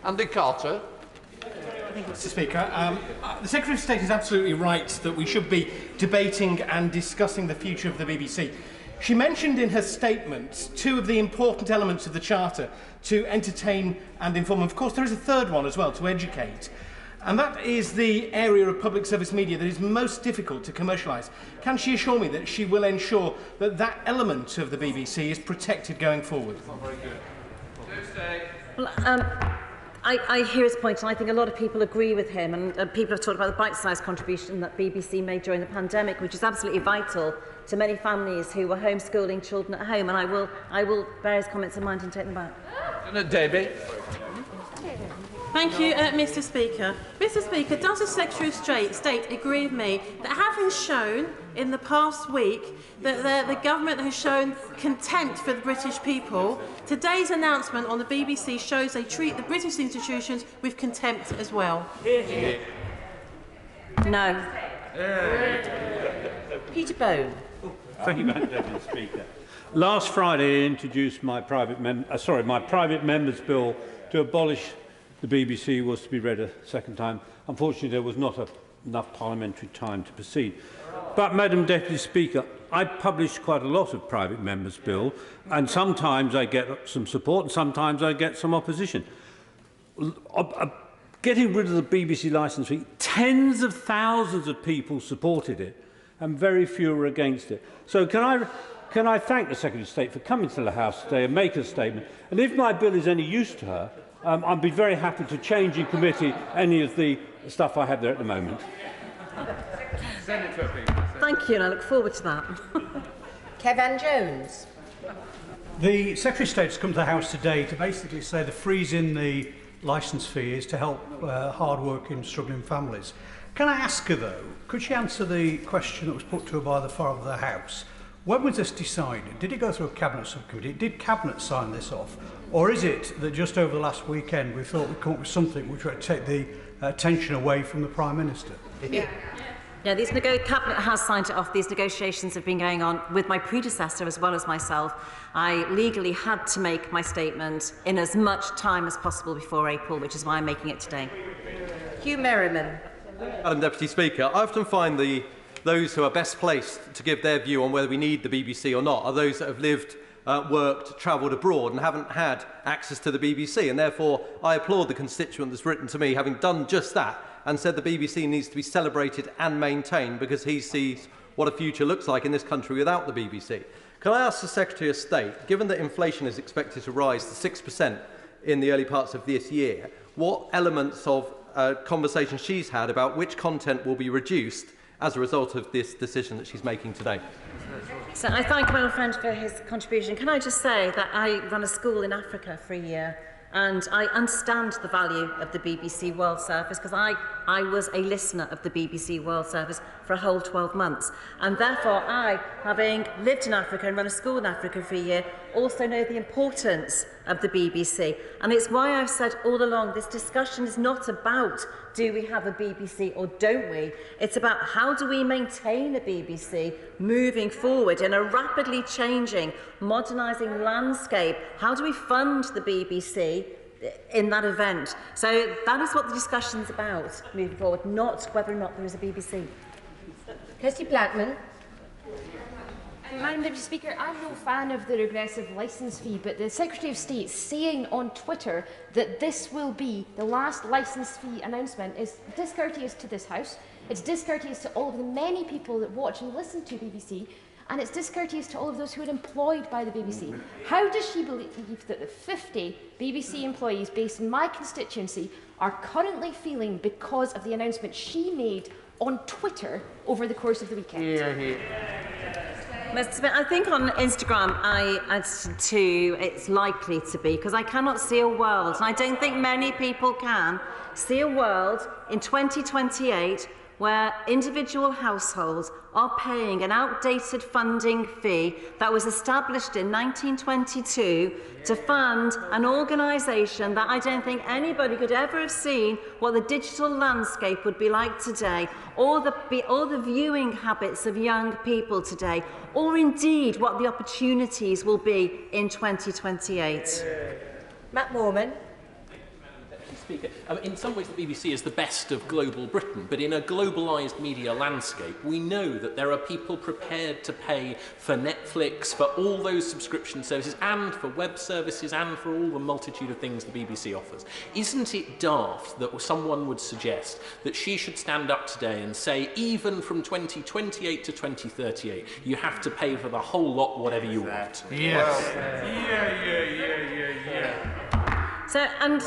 Andy Carter. Thank you, Mr. Speaker. The Secretary of State is absolutely right that we should be debating and discussing the future of the BBC. She mentioned in her statement two of the important elements of the Charter: to entertain and inform. Of course, there is a third one as well, to educate. And that is the area of public service media that is most difficult to commercialise. Can she assure me that she will ensure that that element of the BBC is protected going forward? Very good. Well, I hear his point, and I think a lot of people agree with him, and people have talked about the bite-sized contribution that BBC made during the pandemic, which is absolutely vital to many families who were homeschooling children at home, and I will bear his comments in mind and take them back. Debbie. Thank you, Mr. Speaker. Mr. Speaker, does the Secretary of State agree with me that having shown in the past week that the government has shown contempt for the British people, today's announcement on the BBC shows they treat the British institutions with contempt as well? No. Peter Bone. Thank you, Madam Deputy Speaker. Last Friday, I introduced my private member's bill to abolish the BBC was to be read a second time. Unfortunately, there was not enough parliamentary time to proceed. But, Madam Deputy Speaker, I publish quite a lot of private members' bill, and sometimes I get some support and sometimes I get some opposition. Getting rid of the BBC licence fee, tens of thousands of people supported it, and very few were against it. So can I thank the Secretary of State for coming to the House today and make a statement? And if my bill is any use to her, I'd be very happy to change in committee any of the stuff I have there at the moment. Thank you, and I look forward to that. Kevin Jones. The Secretary of State has come to the House today to basically say the freeze in the licence fee is to help hard-working, struggling families. Can I ask her, though, could she answer the question that was put to her by the Father of the House? When was this decided? Did it go through a Cabinet subcommittee? Did Cabinet sign this off? Or is it that just over the last weekend we thought we'd come up with something which would take the attention away from the Prime Minister? Yeah, Cabinet has signed it off. These negotiations have been going on with my predecessor as well as myself. I legally had to make my statement in as much time as possible before April, which is why I'm making it today. Hugh Merriman. Madam Deputy Speaker, I often find those who are best placed to give their view on whether we need the BBC or not are those that have lived, worked, travelled abroad and haven't had access to the BBC, and therefore I applaud the constituent that's written to me having done just that and said the BBC needs to be celebrated and maintained because he sees what a future looks like in this country without the BBC. Can I ask the Secretary of State, given that inflation is expected to rise to 6% in the early parts of this year, what elements of conversation she's had about which content will be reduced as a result of this decision that she's making today? So I thank my old friend for his contribution. Can I just say that I ran a school in Africa for a year, and I understand the value of the BBC World Service because I was a listener of the BBC World Service for a whole 12 months. And therefore I, having lived in Africa and run a school in Africa for a year, also know the importance of the BBC. And it's why I've said all along, this discussion is not about do we have a BBC or don't we? It's about how do we maintain a BBC moving forward in a rapidly changing, modernising landscape? How do we fund the BBC in that event? So that is what the discussion is about moving forward, not whether or not there is a BBC. Kirsty Blackman. Madam Deputy Speaker, I'm no fan of the regressive licence fee, but the Secretary of State saying on Twitter that this will be the last licence fee announcement is discourteous to this House, it's discourteous to all of the many people that watch and listen to BBC, and it's discourteous to all of those who are employed by the BBC. How does she believe that the 50 BBC employees based in my constituency are currently feeling because of the announcement she made on Twitter over the course of the weekend? Mr. Smith, I think on Instagram it's likely to be, because I cannot see a world, and I don't think many people can, see a world in 2028 where individual households are paying an outdated funding fee that was established in 1922 to fund an organisation that I don't think anybody could ever have seen what the digital landscape would be like today, or the viewing habits of young people today, or indeed what the opportunities will be in 2028. Matt Morman. Speaker. In some ways, the BBC is the best of global Britain, but in a globalised media landscape, we know that there are people prepared to pay for Netflix, for all those subscription services, and for web services, and for all the multitude of things the BBC offers. Isn't it daft that someone would suggest that she should stand up today and say, even from 2028 to 2038, you have to pay for the whole lot, whatever you want? Yes. So, and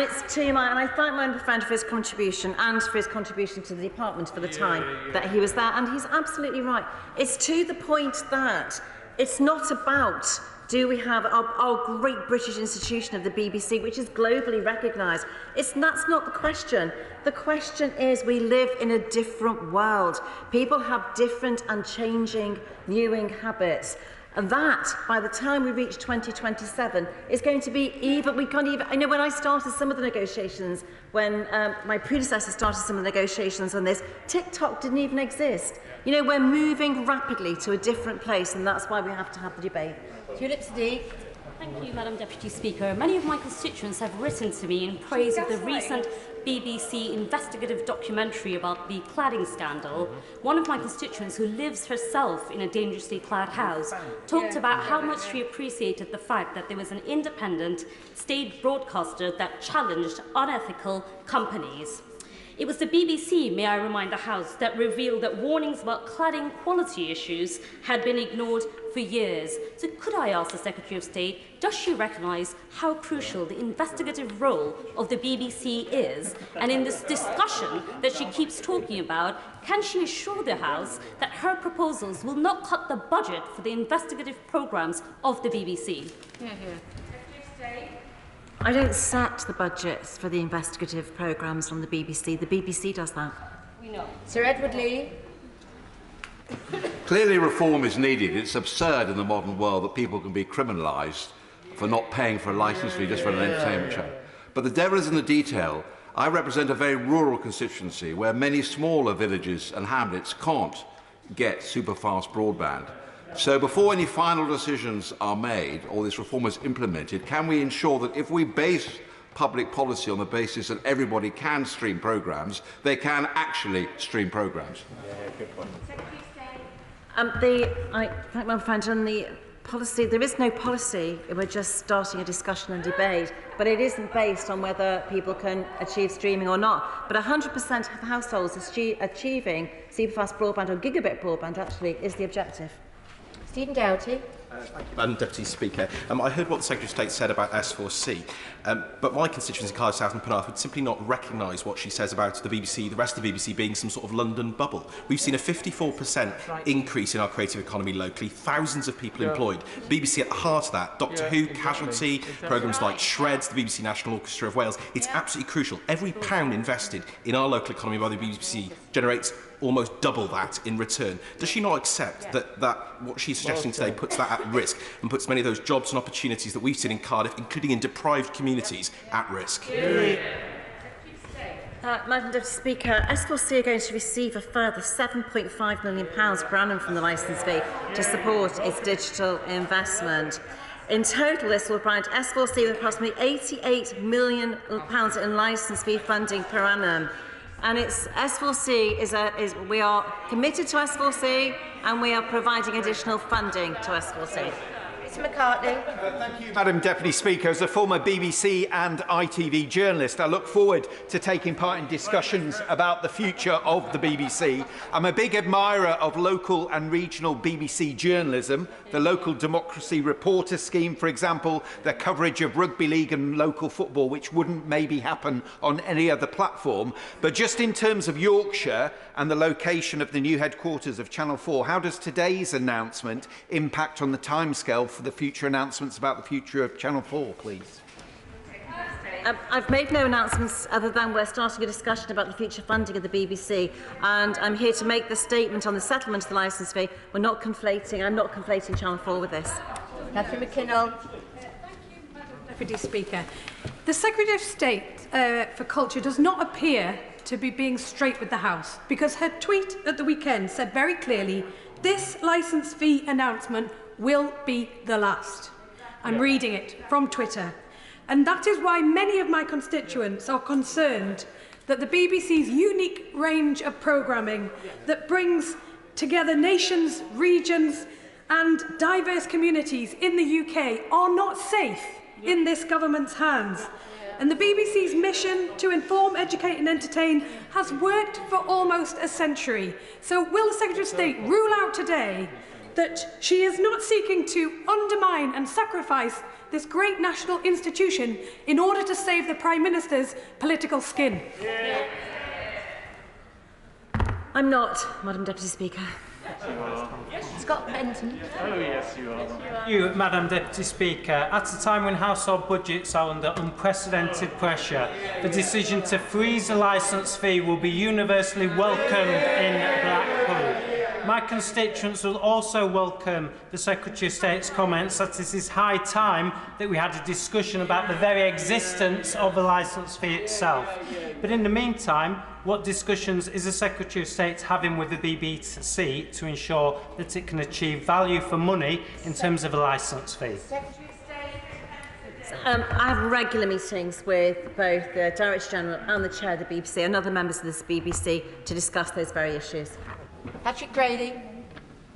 it's to my, and I thank my friend for his contribution and for his contribution to the department for the time that he was there. And he's absolutely right. It's to the point that it's not about, do we have our great British institution of the BBC, which is globally recognised. That's not the question. The question is, we live in a different world. People have different and changing viewing habits. And that, by the time we reach 2027, is going to be even, we can't even, I know when I started some of the negotiations, when my predecessor started some of the negotiations on this, TikTok didn't even exist. You know, we're moving rapidly to a different place, and that's why we have to have the debate. Tulip Sadiq. Thank you, Madam Deputy Speaker. Many of my constituents have written to me in praise of the recent BBC investigative documentary about the cladding scandal. One of my constituents, who lives herself in a dangerously clad house, talked about how much she appreciated the fact that there was an independent state broadcaster that challenged unethical companies. It was the BBC, may I remind the House, that revealed that warnings about cladding quality issues had been ignored for years. So could I ask the Secretary of State, does she recognise how crucial the investigative role of the BBC is? And in this discussion that she keeps talking about, can she assure the House that her proposals will not cut the budget for the investigative programmes of the BBC? I don't set the budgets for the investigative programmes on the BBC. The BBC does that. We know. Sir Edward Lee. Clearly reform is needed. It's absurd in the modern world that people can be criminalised for not paying for a licence fee just for an entertainment show. But the devil is in the detail. I represent a very rural constituency where many smaller villages and hamlets can't get super-fast broadband. So before any final decisions are made or this reform is implemented, can we ensure that if we base public policy on the basis that everybody can stream programmes, they can actually stream programmes? Good point. I thank my friend on the policy. There is no policy. We're just starting a discussion and debate, but it isn't based on whether people can achieve streaming or not. But 100% of households achieving superfast broadband or gigabit broadband actually is the objective. Stephen Doughty. Thank you, Madam Deputy Speaker. I heard what the Secretary of State said about S4C, but my constituency, Cardiff South and Penarth, would simply not recognise what she says about the BBC, the rest of the BBC being some sort of London bubble. We've seen a 54% increase in our creative economy locally, thousands of people employed. BBC at the heart of that, Doctor Who, Casualty, programmes like Shreds, the BBC National Orchestra of Wales. It's absolutely crucial. Every pound invested in our local economy by the BBC generates almost double that in return. Does she not accept that what she's suggesting today puts that at risk and puts many of those jobs and opportunities that we've seen in Cardiff, including in deprived communities, at risk? Madam Deputy Speaker, S4C are going to receive a further £7.5 million per annum from the licence fee to support its digital investment. In total, this will provide S4C with approximately £88 million in licence fee funding per annum. And it's S4C we are committed to S4C, and we are providing additional funding to S4C. Mr McCartney. Thank you, Madam Deputy Speaker. As a former BBC and ITV journalist, I look forward to taking part in discussions about the future of the BBC. I'm a big admirer of local and regional BBC journalism, the local democracy reporter scheme, for example, the coverage of rugby league and local football, which wouldn't maybe happen on any other platform. But just in terms of Yorkshire and the location of the new headquarters of Channel 4, how does today's announcement impact on the timescale for the future announcements about the future of Channel 4, please? I've made no announcements other than we're starting a discussion about the future funding of the BBC, and I'm here to make the statement on the settlement of the licence fee. I'm not conflating Channel 4 with this. Catherine McKinnell. Deputy Speaker. The Secretary of State for Culture does not appear to be being straight with the House, because her tweet at the weekend said very clearly, this licence fee announcement will be the last. I'm reading it from Twitter. And that is why many of my constituents are concerned that the BBC's unique range of programming that brings together nations, regions and diverse communities in the UK are not safe in this government's hands. And the BBC's mission to inform, educate and entertain has worked for almost a century. So will the Secretary of State rule out today that she is not seeking to undermine and sacrifice this great national institution in order to save the Prime Minister's political skin? I'm not, Madam Deputy Speaker. Scott Benton. Oh, yes, you are. Thank you, Madam Deputy Speaker. At a time when household budgets are under unprecedented pressure, the decision to freeze the licence fee will be universally welcomed in Blackpool. My constituents will also welcome the Secretary of State's comments that it is high time that we had a discussion about the very existence of the licence fee itself. But in the meantime, what discussions is the Secretary of State having with the BBC to ensure that it can achieve value for money in terms of a licence fee? I have regular meetings with both the Director General and the Chair of the BBC and other members of this BBC to discuss those very issues. Patrick Grady.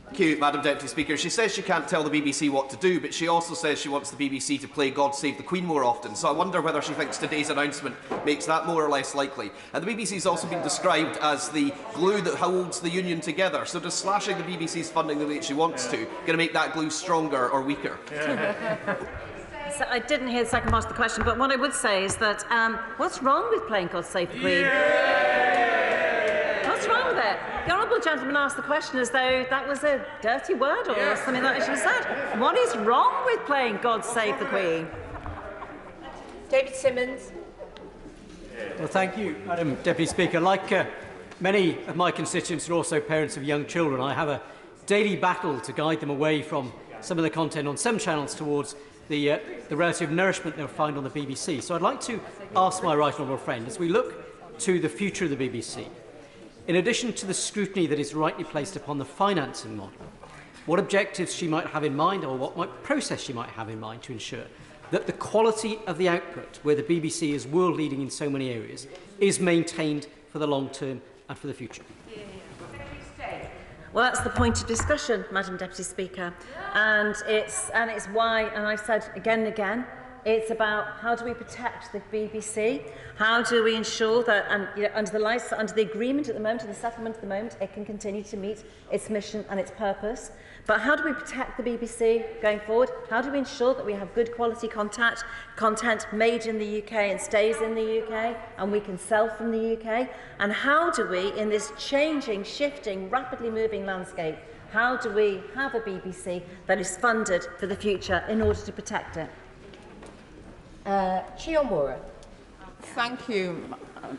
Thank you, Madam Deputy Speaker. She says she can't tell the BBC what to do, but she also says she wants the BBC to play God Save the Queen more often. So I wonder whether she thinks today's announcement makes that more or less likely. And the BBC has also been described as the glue that holds the union together. So does slashing the BBC's funding the way she wants to going to make that glue stronger or weaker? So I didn't hear the second part of the question, but what I would say is that what's wrong with playing God Save the Queen? What's wrong with it? The honourable gentleman asked the question as though that was a dirty word or something that I should have said. What is wrong with playing God Save the Queen? David Simmons. Well, thank you, Madam Deputy Speaker. Like many of my constituents are also parents of young children, I have a daily battle to guide them away from some of the content on some channels towards the relative nourishment they'll find on the BBC. So I'd like to ask my right honourable friend, as we look to the future of the BBC, in addition to the scrutiny that is rightly placed upon the financing model, what objectives she might have in mind or what process she might have in mind to ensure that the quality of the output, where the BBC is world leading in so many areas, is maintained for the long term and for the future. Well, that's the point of discussion, Madam Deputy Speaker, and it's why, and I've said again and again, it's about how do we protect the BBC, how do we ensure that, and under the agreement at the moment, the settlement at the moment, it can continue to meet its mission and its purpose. But how do we protect the BBC going forward? How do we ensure that we have good quality content made in the UK and stays in the UK, and we can sell from the UK? And how do we, in this changing, shifting, rapidly moving landscape, how do we have a BBC that is funded for the future in order to protect it? Chiomura. Thank you,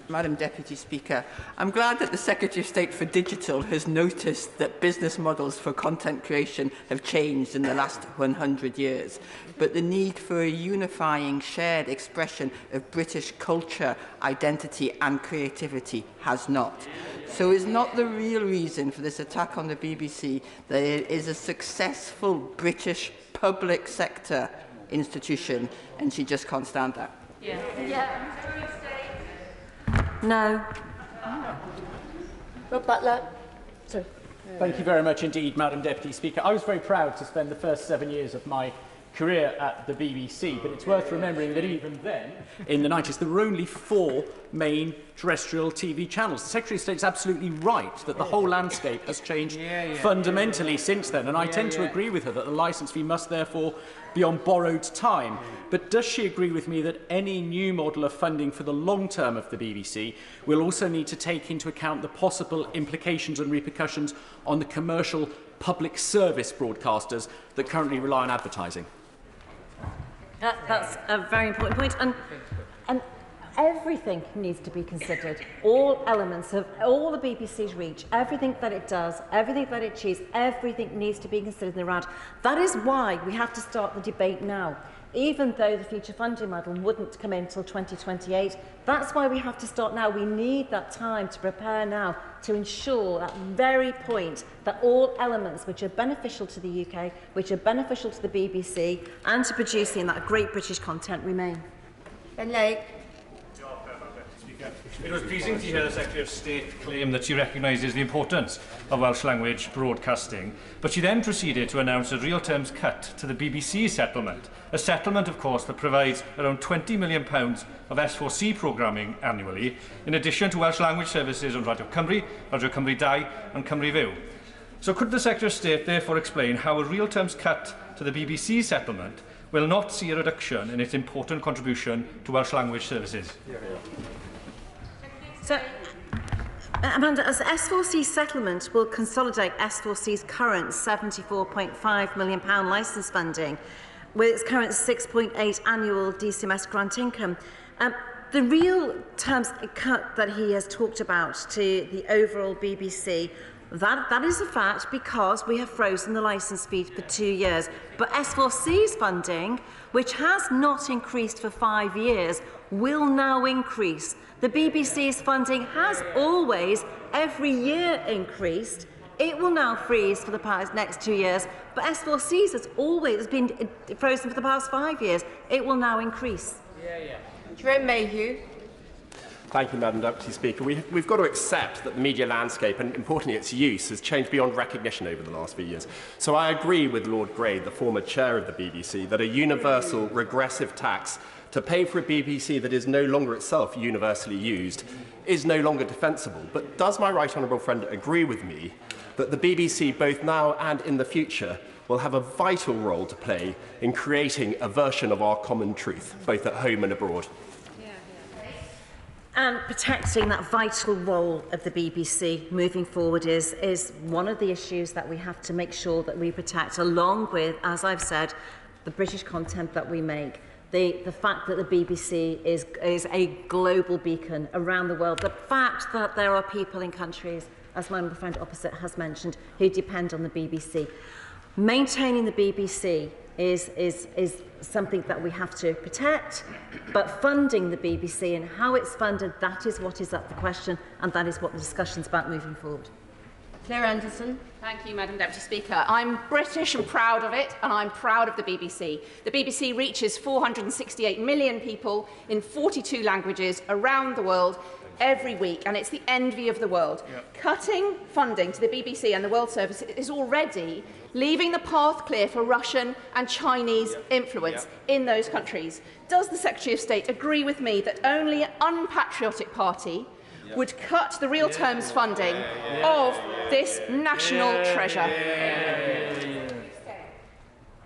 Madam Deputy Speaker. I'm glad that the Secretary of State for Digital has noticed that business models for content creation have changed in the last 100 years, but the need for a unifying shared expression of British culture, identity and creativity has not. So is not the real reason for this attack on the BBC that it is a successful British public sector institution and she just can't stand that? No. Rob Butler. Sorry. Thank you very much indeed, Madam Deputy Speaker. I was very proud to spend the first 7 years of my career at the BBC, but it's worth remembering that even then, in the 90s, there were only 4 main terrestrial TV channels. The Secretary of State is absolutely right that the whole landscape has changed fundamentally since then, and I tend to agree with her that the licence fee must therefore be on borrowed time. But does she agree with me that any new model of funding for the long term of the BBC will also need to take into account the possible implications and repercussions on the commercial public service broadcasters that currently rely on advertising? That's a very important point, and everything needs to be considered. All elements of all the BBC's reach, everything that it does, everything that it achieves, everything needs to be considered in the round. That is why we have to start the debate now. Even though the future funding model wouldn't come in until 2028, that's why we have to start now. We need that time to prepare now to ensure that very point that all elements which are beneficial to the UK, which are beneficial to the BBC and to producing that great British content remain. Ben Lake. It was pleasing to hear the Secretary of State claim that she recognises the importance of Welsh language broadcasting, but she then proceeded to announce a real terms cut to the BBC settlement, a settlement, of course, that provides around £20 million of S4C programming annually, in addition to Welsh language services on Radio Cymru, Radio Cymru 2 and Cymru Fyw. So could the Secretary of State therefore explain how a real terms cut to the BBC settlement will not see a reduction in its important contribution to Welsh language services? So, Amanda, as S4C settlement will consolidate S4C's current £74.5 million licence funding with its current 6.8 annual DCMS grant income. The real terms cut that he has talked about to the overall BBC, that is a fact because we have frozen the licence fee for 2 years. But S4C's funding, which has not increased for 5 years, will now increase. The BBC's funding has always, every year, increased. It will now freeze for the next 2 years, but S4C's has always been frozen for the past 5 years. It will now increase. Jerome Mayhew. Thank you, Madam Deputy Speaker. We've got to accept that the media landscape, and importantly its use, has changed beyond recognition over the last few years. So I agree with Lord Grade, the former chair of the BBC, that a universal regressive tax to pay for a BBC that is no longer itself universally used is no longer defensible. But does my right honourable friend agree with me that the BBC, both now and in the future, will have a vital role to play in creating a version of our common truth, both at home and abroad? And protecting that vital role of the BBC moving forward is one of the issues that we have to make sure that we protect, along with, as I've said, the British content that we make. The fact that the BBC is a global beacon around the world, the fact that there are people in countries, as my friend opposite has mentioned, who depend on the BBC. Maintaining the BBC is something that we have to protect, but funding the BBC and how it's funded, that is what is up for question, and that is what the discussion's about moving forward. Claire Anderson. Thank you, Madam Deputy Speaker. I'm British and proud of it, and I'm proud of the BBC. The BBC reaches 468 million people in 42 languages around the world every week, and it's the envy of the world. Cutting funding to the BBC and the World Service is already leaving the path clear for Russian and Chinese influence in those countries. Does the Secretary of State agree with me that only an unpatriotic party would cut the real terms funding of this national treasure?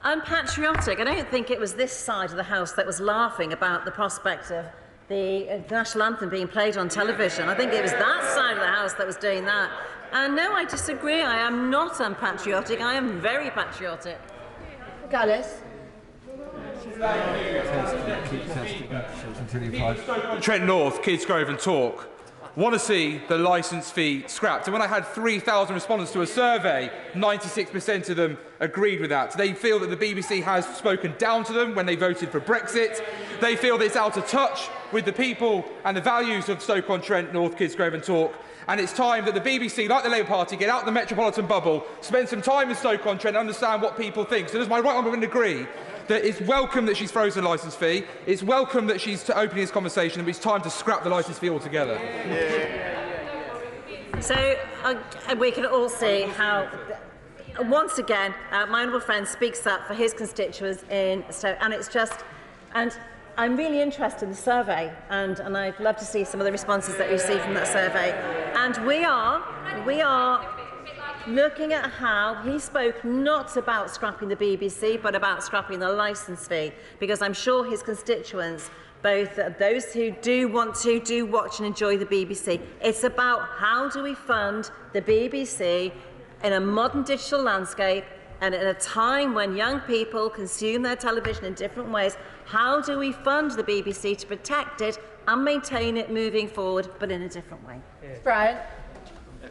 Unpatriotic. I don't think it was this side of the House that was laughing about the prospect of the national anthem being played on television. I think it was that side of the House that was doing that. And no, I disagree. I am not unpatriotic. I am very patriotic. Gallus. Trent North, Kids Grove and Talk want to see the licence fee scrapped. And when I had 3,000 respondents to a survey, 96% of them agreed with that. They feel that the BBC has spoken down to them when they voted for Brexit. They feel that it's out of touch with the people and the values of Stoke-on-Trent, North, Kids Grove and Talk. And it's time that the BBC, like the Labour Party, get out of the metropolitan bubble, spend some time in Stoke-on-Trent and understand what people think. So does my right honourable agree that it's welcome that she's frozen the licence fee, it's welcome that she's opening this conversation, and it's time to scrap the licence fee altogether? So we can all see how, once again, my honourable friend speaks up for his constituents in Stoke, and it's just, and I'm really interested in the survey, and I'd love to see some of the responses that we receive from that survey. And we are looking at how he spoke not about scrapping the BBC, but about scrapping the licence fee, because I'm sure his constituents, both those who do watch and enjoy the BBC, it's about how do we fund the BBC in a modern digital landscape and at a time when young people consume their television in different ways. How do we fund the BBC to protect it and maintain it moving forward, but in a different way? Brian.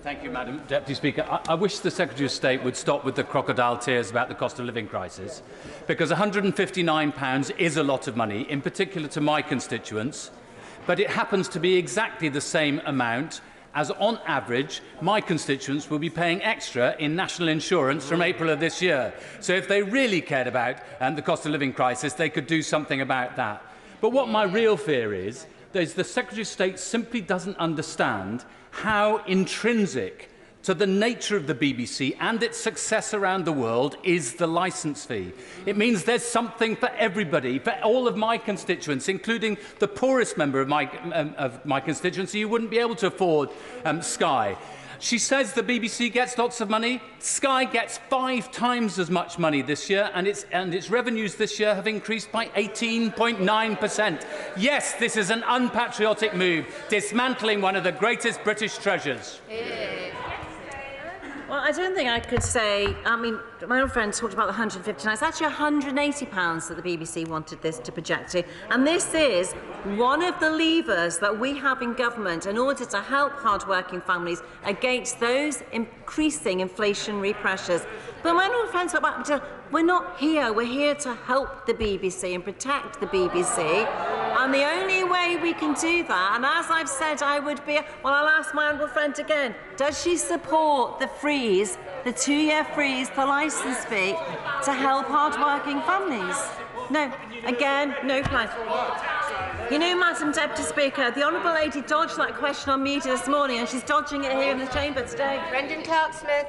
Thank you, Madam Deputy Speaker. I wish the Secretary of State would stop with the crocodile tears about the cost of living crisis, because £159 is a lot of money, in particular to my constituents, but it happens to be exactly the same amount as, on average, my constituents will be paying extra in national insurance from April of this year. So if they really cared about the cost of living crisis, they could do something about that. But what my real fear is the Secretary of State simply doesn't understand how intrinsic to the nature of the BBC and its success around the world is the licence fee. It means there's something for everybody, for all of my constituents, including the poorest member of my constituency who wouldn't be able to afford Sky. She says the BBC gets lots of money. Sky gets 5 times as much money this year, and its revenues this year have increased by 18.9%. Yes, this is an unpatriotic move, dismantling one of the greatest British treasures. Well, I don't think I could say, I mean, my old friend talked about the £159. It's actually £180 that the BBC wanted this to project to. And this is one of the levers that we have in government in order to help hard-working families against those increasing inflationary pressures. But my old friend talked about, we're not here. We're here to help the BBC and protect the BBC. And the only way we can do that, and as I've said, I would be, well, I'll ask my honourable friend again, does she support the freeze, the 2-year freeze, the licence fee to help hard-working families? No. Again, no plan. You know, Madam Deputy Speaker, the Honourable Lady dodged that question on media this morning, and she's dodging it here in the chamber today. Brendan Clark-Smith.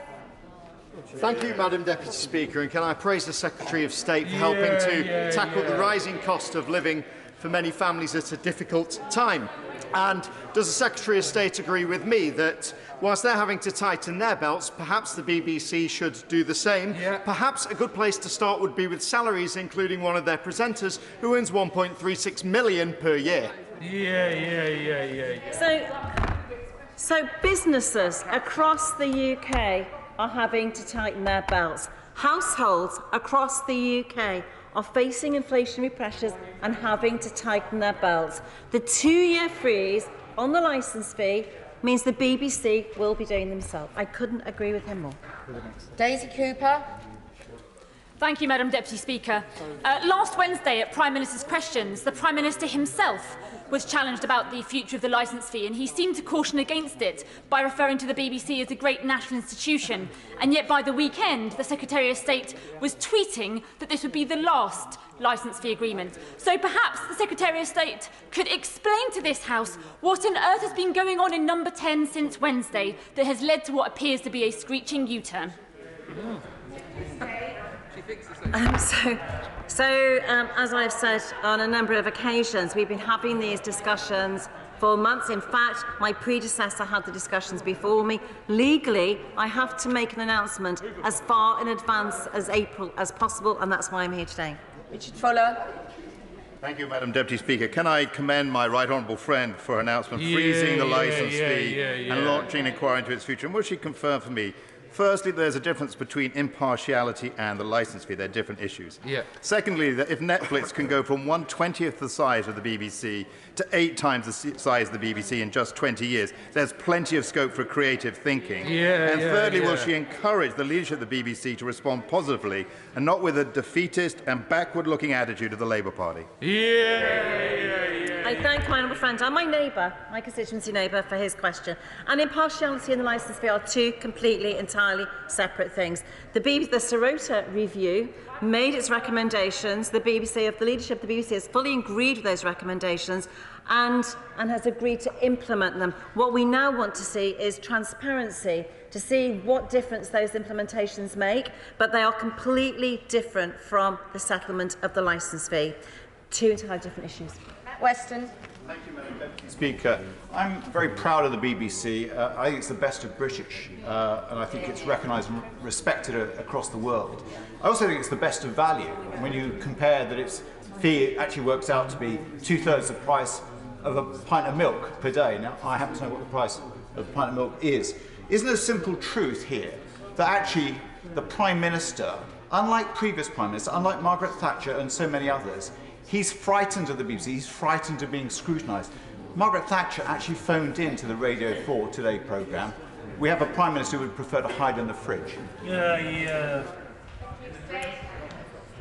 Thank you, Madam Deputy Speaker, and can I praise the Secretary of State for helping to tackle the rising cost of living for many families at a difficult time. And does the Secretary of State agree with me that whilst they're having to tighten their belts, perhaps the BBC should do the same? Perhaps a good place to start would be with salaries, including one of their presenters who earns £1.36 million per year. So businesses across the UK are having to tighten their belts. Households across the UK are facing inflationary pressures and having to tighten their belts. The 2-year freeze on the licence fee means the BBC will be doing themselves. I couldn't agree with him more. Daisy Cooper. Thank you, Madam Deputy Speaker. Last Wednesday at Prime Minister's Questions, the Prime Minister himself was challenged about the future of the licence fee, and he seemed to caution against it by referring to the BBC as a great national institution. And yet by the weekend, the Secretary of State was tweeting that this would be the last licence fee agreement. So perhaps the Secretary of State could explain to this House what on earth has been going on in Number 10 since Wednesday that has led to what appears to be a screeching U-turn. As I've said on a number of occasions, we've been having these discussions for months. In fact, my predecessor had the discussions before me. Legally, I have to make an announcement as far in advance as April as possible, and that's why I'm here today. Richard Fuller. Thank you, Madam Deputy Speaker. Can I commend my right honourable friend for her announcement freezing the licence fee and launching an inquiry into its future? And will she confirm for me, firstly, there's a difference between impartiality and the licence fee. They're different issues. Secondly, that if Netflix can go from 1/20th the size of the BBC to 8 times the size of the BBC in just 20 years, there's plenty of scope for creative thinking. And thirdly, will she encourage the leadership of the BBC to respond positively and not with a defeatist and backward-looking attitude of the Labour Party? I thank my honourable friend and my neighbour, my constituency neighbour, for his question. And impartiality and the licence fee are two completely, entirely separate things. The Sirota review made its recommendations. The leadership of the BBC has fully agreed with those recommendations and has agreed to implement them. What we now want to see is transparency, to see what difference those implementations make, but they are completely different from the settlement of the licence fee. Two entirely different issues. Weston. Thank you, Madam Deputy Speaker. I'm very proud of the BBC. I think it's the best of British, and I think it's recognised and respected across the world. I also think it's the best of value. When you compare that its fee actually works out to be 2/3 the price of a pint of milk per day. Now, I happen to know what the price of a pint of milk is. Isn't there a simple truth here that actually the Prime Minister, unlike previous Prime Minister, unlike Margaret Thatcher and so many others, he's frightened of the BBC, he's frightened of being scrutinised. Margaret Thatcher actually phoned in to the Radio 4 Today programme. We have a Prime Minister who would prefer to hide in the fridge.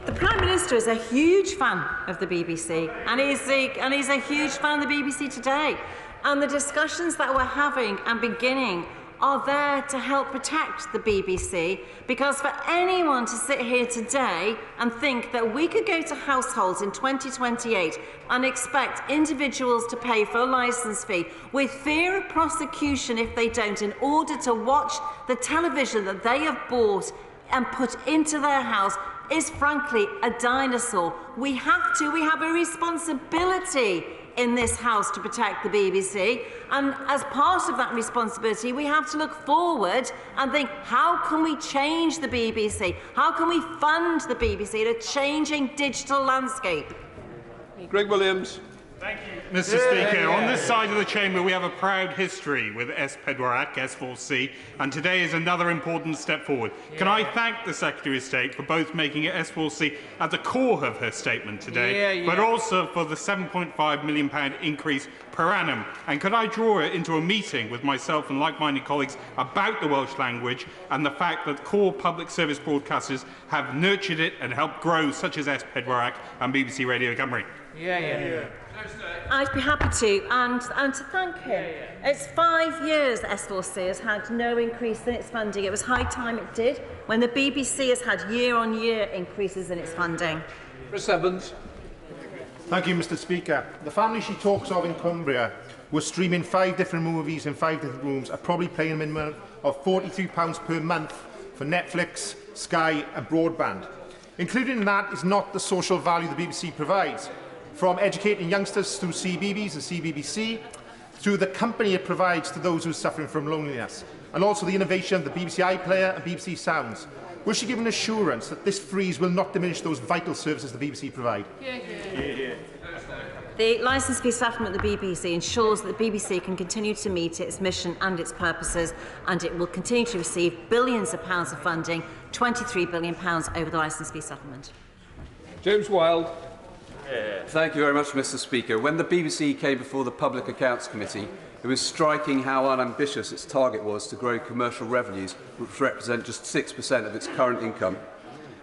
The Prime Minister is a huge fan of the BBC, and he's a huge fan of the BBC today. And the discussions that we're having and beginning are there to help protect the BBC, because for anyone to sit here today and think that we could go to households in 2028 and expect individuals to pay for a licence fee with fear of prosecution if they don't, in order to watch the television that they have bought and put into their house, is frankly a dinosaur. We have a responsibility in this House to protect the BBC, and as part of that responsibility we have to look forward and think, how can we change the BBC? How can we fund the BBC in a changing digital landscape? Greg Williams. Thank you, Mr. Speaker. On this side of the chamber, we have a proud history with S4C, S4C, and today is another important step forward. Can I thank the Secretary of State for both making it S4C at the core of her statement today, but also for the £7.5 million increase per annum. And could I draw it into a meeting with myself and like-minded colleagues about the Welsh language and the fact that core public service broadcasters have nurtured it and helped grow, such as S4C and BBC Radio Cymru? I'd be happy to, and to thank him. It's 5 years that S4C has had no increase in its funding. It was high time it did, when the BBC has had year-on-year increases in its funding. Chris Evans. Thank you, Mr. Speaker. The family she talks of in Cumbria was streaming 5 different movies in 5 different rooms, are probably paying a minimum of £43 per month for Netflix, Sky and broadband. Included in that is not the social value the BBC provides, from educating youngsters through CBeebies and CBBC, through the company it provides to those who are suffering from loneliness, and also the innovation of the BBC iPlayer and BBC Sounds. Will she give an assurance that this freeze will not diminish those vital services the BBC provide? The licence fee settlement of the BBC ensures that the BBC can continue to meet its mission and its purposes, and it will continue to receive billions of pounds of funding, £23 billion over the licence fee settlement. James Wilde. Thank you very much, Mr. Speaker. When the BBC came before the Public Accounts Committee, it was striking how unambitious its target was to grow commercial revenues, which represent just 6% of its current income.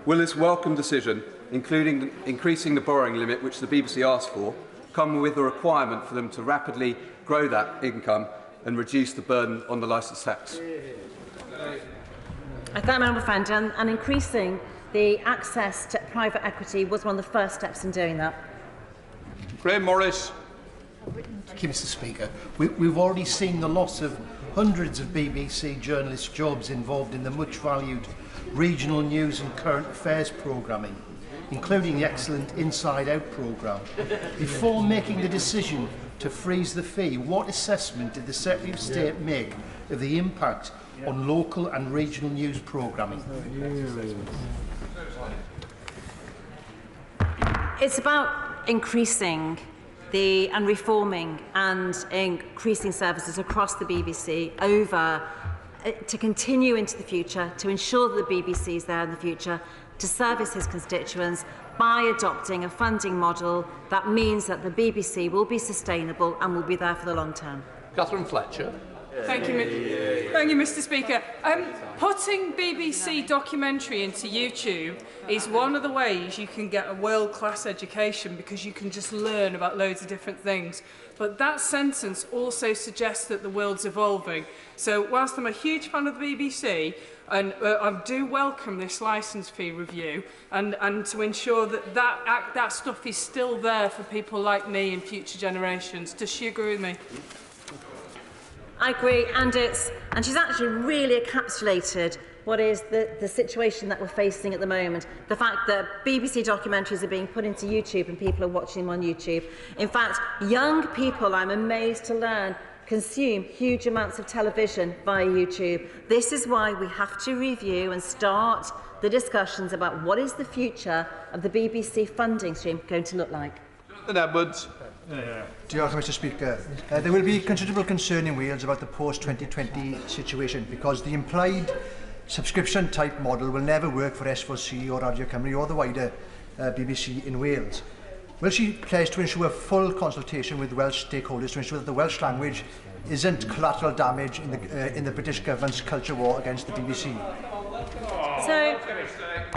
Will this welcome decision, including increasing the borrowing limit which the BBC asked for, come with a requirement for them to rapidly grow that income and reduce the burden on the licence tax? I thank my honourable friend, and increasing the access to private equity was one of the first steps in doing that. Graham Morris. Thank you, Mr. Speaker. We've already seen the loss of hundreds of BBC journalist jobs involved in the much valued regional news and current affairs programming, including the excellent Inside Out programme. Before making the decision to freeze the fee, what assessment did the Secretary of State make of the impact on local and regional news programming? It's about increasing and reforming and increasing services across the BBC to continue into the future, to ensure that the BBC is there in the future, to service his constituents by adopting a funding model that means that the BBC will be sustainable and will be there for the long term. Catherine Fletcher. Thank you, Mr. Speaker. Putting BBC documentary into YouTube is one of the ways you can get a world-class education, because you can just learn about loads of different things. But that sentence also suggests that the world's evolving. So whilst I'm a huge fan of the BBC, and I do welcome this licence fee review, and to ensure that that stuff is still there for people like me and future generations. Does she agree with me? I agree, and she's actually really encapsulated what is the situation that we're facing at the moment. The fact that BBC documentaries are being put into YouTube and people are watching them on YouTube. In fact, young people, I'm amazed to learn, consume huge amounts of television via YouTube. This is why we have to review and start the discussions about what is the future of the BBC funding stream going to look like. Jonathan Edwards. Diolch, Mr. Speaker. There will be considerable concern in Wales about the post-2020 situation, because the implied subscription type model will never work for S4C or Radio Cymru or the wider BBC in Wales. Will she pledge to ensure full consultation with Welsh stakeholders to ensure that the Welsh language isn't collateral damage in the British government's culture war against the BBC? So,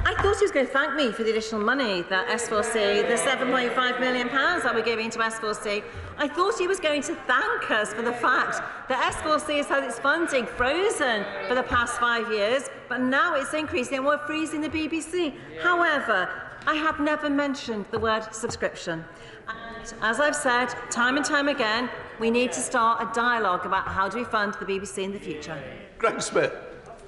I thought he was going to thank me for the additional money that S4C, the £7.5 million that we're giving to S4C. I thought he was going to thank us for the fact that S4C has had its funding frozen for the past 5 years, but now it's increasing and we're freezing the BBC. However, I have never mentioned the word subscription. And as I've said time and time again, we need to start a dialogue about how do we fund the BBC in the future. Greg Smith.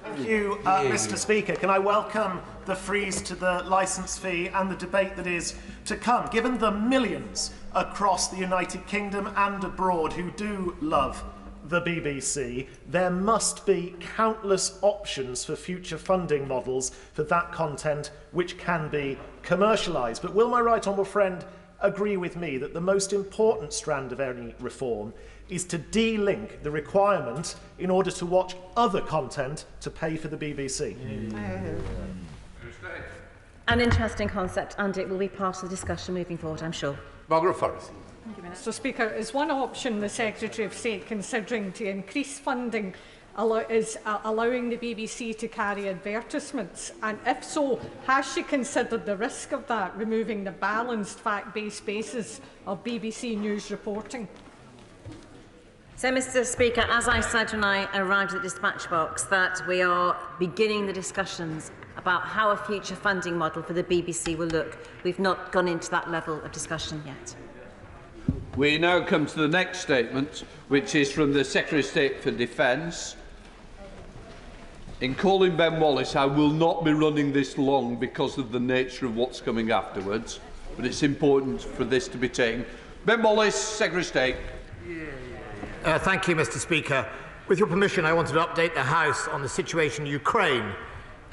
Thank you, Mr. Speaker. Can I welcome the freeze to the licence fee and the debate that is to come? Given the millions across the United Kingdom and abroad who do love the BBC, there must be countless options for future funding models for that content which can be commercialised. But will my right honourable friend agree with me that the most important strand of any reform is to de-link the requirement in order to watch other content to pay for the BBC? An interesting concept, and it will be part of the discussion moving forward, I'm sure. Margaret Forrest. Thank you, Mr. Speaker. Is one option the Secretary of State considering to increase funding allowing the BBC to carry advertisements? And if so, has she considered the risk of that, removing the balanced fact-based basis of BBC News reporting? So, Mr. Speaker, as I said when I arrived at the dispatch box, that we are beginning the discussions about how a future funding model for the BBC will look. We've not gone into that level of discussion yet. We now come to the next statement, which is from the Secretary of State for Defence. In calling Ben Wallace, I will not be running this long because of the nature of what's coming afterwards, but it's important for this to be taken. Ben Wallace, Secretary of State. Thank you, Mr. Speaker. With your permission, I wanted to update the House on the situation in Ukraine.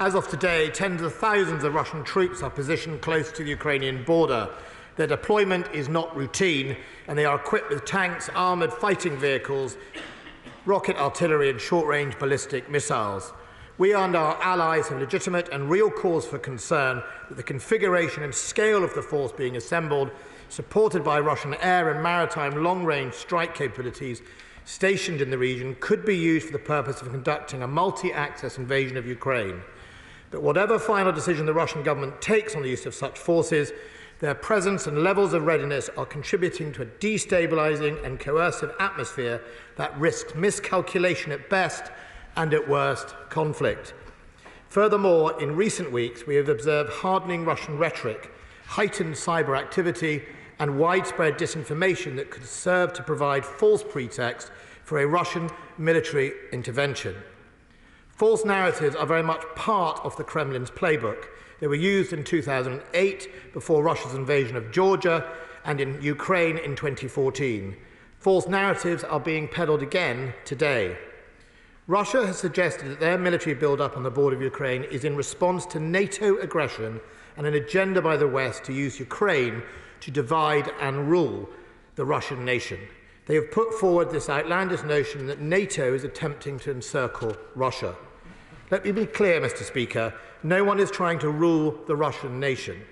As of today, tens of thousands of Russian troops are positioned close to the Ukrainian border. Their deployment is not routine, and they are equipped with tanks, armoured fighting vehicles, rocket artillery and short-range ballistic missiles. We and our allies have legitimate and real cause for concern that the configuration and scale of the force being assembled, supported by Russian air and maritime long-range strike capabilities stationed in the region, could be used for the purpose of conducting a multi-axis invasion of Ukraine. But whatever final decision the Russian government takes on the use of such forces, their presence and levels of readiness are contributing to a destabilising and coercive atmosphere that risks miscalculation at best and at worst, conflict. Furthermore, in recent weeks, we have observed hardening Russian rhetoric, heightened cyber activity, and widespread disinformation that could serve to provide false pretext for a Russian military intervention. False narratives are very much part of the Kremlin's playbook. They were used in 2008 before Russia's invasion of Georgia and in Ukraine in 2014. False narratives are being peddled again today. Russia has suggested that their military build-up on the border of Ukraine is in response to NATO aggression and an agenda by the West to use Ukraine to divide and rule the Russian nation. They have put forward this outlandish notion that NATO is attempting to encircle Russia. Let me be clear, Mr. Speaker, no one is trying to rule the Russian nation.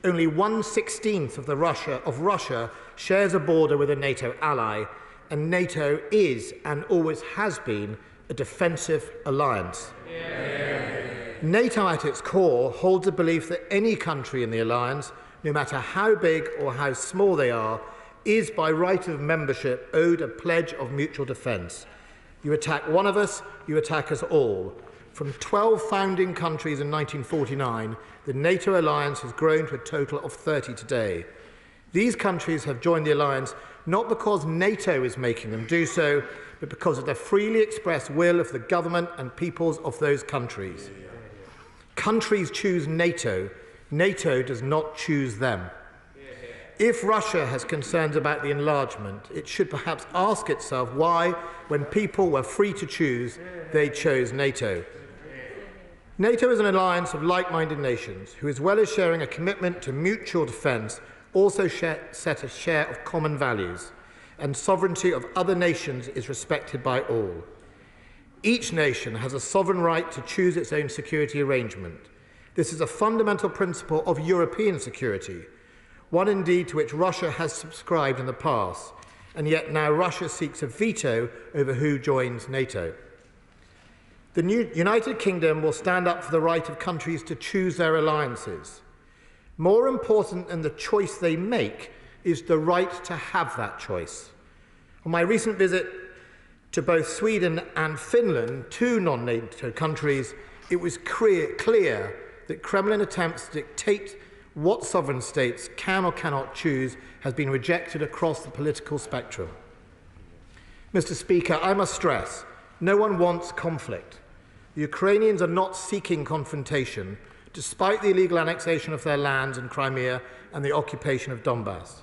Only 1/16 of Russia shares a border with a NATO ally, and NATO is and always has been a defensive alliance. NATO at its core holds a belief that any country in the alliance, no matter how big or how small they are, is by right of membership owed a pledge of mutual defence. You attack one of us, you attack us all. From 12 founding countries in 1949, the NATO alliance has grown to a total of 30 today. These countries have joined the alliance not because NATO is making them do so, but because of the freely expressed will of the government and peoples of those countries. Countries choose NATO. NATO does not choose them. If Russia has concerns about the enlargement, it should perhaps ask itself why, when people were free to choose, they chose NATO. NATO is an alliance of like-minded nations who, as well as sharing a commitment to mutual defence, also set a share of common values, and sovereignty of other nations is respected by all. Each nation has a sovereign right to choose its own security arrangement. This is a fundamental principle of European security, one indeed to which Russia has subscribed in the past, and yet now Russia seeks a veto over who joins NATO. The United Kingdom will stand up for the right of countries to choose their alliances. More important than the choice they make is the right to have that choice. On my recent visit to both Sweden and Finland, two non-NATO countries, it was clear that Kremlin attempts to dictate what sovereign states can or cannot choose has been rejected across the political spectrum. Mr. Speaker, I must stress, no one wants conflict. The Ukrainians are not seeking confrontation, despite the illegal annexation of their lands in Crimea and the occupation of Donbass.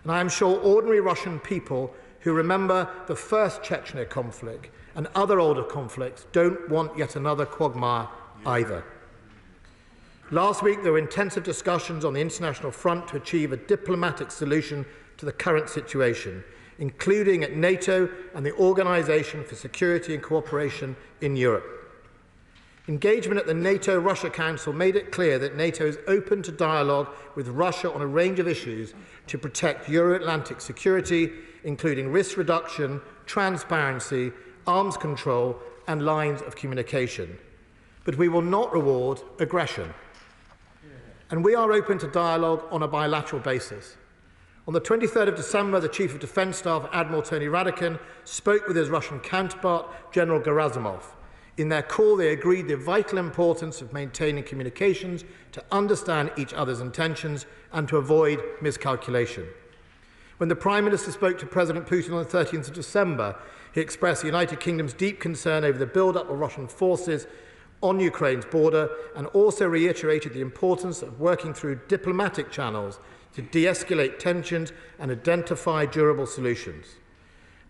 And I am sure ordinary Russian people who remember the first Chechnya conflict and other older conflicts don't want yet another quagmire either. Last week, there were intensive discussions on the international front to achieve a diplomatic solution to the current situation, including at NATO and the Organisation for Security and Cooperation in Europe. Engagement at the NATO-Russia Council made it clear that NATO is open to dialogue with Russia on a range of issues to protect Euro-Atlantic security, including risk reduction, transparency, arms control, and lines of communication. But we will not reward aggression. And we are open to dialogue on a bilateral basis. On the 23rd of December, the Chief of Defence Staff, Admiral Tony Radakin, spoke with his Russian counterpart, General Gerasimov. In their call, they agreed the vital importance of maintaining communications to understand each other's intentions and to avoid miscalculation. When the Prime Minister spoke to President Putin on the 13th of December, he expressed the United Kingdom's deep concern over the build-up of Russian forces on Ukraine's border and also reiterated the importance of working through diplomatic channels to de-escalate tensions and identify durable solutions.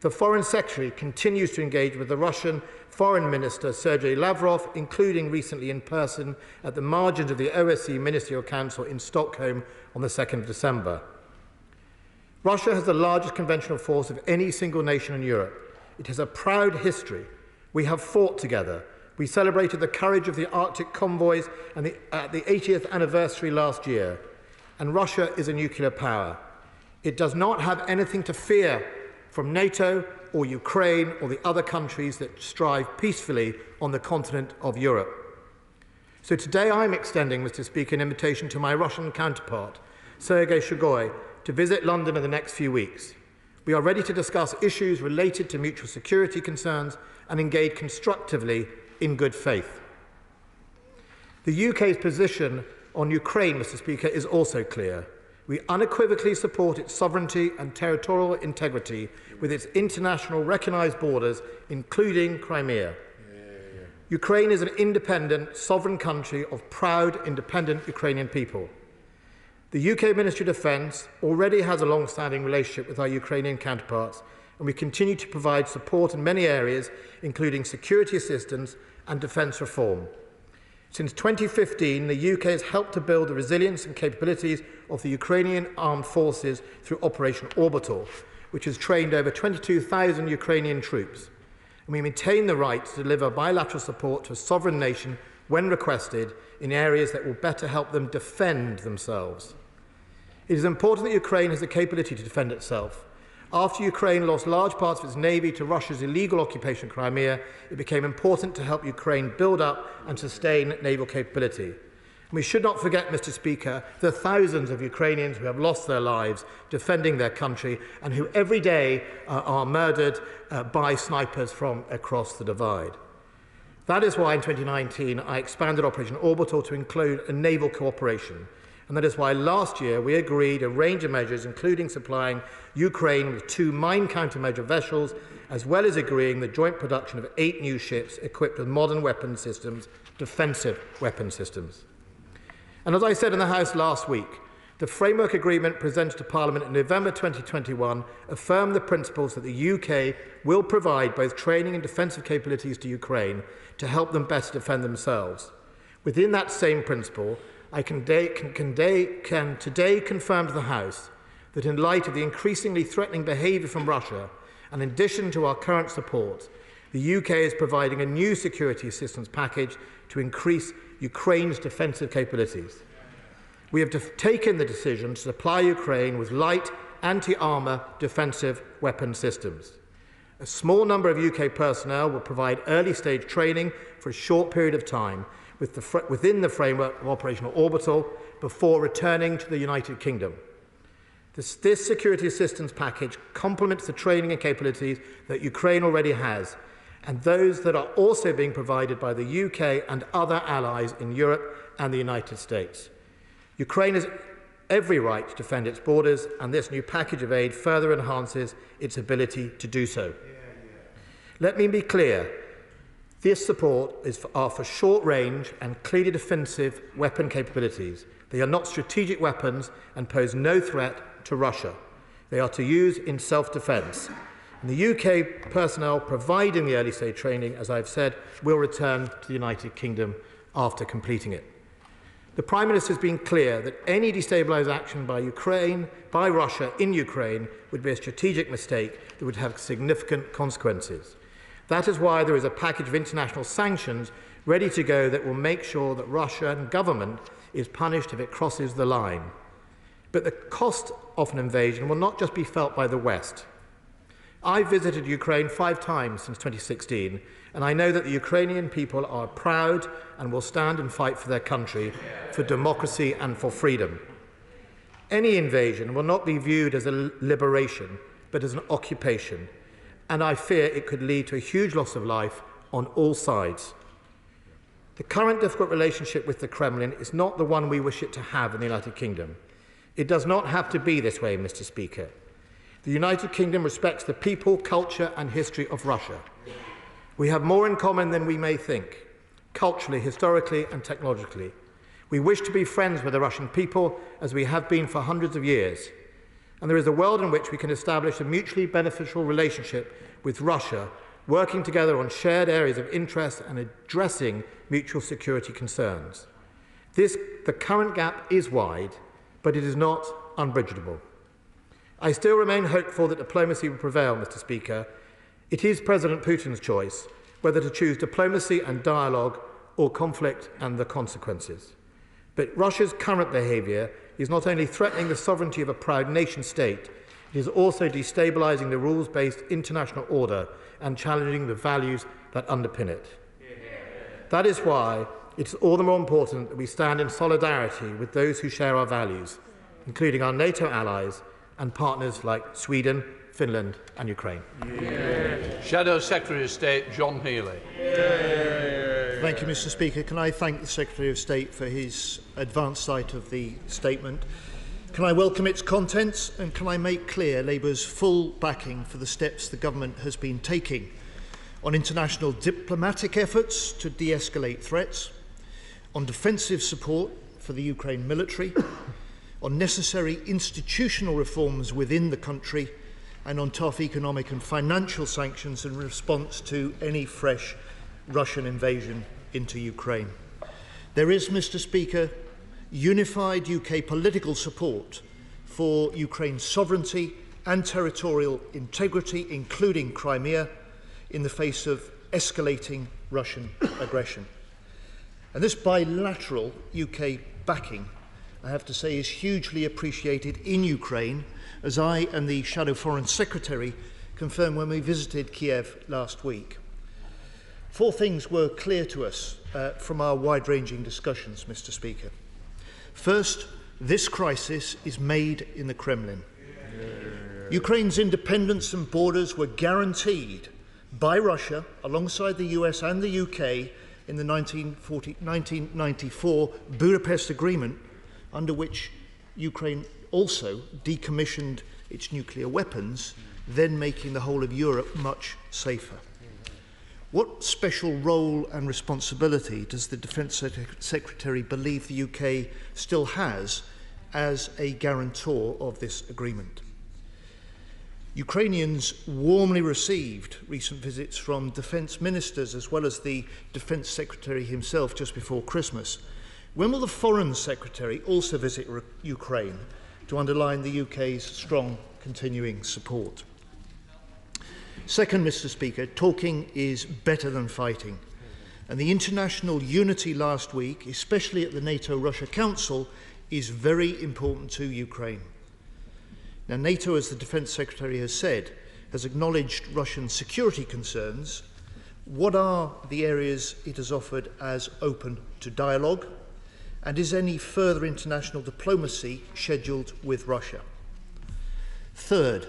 The Foreign Secretary continues to engage with the Russian Foreign Minister Sergei Lavrov, including recently in person at the margins of the OSCE Ministerial Council in Stockholm on the 2nd of December. Russia has the largest conventional force of any single nation in Europe. It has a proud history. We have fought together. We celebrated the courage of the Arctic convoys and the 80th anniversary last year. And Russia is a nuclear power. It does not have anything to fear from NATO or Ukraine or the other countries that strive peacefully on the continent of Europe. So today I'm extending, Mr. Speaker, an invitation to my Russian counterpart, Sergei Shogoi, to visit London in the next few weeks. We are ready to discuss issues related to mutual security concerns and engage constructively in good faith. The UK's position on Ukraine, Mr. Speaker, is also clear. We unequivocally support its sovereignty and territorial integrity with its international recognised borders, including Crimea. Ukraine is an independent, sovereign country of proud, independent Ukrainian people. The UK Ministry of Defence already has a long-standing relationship with our Ukrainian counterparts, and we continue to provide support in many areas, including security assistance and defence reform. Since 2015, the UK has helped to build the resilience and capabilities of the Ukrainian armed forces through Operation Orbital, which has trained over 22,000 Ukrainian troops. And we maintain the right to deliver bilateral support to a sovereign nation when requested in areas that will better help them defend themselves. It is important that Ukraine has the capability to defend itself. After Ukraine lost large parts of its navy to Russia's illegal occupation of Crimea, it became important to help Ukraine build up and sustain naval capability. And we should not forget, Mr. Speaker, the thousands of Ukrainians who have lost their lives defending their country and who every day are murdered by snipers from across the divide. That is why in 2019 I expanded Operation Orbital to include a naval cooperation. And that is why last year we agreed a range of measures, including supplying Ukraine with 2 mine countermeasure vessels, as well as agreeing the joint production of 8 new ships equipped with modern weapon systems, defensive weapon systems. And as I said in the House last week, the framework agreement presented to Parliament in November 2021 affirmed the principles that the UK will provide both training and defensive capabilities to Ukraine to help them better defend themselves. Within that same principle, I can today confirm to the House that in light of the increasingly threatening behaviour from Russia, and in addition to our current support, the UK is providing a new security assistance package to increase Ukraine's defensive capabilities. We have taken the decision to supply Ukraine with light anti-armour defensive weapon systems. A small number of UK personnel will provide early-stage training for a short period of time within the framework of Operational Orbital before returning to the United Kingdom. This security assistance package complements the training and capabilities that Ukraine already has, and those that are also being provided by the UK and other allies in Europe and the United States. Ukraine has every right to defend its borders, and this new package of aid further enhances its ability to do so. Let me be clear. This support are for short-range and clearly defensive weapon capabilities. They are not strategic weapons and pose no threat to Russia. They are to use in self-defence. And the UK personnel providing the early-stage training, as I've said, will return to the United Kingdom after completing it. The Prime Minister has been clear that any destabilising action by Russia in Ukraine would be a strategic mistake that would have significant consequences. That is why there is a package of international sanctions ready to go that will make sure that Russian government is punished if it crosses the line. But the cost of an invasion will not just be felt by the West. I visited Ukraine 5 times since 2016, and I know that the Ukrainian people are proud and will stand and fight for their country, for democracy and for freedom. Any invasion will not be viewed as a liberation, but as an occupation, and I fear it could lead to a huge loss of life on all sides. The current difficult relationship with the Kremlin is not the one we wish it to have in the United Kingdom. It does not have to be this way, Mr. Speaker. The United Kingdom respects the people, culture and history of Russia. We have more in common than we may think, culturally, historically and technologically. We wish to be friends with the Russian people, as we have been for hundreds of years. And there is a world in which we can establish a mutually beneficial relationship with Russia, working together on shared areas of interest and addressing mutual security concerns. The current gap is wide, but it is not unbridgeable. I still remain hopeful that diplomacy will prevail, Mr. Speaker. It is President Putin's choice whether to choose diplomacy and dialogue or conflict and the consequences. But Russia's current behaviour is not only threatening the sovereignty of a proud nation state, it is also destabilising the rules-based international order and challenging the values that underpin it. That is why it's all the more important that we stand in solidarity with those who share our values, including our NATO allies and partners like Sweden, Finland and Ukraine. Shadow Secretary of State John Healey. Thank you, Mr. Speaker. Can I thank the Secretary of State for his advanced sight of the statement? Can I welcome its contents, and can I make clear Labour's full backing for the steps the government has been taking on international diplomatic efforts to de-escalate threats, on defensive support for the Ukraine military, on necessary institutional reforms within the country, and on tough economic and financial sanctions in response to any fresh Russian invasion into Ukraine. There is, Mr. Speaker, unified UK political support for Ukraine's sovereignty and territorial integrity, including Crimea, in the face of escalating Russian aggression. And this bilateral UK backing, I have to say, is hugely appreciated in Ukraine, as I and the Shadow Foreign Secretary confirmed when we visited Kiev last week. 4 things were clear to us from our wide-ranging discussions, Mr. Speaker. First, this crisis is made in the Kremlin. Ukraine's independence and borders were guaranteed by Russia alongside the US and the UK in the 1994 Budapest Agreement, under which Ukraine also decommissioned its nuclear weapons, then making the whole of Europe much safer. What special role and responsibility does the Defence Secretary believe the UK still has as a guarantor of this agreement? Ukrainians warmly received recent visits from defence ministers as well as the Defence Secretary himself just before Christmas. When will the Foreign Secretary also visit Ukraine to underline the UK's strong continuing support? Second, Mr. Speaker, talking is better than fighting. And the international unity last week, especially at the NATO-Russia Council, is very important to Ukraine. Now, NATO, as the Defence Secretary has said, has acknowledged Russian security concerns. What are the areas it has offered as open to dialogue? And is any further international diplomacy scheduled with Russia? Third,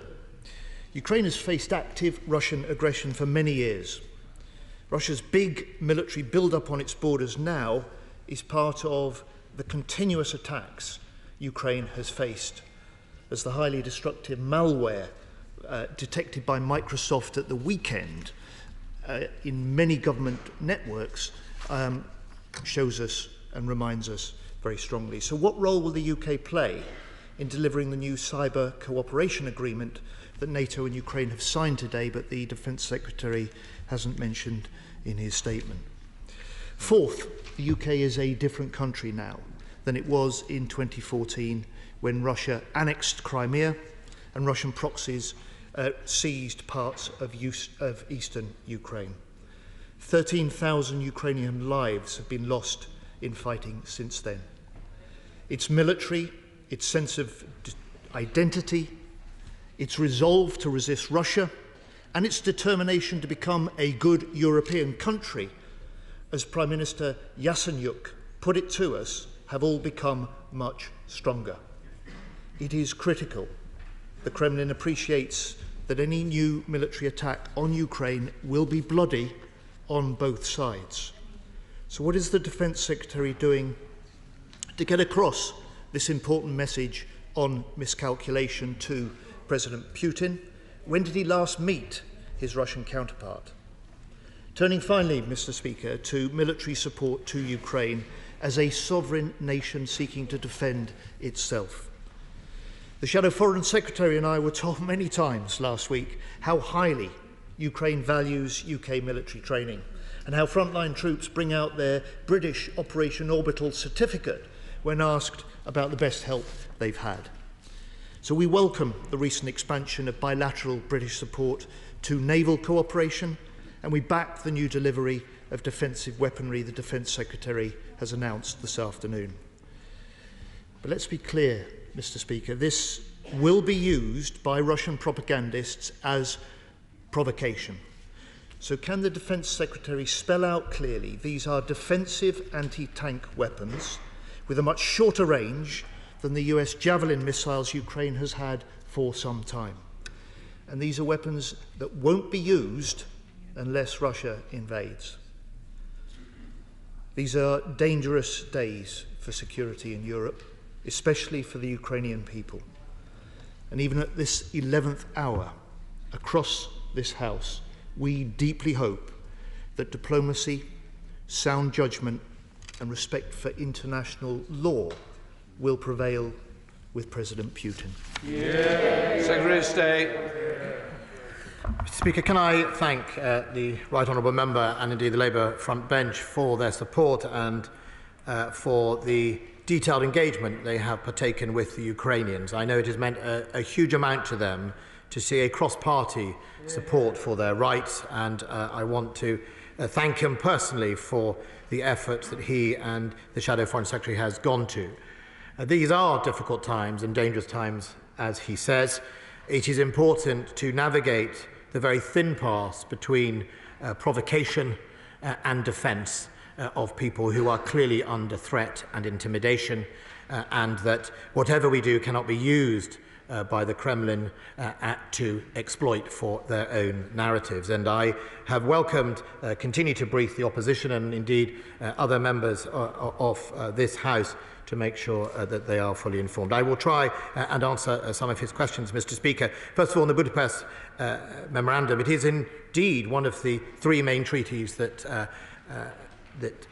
Ukraine has faced active Russian aggression for many years. Russia's big military build-up on its borders now is part of the continuous attacks Ukraine has faced, as the highly destructive malware detected by Microsoft at the weekend in many government networks shows us and reminds us very strongly. So what role will the UK play in delivering the new cyber cooperation agreement that NATO and Ukraine have signed today, but the Defence Secretary hasn't mentioned in his statement? Fourth, the UK is a different country now than it was in 2014 when Russia annexed Crimea and Russian proxies seized parts of eastern Ukraine. 13,000 Ukrainian lives have been lost in fighting since then. Its military, its sense of identity, its resolve to resist Russia, and its determination to become a good European country, as Prime Minister Yatsenyuk put it to us, have all become much stronger. It is critical the Kremlin appreciates that any new military attack on Ukraine will be bloody on both sides. So what is the Defence Secretary doing to get across this important message on miscalculation to President Putin? When did he last meet his Russian counterpart? Turning finally, Mr. Speaker, to military support to Ukraine as a sovereign nation seeking to defend itself. The Shadow Foreign Secretary and I were told many times last week how highly Ukraine values UK military training and how frontline troops bring out their British Operation Orbital certificate when asked about the best help they've had. So we welcome the recent expansion of bilateral British support to naval cooperation, and we back the new delivery of defensive weaponry the Defence Secretary has announced this afternoon. But let's be clear, Mr. Speaker, this will be used by Russian propagandists as provocation. So can the Defence Secretary spell out clearly these are defensive anti-tank weapons with a much shorter range than the US Javelin missiles Ukraine has had for some time? And these are weapons that won't be used unless Russia invades. These are dangerous days for security in Europe, especially for the Ukrainian people. And even at this 11th hour, across this House, we deeply hope that diplomacy, sound judgment, and respect for international law will prevail with President Putin. Secretary of State. Mr. Speaker, can I thank the Right Honourable Member and indeed the Labour front bench for their support and for the detailed engagement they have partaken with the Ukrainians. I know it has meant a huge amount to them to see a cross-party support for their rights, and I want to thank him personally for the efforts that he and the Shadow Foreign Secretary has gone to. These are difficult times and dangerous times, as he says. It is important to navigate the very thin path between provocation and defence of people who are clearly under threat and intimidation, and that whatever we do cannot be used by the Kremlin to exploit for their own narratives. And I have welcomed, continue to brief the opposition and indeed other members of this House to make sure that they are fully informed. I will try and answer some of his questions, Mr. Speaker. First of all, on the Budapest Memorandum, it is indeed one of the three main treaties that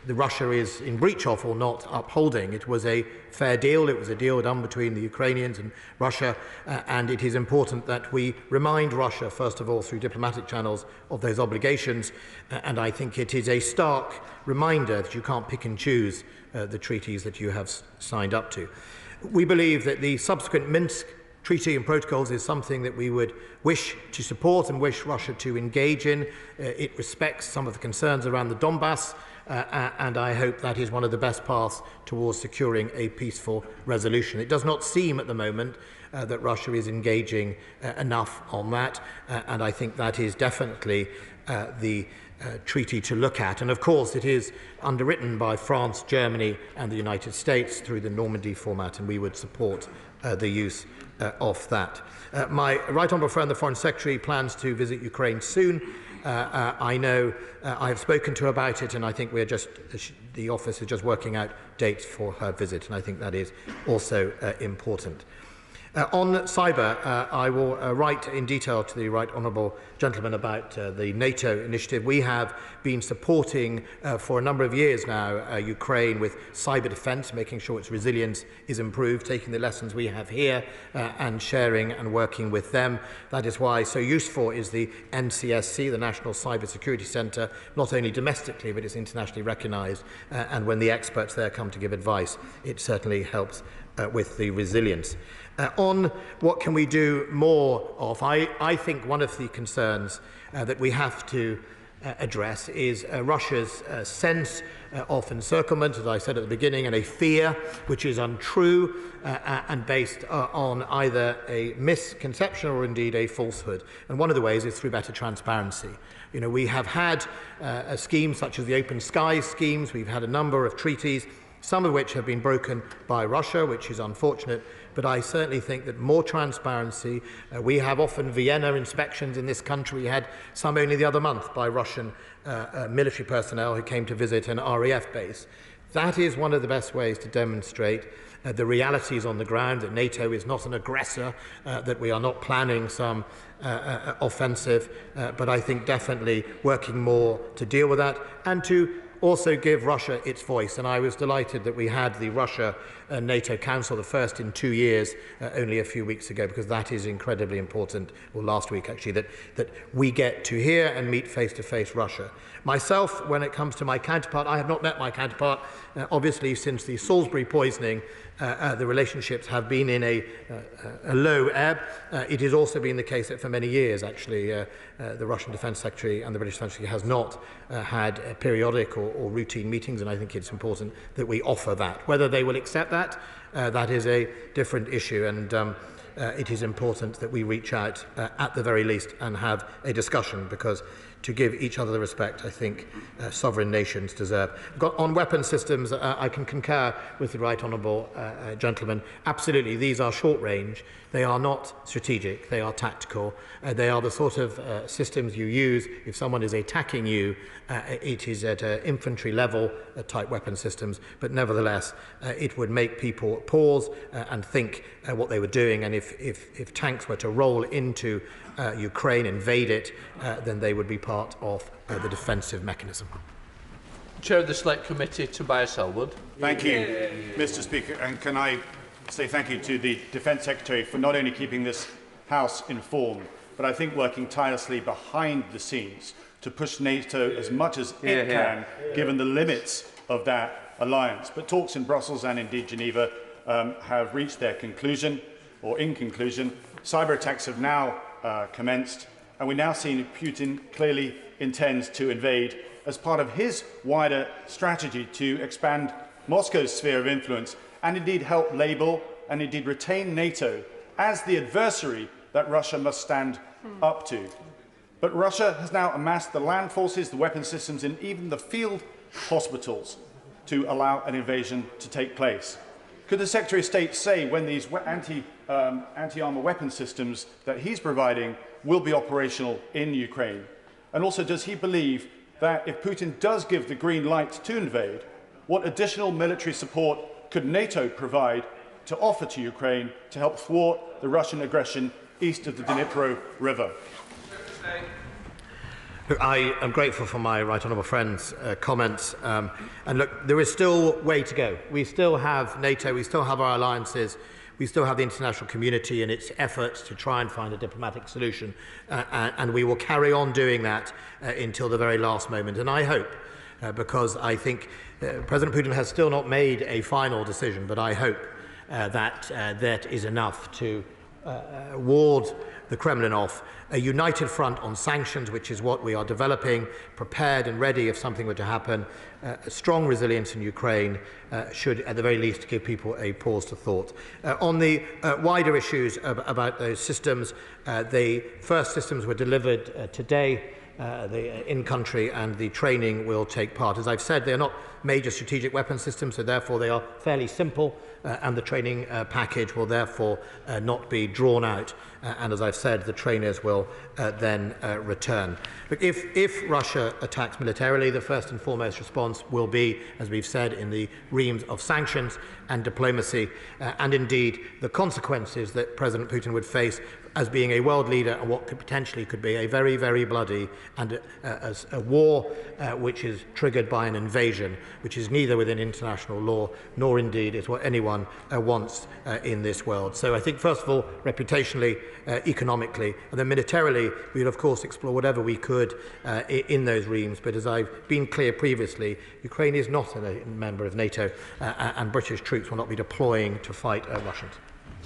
Russia is in breach of or not upholding. It was a fair deal. It was a deal done between the Ukrainians and Russia, and it is important that we remind Russia, first of all, through diplomatic channels, of those obligations. And I think it is a stark reminder that you can't pick and choose the treaties that you have signed up to. We believe that the subsequent Minsk Treaty and protocols is something that we would wish to support and wish Russia to engage in. It respects some of the concerns around the Donbass and I hope that is one of the best paths towards securing a peaceful resolution. It does not seem at the moment that Russia is engaging enough on that, and I think that is definitely the treaty to look at. And of course it is underwritten by France, Germany and the United States through the Normandy format, and we would support the use of that. My right honourable friend, the Foreign Secretary, plans to visit Ukraine soon. I know I have spoken to her about it, and I think the office is just working out dates for her visit, and I think that is also important. On cyber, I will write in detail to the right honourable gentleman about the NATO initiative. We have been supporting for a number of years now Ukraine with cyber defence, making sure its resilience is improved, taking the lessons we have here and sharing and working with them. That is why so useful is the NCSC, the National Cyber Security Centre, not only domestically but it's internationally recognised, and when the experts there come to give advice, it certainly helps with the resilience. On what can we do more of, I think one of the concerns that we have to address is Russia's sense of encirclement, as I said at the beginning, and a fear which is untrue and based on either a misconception or indeed a falsehood. And one of the ways is through better transparency. You know, we have had schemes such as the Open Skies schemes, we've had a number of treaties, some of which have been broken by Russia, which is unfortunate, but I certainly think that more transparency, we have often Vienna inspections in this country. We had some only the other month by Russian military personnel who came to visit an RAF base. That is one of the best ways to demonstrate the realities on the ground, that NATO is not an aggressor, that we are not planning some offensive, but I think definitely working more to deal with that and to also give Russia its voice. And I was delighted that we had the Russia-NATO Council, the first in 2 years, only a few weeks ago, because that is incredibly important, or last week actually, that we get to hear and meet face-to-face Russia. Myself, when it comes to my counterpart, I have not met my counterpart. Obviously, since the Salisbury poisoning, the relationships have been in a low ebb. It has also been the case that for many years, actually, the Russian Defence Secretary and the British Defence Secretary has not had periodic or routine meetings, and I think it's important that we offer that. Whether they will accept that, that is a different issue, and it is important that we reach out at the very least and have a discussion, because to give each other the respect I think sovereign nations deserve. On weapon systems, I can concur with the right honourable gentleman. Absolutely, these are short range. They are not strategic, they are tactical. They are the sort of systems you use if someone is attacking you. It is at infantry level type weapon systems, but nevertheless it would make people pause and think what they were doing, and if tanks were to roll into Ukraine, invade it, then they would be part of the defensive mechanism. Chair of the Select Committee, Tobias Elwood. Thank you, Mr. Speaker. And can I say thank you to the Defence Secretary for not only keeping this House informed, but I think working tirelessly behind the scenes to push NATO as much as it can, given the limits of that alliance. But talks in Brussels and indeed Geneva have reached their conclusion, or in conclusion. Cyber attacks have now commenced, and we now see Putin clearly intends to invade as part of his wider strategy to expand Moscow's sphere of influence and indeed help label and indeed retain NATO as the adversary that Russia must stand up to. But Russia has now amassed the land forces, the weapon systems and even the field hospitals to allow an invasion to take place. Could the Secretary of State say when these anti-armor weapon systems that he's providing will be operational in Ukraine? And also, does he believe that if Putin does give the green light to invade, what additional military support could NATO provide to offer to Ukraine to help thwart the Russian aggression east of the Dnipro River? Look, I am grateful for my right honourable friend's comments. And look, there is still way to go. We still have NATO, we still have our alliances, we still have the international community and its efforts to try and find a diplomatic solution. And we will carry on doing that until the very last moment. And I hope, because I think President Putin has still not made a final decision, but I hope that that is enough to ward the Kremlin off. A united front on sanctions, which is what we are developing, prepared and ready if something were to happen. A strong resilience in Ukraine should, at the very least, give people a pause to thought. On the wider issues about those systems, the first systems were delivered today. In-country, and the training will take part. As I've said, they are not major strategic weapon systems, so therefore they are fairly simple, and the training package will therefore not be drawn out. And as I've said, the trainers will then return. But if Russia attacks militarily, the first and foremost response will be, as we've said, in the realms of sanctions and diplomacy, and indeed the consequences that President Putin would face as being a world leader and what could potentially be a very, very bloody and a war which is triggered by an invasion, which is neither within international law nor indeed is what anyone wants in this world. So I think, first of all, reputationally, economically, and then militarily, we will of course explore whatever we could in those realms. But as I've been clear previously, Ukraine is not a member of NATO, and British troops will not be deploying to fight Russians.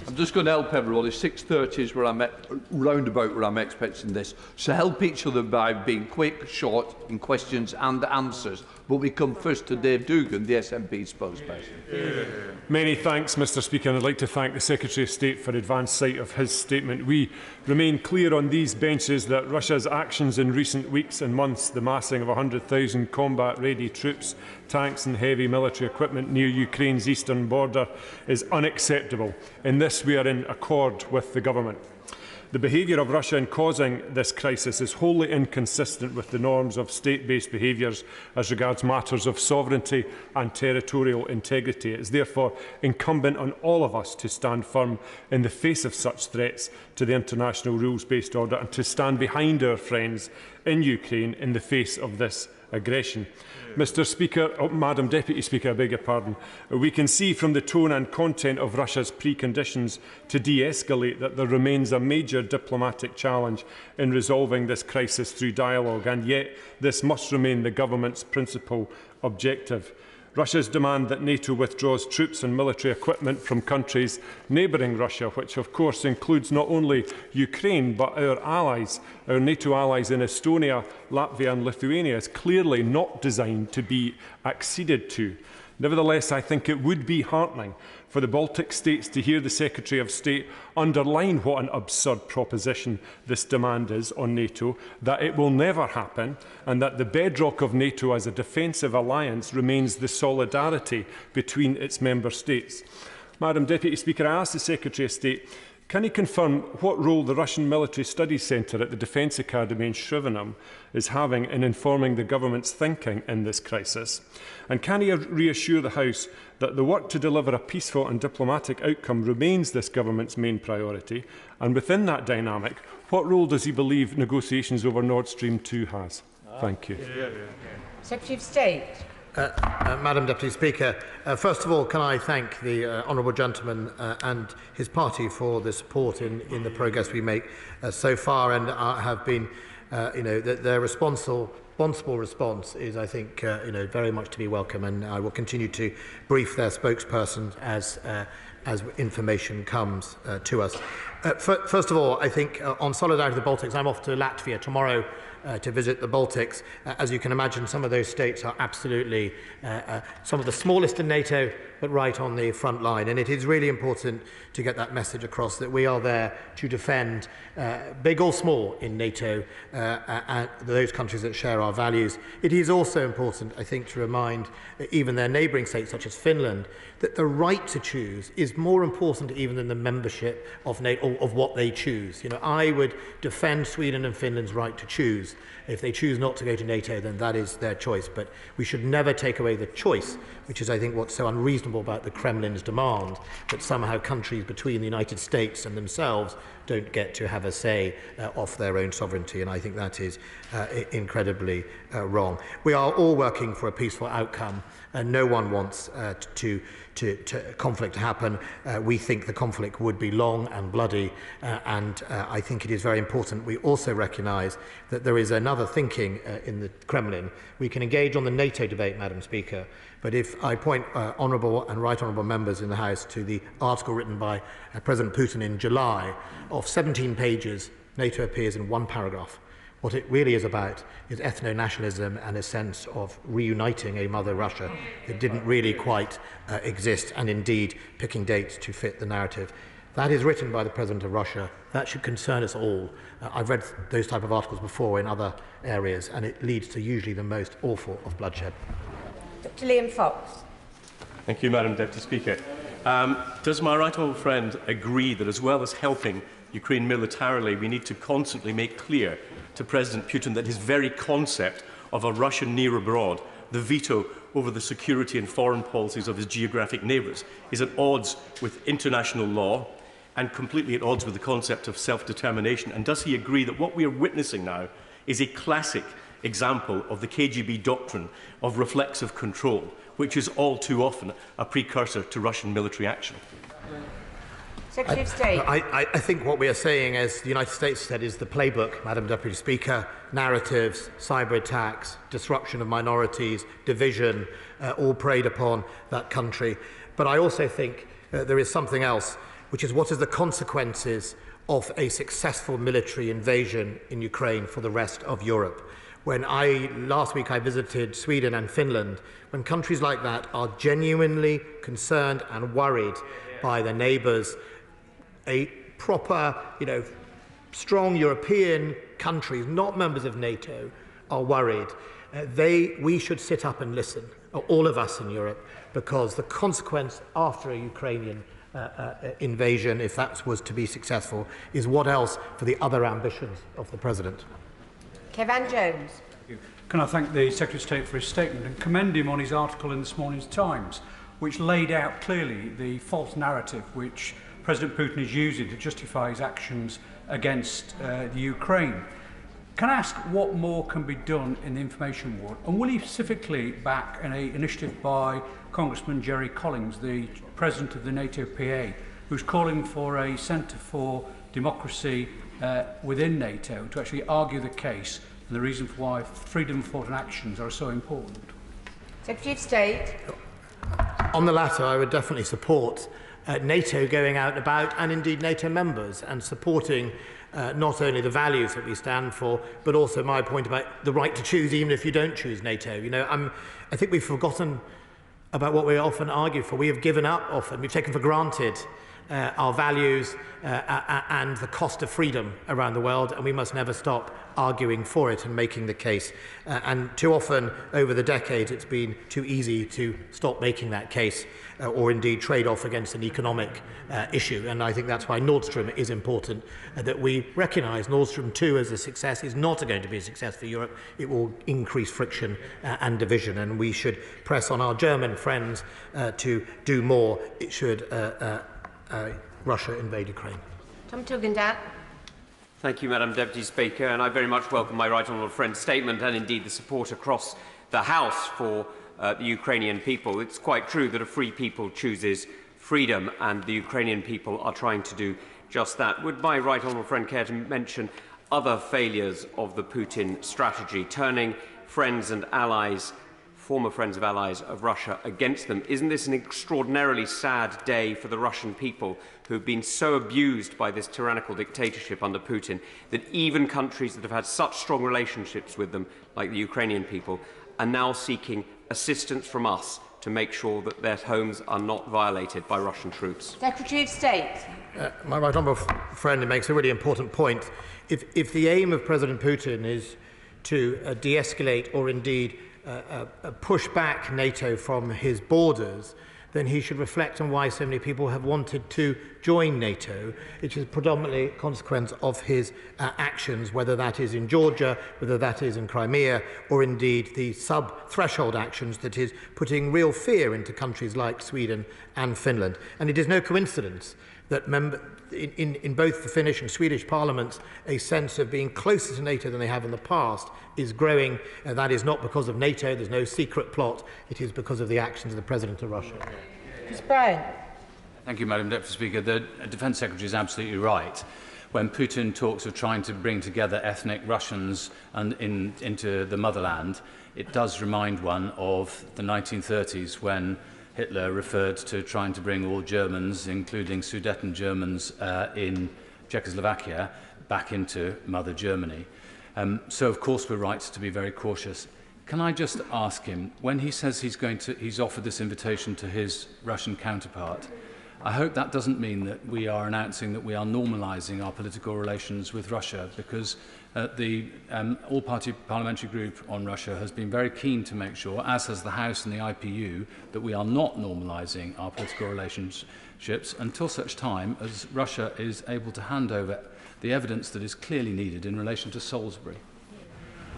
I'm just going to help everyone. It's 6:30 is where I'm roundabout where I'm expecting this. So help each other by being quick, short in questions and answers. But we come first to Dave Dugan, the SNP spokesperson. Many thanks, Mr. Speaker, and I'd like to thank the Secretary of State for advance sight of his statement. We remain clear on these benches that Russia's actions in recent weeks and months, the massing of 100,000 combat-ready troops, tanks and heavy military equipment near Ukraine's eastern border, is unacceptable. In this, we are in accord with the government. The behaviour of Russia in causing this crisis is wholly inconsistent with the norms of state-based behaviours as regards matters of sovereignty and territorial integrity. It is therefore incumbent on all of us to stand firm in the face of such threats to the international rules-based order and to stand behind our friends in Ukraine in the face of this aggression. Mr. Speaker, Madam Deputy Speaker, I beg your pardon. We can see from the tone and content of Russia's preconditions to de-escalate that there remains a major diplomatic challenge in resolving this crisis through dialogue, and yet this must remain the government's principal objective. Russia's demand that NATO withdraws troops and military equipment from countries neighbouring Russia, which of course includes not only Ukraine but our allies, our NATO allies in Estonia, Latvia and Lithuania, is clearly not designed to be acceded to. Nevertheless, I think it would be heartening for the Baltic states to hear the Secretary of State underline what an absurd proposition this demand is on NATO, that it will never happen, and that the bedrock of NATO as a defensive alliance remains the solidarity between its member states. Madam Deputy Speaker, I ask the Secretary of State, can he confirm what role the Russian Military Studies Centre at the Defence Academy in Shrivenham is having in informing the government's thinking in this crisis? And can he reassure the House that the work to deliver a peaceful and diplomatic outcome remains this government's main priority? And within that dynamic, what role does he believe negotiations over Nord Stream 2 has? Thank you. Secretary of State. Madam Deputy Speaker, first of all, can I thank the honourable gentleman and his party for the support in the progress we make so far, and have been, their responsible response is, I think, very much to be welcome, and I will continue to brief their spokesperson as information comes to us. First of all, I think on solidarity with the Baltics, I'm off to Latvia tomorrow to visit the Baltics. As you can imagine, some of those states are absolutely some of the smallest in NATO, but right on the front line. And it is really important to get that message across that we are there to defend, big or small, in NATO, and those countries that share our values. It is also important, I think, to remind even their neighbouring states, such as Finland, that the right to choose is more important even than the membership of NATO, or of what they choose. I would defend Sweden and Finland's right to choose. If they choose not to go to NATO, then that is their choice. But we should never take away the choice, which is, I think, what's so unreasonable about the Kremlin's demand, that somehow countries between the United States and themselves don't get to have a say off their own sovereignty, and I think that is incredibly wrong. We are all working for a peaceful outcome, and no one wants to conflict to happen. We think the conflict would be long and bloody, and I think it is very important we also recognise that there is another thinking in the Kremlin. We can engage on the NATO debate, Madam Speaker, but if I point honourable and right honourable members in the House to the article written by President Putin in July, of 17 pages, NATO appears in one paragraph. What it really is about is ethno-nationalism and a sense of reuniting a mother Russia that didn't really quite exist, and indeed picking dates to fit the narrative. That is written by the President of Russia. That should concern us all. I've read those type of articles before in other areas, and it leads to usually the most awful of bloodshed. Dr. Liam Fox. Thank you, Madam Deputy Speaker. Does my right honourable friend agree that as well as helping Ukraine militarily, we need to constantly make clear to President Putin that his very concept of a Russian near abroad, the veto over the security and foreign policies of his geographic neighbours, is at odds with international law and completely at odds with the concept of self-determination? And does he agree that what we are witnessing now is a classic example of the KGB doctrine of reflexive control, which is all too often a precursor to Russian military action? Secretary of State. I think what we are saying, as the United States said, is the playbook, Madam Deputy Speaker. Narratives, cyber attacks, disruption of minorities, division, all preyed upon that country. But I also think there is something else, which is what is the consequences of a successful military invasion in Ukraine for the rest of Europe. Last week I visited Sweden and Finland, when countries like that are genuinely concerned and worried by their neighbours, a proper, strong European countries, not members of NATO, are worried. We should sit up and listen, all of us in Europe, because the consequence after a Ukrainian invasion, if that was to be successful, is what else for the other ambitions of the President? Kevan Jones. Can I thank the Secretary of State for his statement and commend him on his article in this morning's Times, which laid out clearly the false narrative which President Putin is using to justify his actions against the Ukraine. Can I ask what more can be done in the information war? And will he specifically back an initiative by Congressman Jerry Collins, the President of the NATO PA, who's calling for a Centre for Democracy within NATO to actually argue the case and the reason for why freedom of thought and actions are so important? Secretary of State. On the latter, I would definitely support NATO going out and about, and indeed NATO members, and supporting not only the values that we stand for, but also my point about the right to choose even if you don't choose NATO. I think we've forgotten about what we often argue for. We have given up often, we've taken for granted our values and the cost of freedom around the world, and we must never stop arguing for it and making the case. And too often over the decades it's been too easy to stop making that case or indeed trade off against an economic issue. And I think that's why Nord Stream is important, that we recognise Nord Stream 2 as a success is not going to be a success for Europe. It will increase friction and division, and we should press on our German friends to do more. It should Russia invade Ukraine. Tom Tugendhat. Thank you, Madam Deputy Speaker, and I very much welcome my right honourable friend's statement and indeed the support across the House for the Ukrainian people. It's quite true that a free people chooses freedom, and the Ukrainian people are trying to do just that. Would my right honourable friend care to mention other failures of the Putin strategy, turning friends and allies, former friends of allies of Russia, against them? Isn't this an extraordinarily sad day for the Russian people, who have been so abused by this tyrannical dictatorship under Putin that even countries that have had such strong relationships with them, like the Ukrainian people, are now seeking assistance from us to make sure that their homes are not violated by Russian troops? Secretary of State. My right honourable friend makes a really important point. If the aim of President Putin is to de-escalate or indeed push back NATO from his borders, then he should reflect on why so many people have wanted to join NATO, which is predominantly a consequence of his actions, whether that is in Georgia, whether that is in Crimea, or indeed the sub-threshold actions that is putting real fear into countries like Sweden and Finland. And it is no coincidence that in both the Finnish and Swedish parliaments, a sense of being closer to NATO than they have in the past is growing. That is not because of NATO, there's no secret plot, it is because of the actions of the President of Russia. Ms Brown. Thank you, Madam Deputy Speaker. The Defence Secretary is absolutely right. When Putin talks of trying to bring together ethnic Russians into the motherland, it does remind one of the 1930s when Hitler referred to trying to bring all Germans, including Sudeten Germans in Czechoslovakia, back into Mother Germany. So, of course, we're right to be very cautious. Can I just ask him, when he says he's offered this invitation to his Russian counterpart, I hope that doesn't mean that we are announcing that we are normalising our political relations with Russia, because the all-party parliamentary group on Russia has been very keen to make sure, as has the House and the IPU, that we are not normalising our political relationships until such time as Russia is able to hand over the evidence that is clearly needed in relation to Salisbury.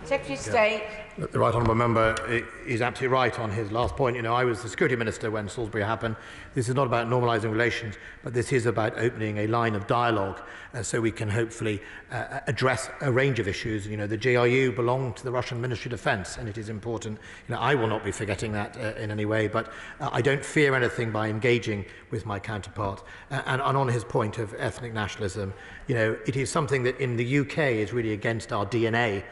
Secretary of State. The right honourable member is absolutely right on his last point. You know, I was the security minister when Salisbury happened. This is not about normalising relations, but this is about opening a line of dialogue so we can hopefully address a range of issues. You know, the GRU belonged to the Russian Ministry of Defence, and it is important. You know, I will not be forgetting that in any way, but I don't fear anything by engaging with my counterpart. And on his point of ethnic nationalism, you know, it is something that in the UK is really against our DNA.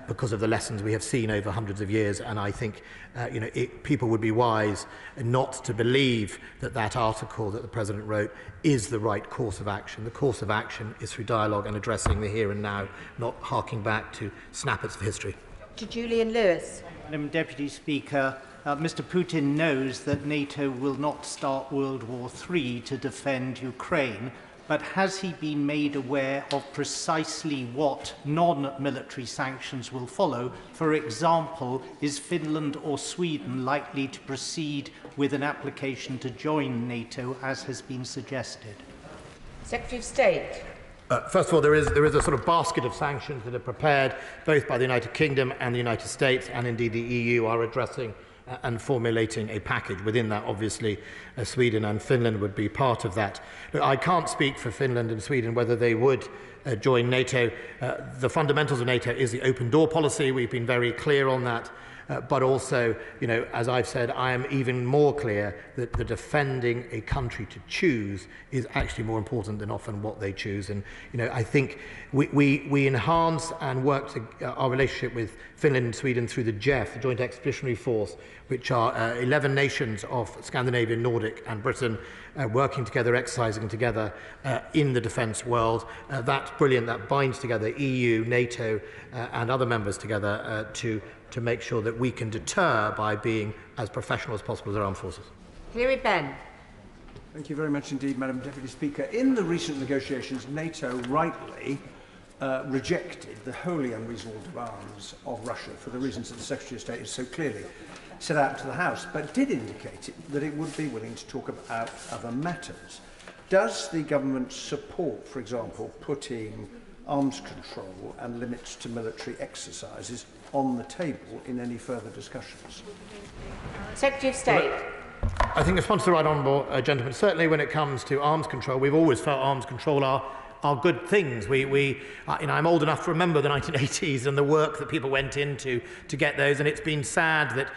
Because of the lessons we have seen over hundreds of years, and I think you know, people would be wise not to believe that that article that the President wrote is the right course of action. The course of action is through dialogue and addressing the here and now, not harking back to snippets of history. To Julian Lewis. Madam Deputy Speaker, Mr Putin knows that NATO will not start World War III to defend Ukraine, but has he been made aware of precisely what non-military sanctions will follow? For example, is Finland or Sweden likely to proceed with an application to join NATO, as has been suggested? Secretary of State. First of all, there is a sort of basket of sanctions that are prepared both by the United Kingdom and the United States, and indeed the EU are addressing and formulating a package. Within that, obviously, Sweden and Finland would be part of that. Look, I can't speak for Finland and Sweden whether they would join NATO. The fundamentals of NATO is the open door policy. We've been very clear on that. But also, you know, as I've said, I am even more clear that the defending a country to choose is actually more important than often what they choose. And, you know, I think we enhance and work our relationship with Finland and Sweden through the JEF, the Joint Expeditionary Force, which are 11 nations of Scandinavia, Nordic and Britain working together, exercising together in the defence world. That's brilliant. That binds together EU, NATO and other members together to make sure that we can deter by being as professional as possible as our armed forces. Cleary Ben. Thank you very much indeed, Madam Deputy Speaker. In the recent negotiations, NATO rightly rejected the wholly unreasonable demands of Russia for the reasons that the Secretary of State has so clearly set out to the House, but did indicate that it would be willing to talk about other matters. Does the government support, for example, putting arms control and limits to military exercises on the table in any further discussions? Secretary of State. I think in response to the right honourable gentleman, certainly when it comes to arms control, we've always felt arms control are good things. You know, I'm old enough to remember the 1980s and the work that people went into to get those, and it's been sad that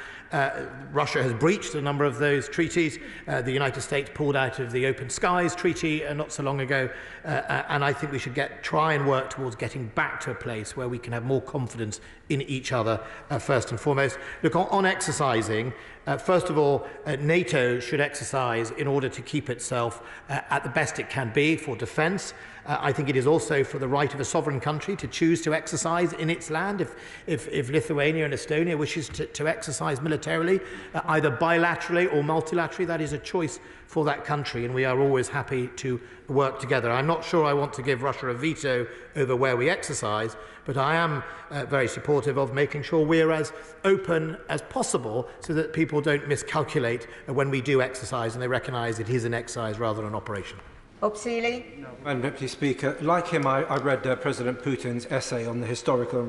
Russia has breached a number of those treaties. The United States pulled out of the Open Skies Treaty not so long ago, and I think we should try and work towards getting back to a place where we can have more confidence in each other first and foremost. Look, on exercising, first of all, NATO should exercise in order to keep itself at the best it can be for defence. I think it is also for the right of a sovereign country to choose to exercise in its land. If Lithuania and Estonia wishes to exercise militarily, either bilaterally or multilaterally, that is a choice for that country, and we are always happy to work together. I'm not sure I want to give Russia a veto over where we exercise, but I am very supportive of making sure we're as open as possible so that people don't miscalculate when we do exercise and they recognise it is an exercise rather than an operation. Bob Seeley. Madam Deputy Speaker, like him, I read President Putin's essay on the historical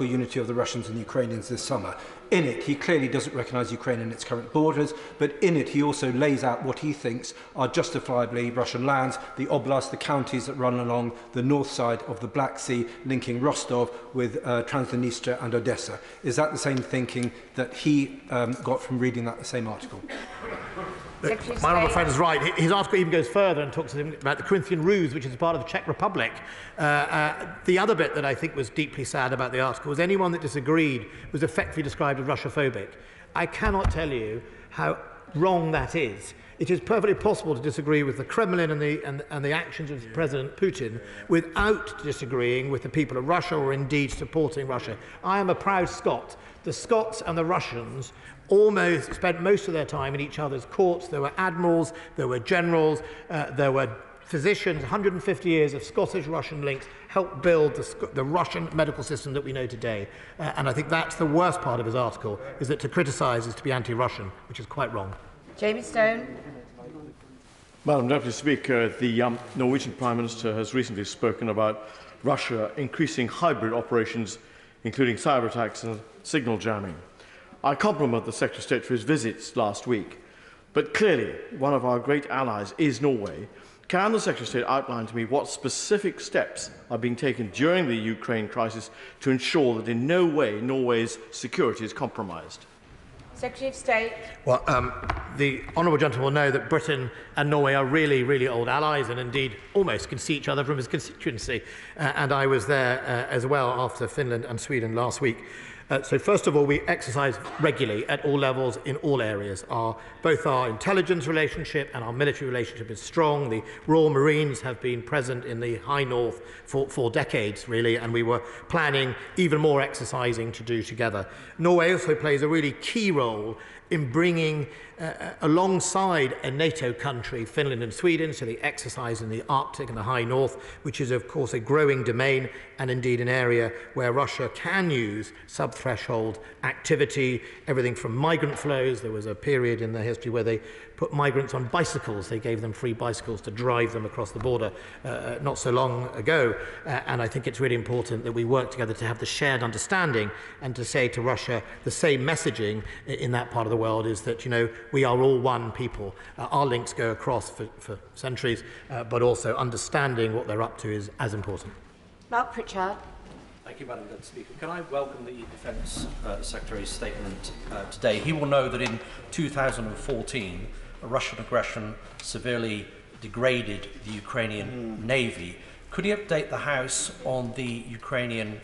unity of the Russians and the Ukrainians this summer. In it, he clearly doesn't recognise Ukraine in its current borders, but in it he also lays out what he thinks are justifiably Russian lands, the oblasts, the counties that run along the north side of the Black Sea, linking Rostov with Transnistria and Odessa. Is that the same thinking that he got from reading that same article? My honourable friend is right. His article even goes further and talks about the Corinthian ruse, which is part of the Czech Republic. The other bit that I think was deeply sad about the article was anyone that disagreed was effectively described as Russophobic. I cannot tell you how wrong that is. It is perfectly possible to disagree with the Kremlin and the actions of President Putin without disagreeing with the people of Russia or indeed supporting Russia. I am a proud Scot. The Scots and the Russians almost spent most of their time in each other's courts. There were admirals, there were generals, there were physicians. 150 years of Scottish-Russian links helped build the Russian medical system that we know today. And I think that's the worst part of his article, is that to criticise is to be anti-Russian, which is quite wrong. James Stone. Madam Deputy Speaker, the Norwegian Prime Minister has recently spoken about Russia increasing hybrid operations, including cyber attacks and signal jamming. I compliment the Secretary of State for his visits last week, but clearly one of our great allies is Norway. Can the Secretary of State outline to me what specific steps are being taken during the Ukraine crisis to ensure that in no way Norway's security is compromised? Secretary of State. Well, the honourable gentleman will know that Britain and Norway are really, really old allies and indeed almost can see each other from his constituency. And I was there as well after Finland and Sweden last week. So first of all, we exercise regularly at all levels in all areas. Both our intelligence relationship and our military relationship is strong. The Royal Marines have been present in the High North for decades, really, and we were planning even more exercising to do together. Norway also plays a really key role in bringing alongside a NATO country, Finland and Sweden, so the exercise in the Arctic and the High North, which is of course a growing domain and indeed an area where Russia can use sub-threshold activity, everything from migrant flows. There was a period in their history where they put migrants on bicycles. They gave them free bicycles to drive them across the border not so long ago. And I think it's really important that we work together to have the shared understanding and to say to Russia the same messaging in that part of the world is that, you know, we are all one people. Our links go across for centuries, but also understanding what they're up to is as important. Mark Pritchard. Thank you, Madam Deputy Speaker. Can I welcome the Defence Secretary's statement today? He will know that in 2014, Russian aggression severely degraded the Ukrainian Navy. Could he update the House on the Ukrainian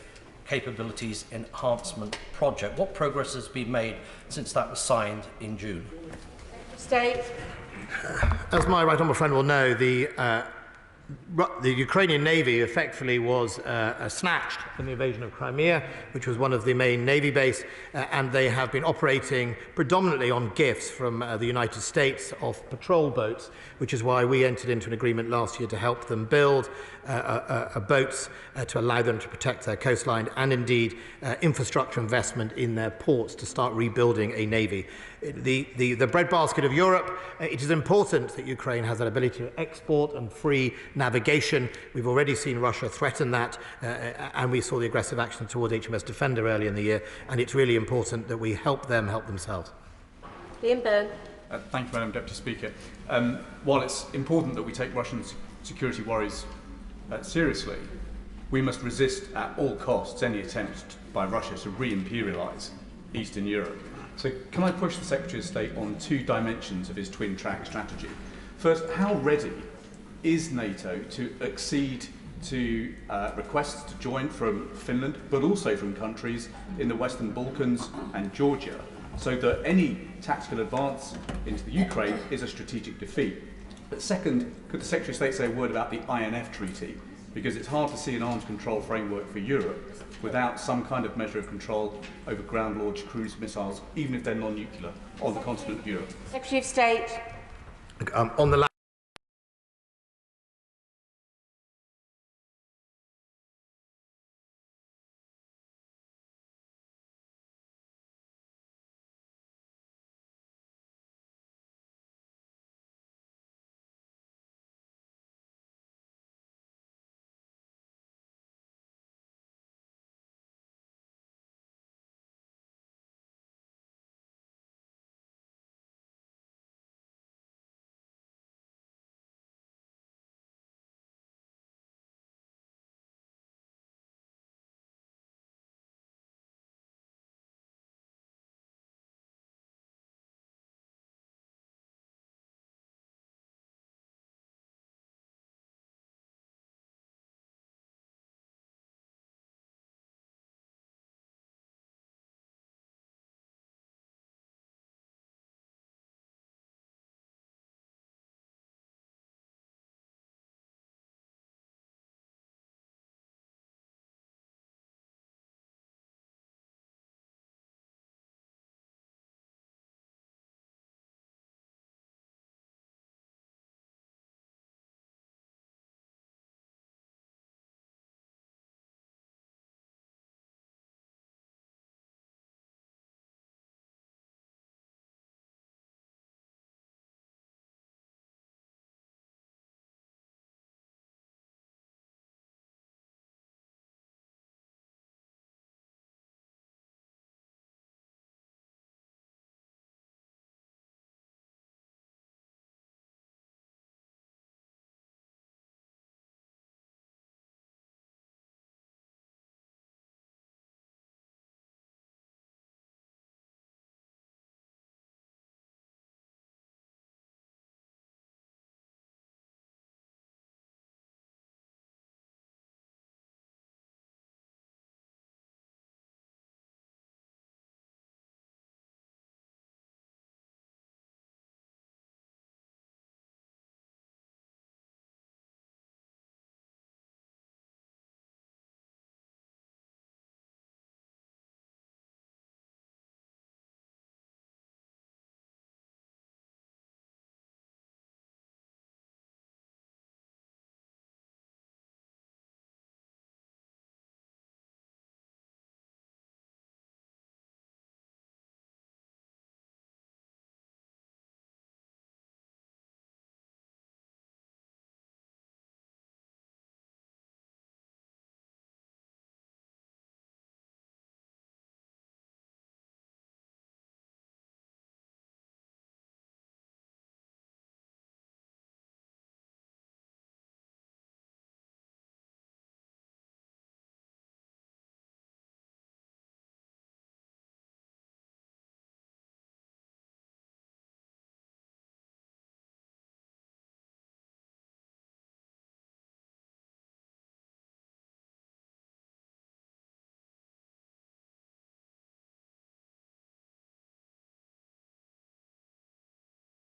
Capabilities Enhancement Project? What progress has been made since that was signed in June? State. As my right honourable friend will know, the Ukrainian Navy effectively was snatched in the invasion of Crimea, which was one of the main Navy bases, and they have been operating predominantly on gifts from the United States of patrol boats, which is why we entered into an agreement last year to help them build boats to allow them to protect their coastline and indeed infrastructure investment in their ports to start rebuilding a navy. The breadbasket of Europe, it is important that Ukraine has that ability to export and free navigation. We've already seen Russia threaten that, and we saw the aggressive action towards HMS Defender earlier in the year, and it's really important that we help them help themselves. Liam Byrne. Thank you, Madam Deputy Speaker. While it's important that we take Russian security worries seriously, we must resist at all costs any attempt by Russia to re-imperialise Eastern Europe. So can I push the Secretary of State on two dimensions of his twin-track strategy? First, how ready is NATO to accede to requests to join from Finland, but also from countries in the Western Balkans and Georgia, so that any tactical advance into the Ukraine is a strategic defeat? But second, could the Secretary of State say a word about the INF Treaty? Because it's hard to see an arms control framework for Europe without some kind of measure of control over ground-launched cruise missiles, even if they're non-nuclear, on the continent of Europe. Secretary of State. On the